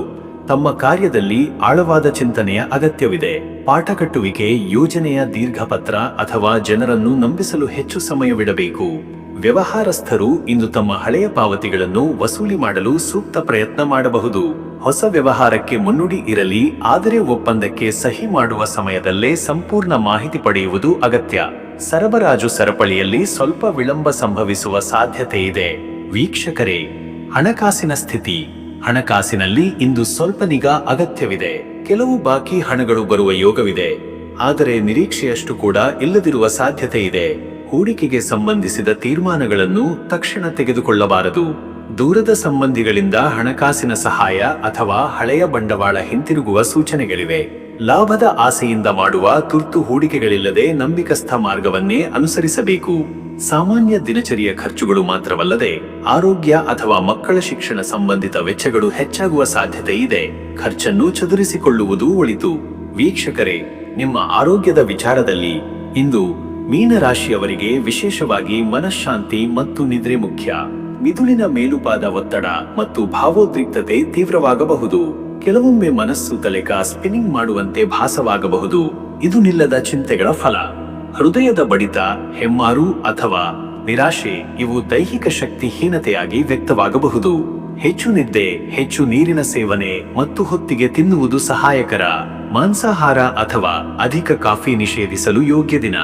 ತಮ್ಮ ಕಾರ್ಯದಲ್ಲಿ ಆಳವಾದ ಚಿಂತನೆಯ ಅಗತ್ಯವಿದೆ. ಪಾಠ ಕಟ್ಟುವಿಕೆ, ಯೋಜನೆಯ ದೀರ್ಘಪತ್ರ ಅಥವಾ ಜನರನ್ನು ನಂಬಿಸಲು ಹೆಚ್ಚು ಸಮಯವಿಡಬೇಕು. ವ್ಯವಹಾರಸ್ಥರು ಇಂದು ತಮ್ಮ ಹಳೆಯ ಪಾವತಿಗಳನ್ನು ವಸೂಲಿ ಮಾಡಲು ಸೂಕ್ತ ಪ್ರಯತ್ನ ಮಾಡಬಹುದು. ಹೊಸ ವ್ಯವಹಾರಕ್ಕೆ ಮುನ್ನುಡಿ ಇರಲಿ, ಆದರೆ ಒಪ್ಪಂದಕ್ಕೆ ಸಹಿ ಮಾಡುವ ಸಮಯದಲ್ಲೇ ಸಂಪೂರ್ಣ ಮಾಹಿತಿ ಪಡೆಯುವುದು ಅಗತ್ಯ. ಸರಬರಾಜು ಸರಪಳಿಯಲ್ಲಿ ಸ್ವಲ್ಪ ವಿಳಂಬ ಸಂಭವಿಸುವ ಸಾಧ್ಯತೆ ಇದೆ. ವೀಕ್ಷಕರೇ, ಹಣಕಾಸಿನ ಸ್ಥಿತಿ. ಹಣಕಾಸಿನಲ್ಲಿ ಇಂದು ಸ್ವಲ್ಪ ನಿಗಾ ಅಗತ್ಯವಿದೆ. ಕೆಲವು ಬಾಕಿ ಹಣಗಳು ಬರುವ ಯೋಗವಿದೆ, ಆದರೆ ನಿರೀಕ್ಷೆಯಷ್ಟು ಕೂಡ ಇಲ್ಲದಿರುವ ಸಾಧ್ಯತೆ ಇದೆ. ಹೂಡಿಕೆಗೆ ಸಂಬಂಧಿಸಿದ ತೀರ್ಮಾನಗಳನ್ನು ತಕ್ಷಣ ತೆಗೆದುಕೊಳ್ಳಬಾರದು. ದೂರದ ಸಂಬಂಧಿಗಳಿಂದ ಹಣಕಾಸಿನ ಸಹಾಯ ಅಥವಾ ಹಳೆಯ ಬಂಡವಾಳ ಹಿಂತಿರುಗುವ ಸೂಚನೆಗಳಿವೆ. ಲಾಭದ ಆಸೆಯಿಂದ ಮಾಡುವ ತುರ್ತು ಹೂಡಿಕೆಗಳಿಲ್ಲದೆ ನಂಬಿಕಸ್ಥ ಮಾರ್ಗವನ್ನೇ ಅನುಸರಿಸಬೇಕು. ಸಾಮಾನ್ಯ ದಿನಚರಿಯ ಖರ್ಚುಗಳು ಮಾತ್ರವಲ್ಲದೆ ಆರೋಗ್ಯ ಅಥವಾ ಮಕ್ಕಳ ಶಿಕ್ಷಣ ಸಂಬಂಧಿತ ವೆಚ್ಚಗಳು ಹೆಚ್ಚಾಗುವ ಸಾಧ್ಯತೆ ಇದೆ. ಖರ್ಚನ್ನು ಚದುರಿಸಿಕೊಳ್ಳುವುದು ಒಳಿತು. ವೀಕ್ಷಕರೇ, ನಿಮ್ಮ ಆರೋಗ್ಯದ ವಿಚಾರದಲ್ಲಿ ಇಂದು ಮೀನರಾಶಿಯವರಿಗೆ ವಿಶೇಷವಾಗಿ ಮನಃಶಾಂತಿ ಮತ್ತು ನಿದ್ರೆ ಮುಖ್ಯ. ಮಿದುಳಿನ ಮೇಲುಪಾದ ಒತ್ತಡ ಮತ್ತು ಭಾವೋದ್ರಿಕ್ತತೆ ತೀವ್ರವಾಗಬಹುದು. ಕೆಲವೊಮ್ಮೆ ಮನಸ್ಸು ತಲೆಕ ಸ್ಪಿನ್ನಿಂಗ್ ಮಾಡುವಂತೆ ಭಾಸವಾಗಬಹುದು. ಇದು ನಿಲ್ಲದ ಚಿಂತೆಗಳ ಫಲ. ಹೃದಯದ ಬಡಿತ, ಹೆಮ್ಮಾರು ಅಥವಾ ನಿರಾಶೆ ಇವು ದೈಹಿಕ ಶಕ್ತಿ ಹೀನತೆಯಾಗಿ ವ್ಯಕ್ತವಾಗಬಹುದು. ಹೆಚ್ಚು ನಿದ್ದೆ, ಹೆಚ್ಚು ನೀರಿನ ಸೇವನೆ ಮತ್ತು ಹೊತ್ತಿಗೆ ತಿನ್ನುವುದು ಸಹಾಯಕರ. ಮಾಂಸಾಹಾರ ಅಥವಾ ಅಧಿಕ ಕಾಫಿ ನಿಷೇಧಿಸಲು ಯೋಗ್ಯ ದಿನ.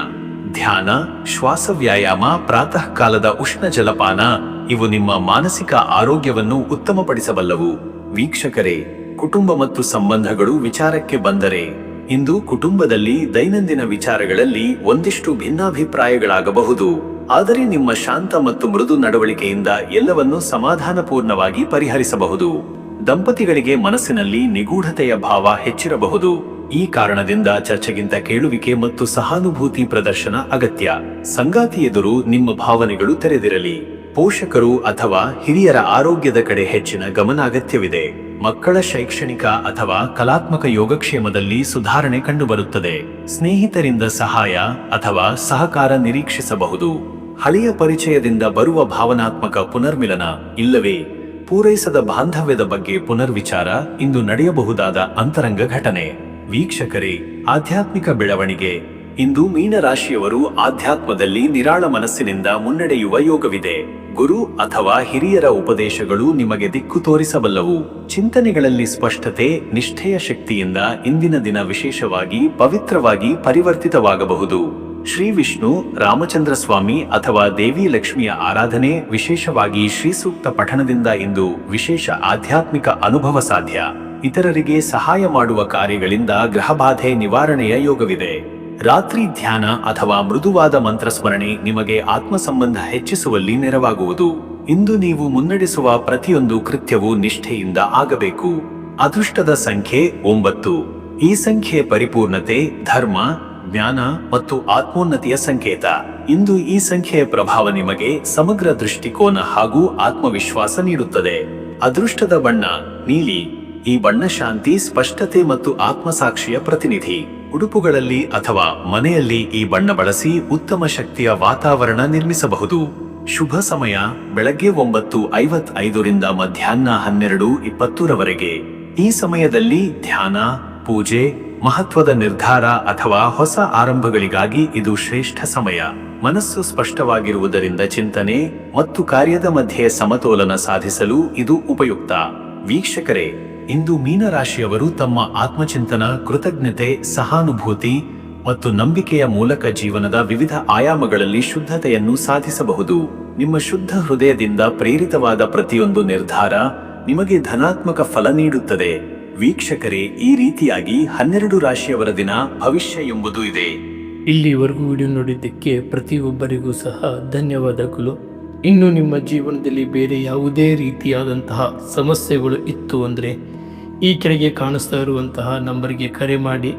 ಧ್ಯಾನ, ಶ್ವಾಸ ವ್ಯಾಯಾಮ, ಪ್ರಾತಃ ಕಾಲದ ಉಷ್ಣ ಜಲಪಾನ ಇವು ನಿಮ್ಮ ಮಾನಸಿಕ ಆರೋಗ್ಯವನ್ನು ಉತ್ತಮಪಡಿಸಬಲ್ಲವು. ವೀಕ್ಷಕರೇ, ಕುಟುಂಬ ಮತ್ತು ಸಂಬಂಧಗಳು ವಿಚಾರಕ್ಕೆ ಬಂದರೆ ಇಂದು ಕುಟುಂಬದಲ್ಲಿ ದೈನಂದಿನ ವಿಚಾರಗಳಲ್ಲಿ ಒಂದಿಷ್ಟು ಭಿನ್ನಾಭಿಪ್ರಾಯಗಳಾಗಬಹುದು. ಆದರೆ ನಿಮ್ಮ ಶಾಂತ ಮತ್ತು ಮೃದು ನಡವಳಿಕೆಯಿಂದ ಎಲ್ಲವನ್ನೂ ಸಮಾಧಾನಪೂರ್ಣವಾಗಿ ಪರಿಹರಿಸಬಹುದು. ದಂಪತಿಗಳಿಗೆ ಮನಸ್ಸಿನಲ್ಲಿ ನಿಗೂಢತೆಯ ಭಾವ ಹೆಚ್ಚಿರಬಹುದು. ಈ ಕಾರಣದಿಂದ ಚರ್ಚೆಗಿಂತ ಕೇಳುವಿಕೆ ಮತ್ತು ಸಹಾನುಭೂತಿ ಪ್ರದರ್ಶನ ಅಗತ್ಯ. ಸಂಗಾತಿ ಎದುರು ನಿಮ್ಮ ಭಾವನೆಗಳು ತೆರೆದಿರಲಿ. ಪೋಷಕರು ಅಥವಾ ಹಿರಿಯರ ಆರೋಗ್ಯದ ಕಡೆ ಹೆಚ್ಚಿನ ಗಮನ ಅಗತ್ಯವಿದೆ. ಮಕ್ಕಳ ಶೈಕ್ಷಣಿಕ ಅಥವಾ ಕಲಾತ್ಮಕ ಯೋಗಕ್ಷೇಮದಲ್ಲಿ ಸುಧಾರಣೆ ಕಂಡುಬರುತ್ತದೆ. ಸ್ನೇಹಿತರಿಂದ ಸಹಾಯ ಅಥವಾ ಸಹಕಾರ ನಿರೀಕ್ಷಿಸಬಹುದು. ಹಳೆಯ ಪರಿಚಯದಿಂದ ಬರುವ ಭಾವನಾತ್ಮಕ ಪುನರ್ಮಿಲನ ಇಲ್ಲವೇ ಪೂರೈಸದ ಬಾಂಧವ್ಯದ ಬಗ್ಗೆ ಪುನರ್ವಿಚಾರ ಇಂದು ನಡೆಯಬಹುದಾದ ಅಂತರಂಗ ಘಟನೆ. ವೀಕ್ಷಕರೇ, ಆಧ್ಯಾತ್ಮಿಕ ಬೆಳವಣಿಗೆ. ಇಂದು ಮೀನರಾಶಿಯವರು ಆಧ್ಯಾತ್ಮದಲ್ಲಿ ನಿರಾಳ ಮನಸ್ಸಿನಿಂದ ಮುನ್ನಡೆಯುವ ಯೋಗವಿದೆ. ಗುರು ಅಥವಾ ಹಿರಿಯರ ಉಪದೇಶಗಳು ನಿಮಗೆ ದಿಕ್ಕು ತೋರಿಸಬಲ್ಲವು. ಚಿಂತನೆಗಳಲ್ಲಿ ಸ್ಪಷ್ಟತೆ, ನಿಷ್ಠೆಯ ಶಕ್ತಿಯಿಂದ ಇಂದಿನ ದಿನ ವಿಶೇಷವಾಗಿ ಪವಿತ್ರವಾಗಿ ಪರಿವರ್ತಿತವಾಗಬಹುದು. ಶ್ರೀ ವಿಷ್ಣು, ರಾಮಚಂದ್ರ ಸ್ವಾಮಿ ಅಥವಾ ದೇವಿ ಲಕ್ಷ್ಮಿಯ ಆರಾಧನೆ, ವಿಶೇಷವಾಗಿ ಶ್ರೀ ಸೂಕ್ತ ಪಠಣದಿಂದ ಇಂದು ವಿಶೇಷ ಆಧ್ಯಾತ್ಮಿಕ ಅನುಭವ ಸಾಧ್ಯ. ಇತರರಿಗೆ ಸಹಾಯ ಮಾಡುವ ಕಾರ್ಯಗಳಿಂದ ಗ್ರಹಬಾಧೆ ನಿವಾರಣೆಯ ಯೋಗವಿದೆ. ರಾತ್ರಿ ಧ್ಯಾನ ಅಥವಾ ಮೃದುವಾದ ಮಂತ್ರಸ್ಮರಣೆ ನಿಮಗೆ ಆತ್ಮ ಸಂಬಂಧ ಹೆಚ್ಚಿಸುವಲ್ಲಿ ನೆರವಾಗುವುದು. ಇಂದು ನೀವು ಮುನ್ನಡೆಸುವ ಪ್ರತಿಯೊಂದು ಕೃತ್ಯವೂ ನಿಷ್ಠೆಯಿಂದ ಆಗಬೇಕು. ಅದೃಷ್ಟದ ಸಂಖ್ಯೆ 9. ಈ ಸಂಖ್ಯೆ ಪರಿಪೂರ್ಣತೆ, ಧರ್ಮ, ಜ್ಞಾನ ಮತ್ತು ಆತ್ಮೋನ್ನತಿಯ ಸಂಕೇತ. ಇಂದು ಈ ಸಂಖ್ಯೆಯ ಪ್ರಭಾವ ನಿಮಗೆ ಸಮಗ್ರ ದೃಷ್ಟಿಕೋನ ಹಾಗೂ ಆತ್ಮವಿಶ್ವಾಸ ನೀಡುತ್ತದೆ. ಅದೃಷ್ಟದ ಬಣ್ಣ ನೀಲಿ. ಈ ಬಣ್ಣ ಶಾಂತಿ, ಸ್ಪಷ್ಟತೆ ಮತ್ತು ಆತ್ಮಸಾಕ್ಷಿಯ ಪ್ರತಿನಿಧಿ. ಉಡುಪುಗಳಲ್ಲಿ ಅಥವಾ ಮನೆಯಲ್ಲಿ ಈ ಬಣ್ಣ ಬಳಸಿ ಉತ್ತಮ ಶಕ್ತಿಯ ವಾತಾವರಣ ನಿರ್ಮಿಸಬಹುದು. ಶುಭ ಸಮಯ ಬೆಳಗ್ಗೆ 9:55 ರಿಂದ ಮಧ್ಯಾಹ್ನ 12:20 ಈ ಸಮಯದಲ್ಲಿ ಧ್ಯಾನ, ಪೂಜೆ, ಮಹತ್ವದ ನಿರ್ಧಾರ ಅಥವಾ ಹೊಸ ಆರಂಭಗಳಿಗಾಗಿ ಇದು ಶ್ರೇಷ್ಠ ಸಮಯ. ಮನಸ್ಸು ಸ್ಪಷ್ಟವಾಗಿರುವುದರಿಂದ ಚಿಂತನೆ ಮತ್ತು ಕಾರ್ಯದ ಮಧ್ಯೆ ಸಮತೋಲನ ಸಾಧಿಸಲು ಇದು ಉಪಯುಕ್ತ. ವೀಕ್ಷಕರೇ, ಇಂದು ಮೀನರಾಶಿಯವರು ತಮ್ಮ ಆತ್ಮಚಿಂತನ, ಕೃತಜ್ಞತೆ, ಸಹಾನುಭೂತಿ ಮತ್ತು ನಂಬಿಕೆಯ ಮೂಲಕ ಜೀವನದ ವಿವಿಧ ಆಯಾಮಗಳಲ್ಲಿ ಶುದ್ಧತೆಯನ್ನು ಸಾಧಿಸಬಹುದು. ನಿಮ್ಮ ಶುದ್ಧ ಹೃದಯದಿಂದ ಪ್ರೇರಿತವಾದ ಪ್ರತಿಯೊಂದು ನಿರ್ಧಾರ ನಿಮಗೆ ಧನಾತ್ಮಕ ಫಲ ನೀಡುತ್ತದೆ. ವೀಕ್ಷಕರೇ, ಈ ರೀತಿಯಾಗಿ 12 ರಾಶಿಯವರ ದಿನ ಭವಿಷ್ಯ ಎಂಬುದು ಇದೆ. ಇಲ್ಲಿವರೆಗೂ ವಿಡಿಯೋ ನೋಡಿದ್ದಕ್ಕೆ ಪ್ರತಿಯೊಬ್ಬರಿಗೂ ಸಹ ಧನ್ಯವಾದಗಳು. ಇನ್ನು ನಿಮ್ಮ ಜೀವನದಲ್ಲಿ ಬೇರೆ ಯಾವುದೇ ರೀತಿಯಾದಂತಹ ಸಮಸ್ಯೆಗಳು ಇತ್ತು ಅಂದರೆ ಈ ಕೆಳಗೆ ಕಾಣಿಸ್ತಾ ಇರುವಂತಹ ನಂಬರ್ಗೆ ಕರೆ ಮಾಡಿ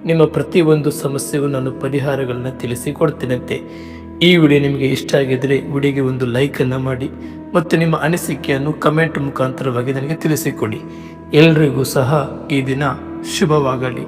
ನಿಮ್ಮ ಪ್ರತಿಯೊಂದು ಸಮಸ್ಯೆಗೂ ನಾನು ಪರಿಹಾರಗಳನ್ನ ತಿಳಿಸಿಕೊಡ್ತೇನಂತೆ. ಈ ವಿಡಿಯೋ ನಿಮಗೆ ಇಷ್ಟ ಆಗಿದ್ರೆ ವಿಡಿಯೋಗೆ ಒಂದು ಲೈಕನ್ನು ಮಾಡಿ ಮತ್ತು ನಿಮ್ಮ ಅನಿಸಿಕೆಯನ್ನು ಕಮೆಂಟ್ ಮುಖಾಂತರವಾಗಿ ನನಗೆ ತಿಳಿಸಿಕೊಡಿ. ಎಲ್ರಿಗೂ ಸಹ ಈ ದಿನ ಶುಭವಾಗಲಿ.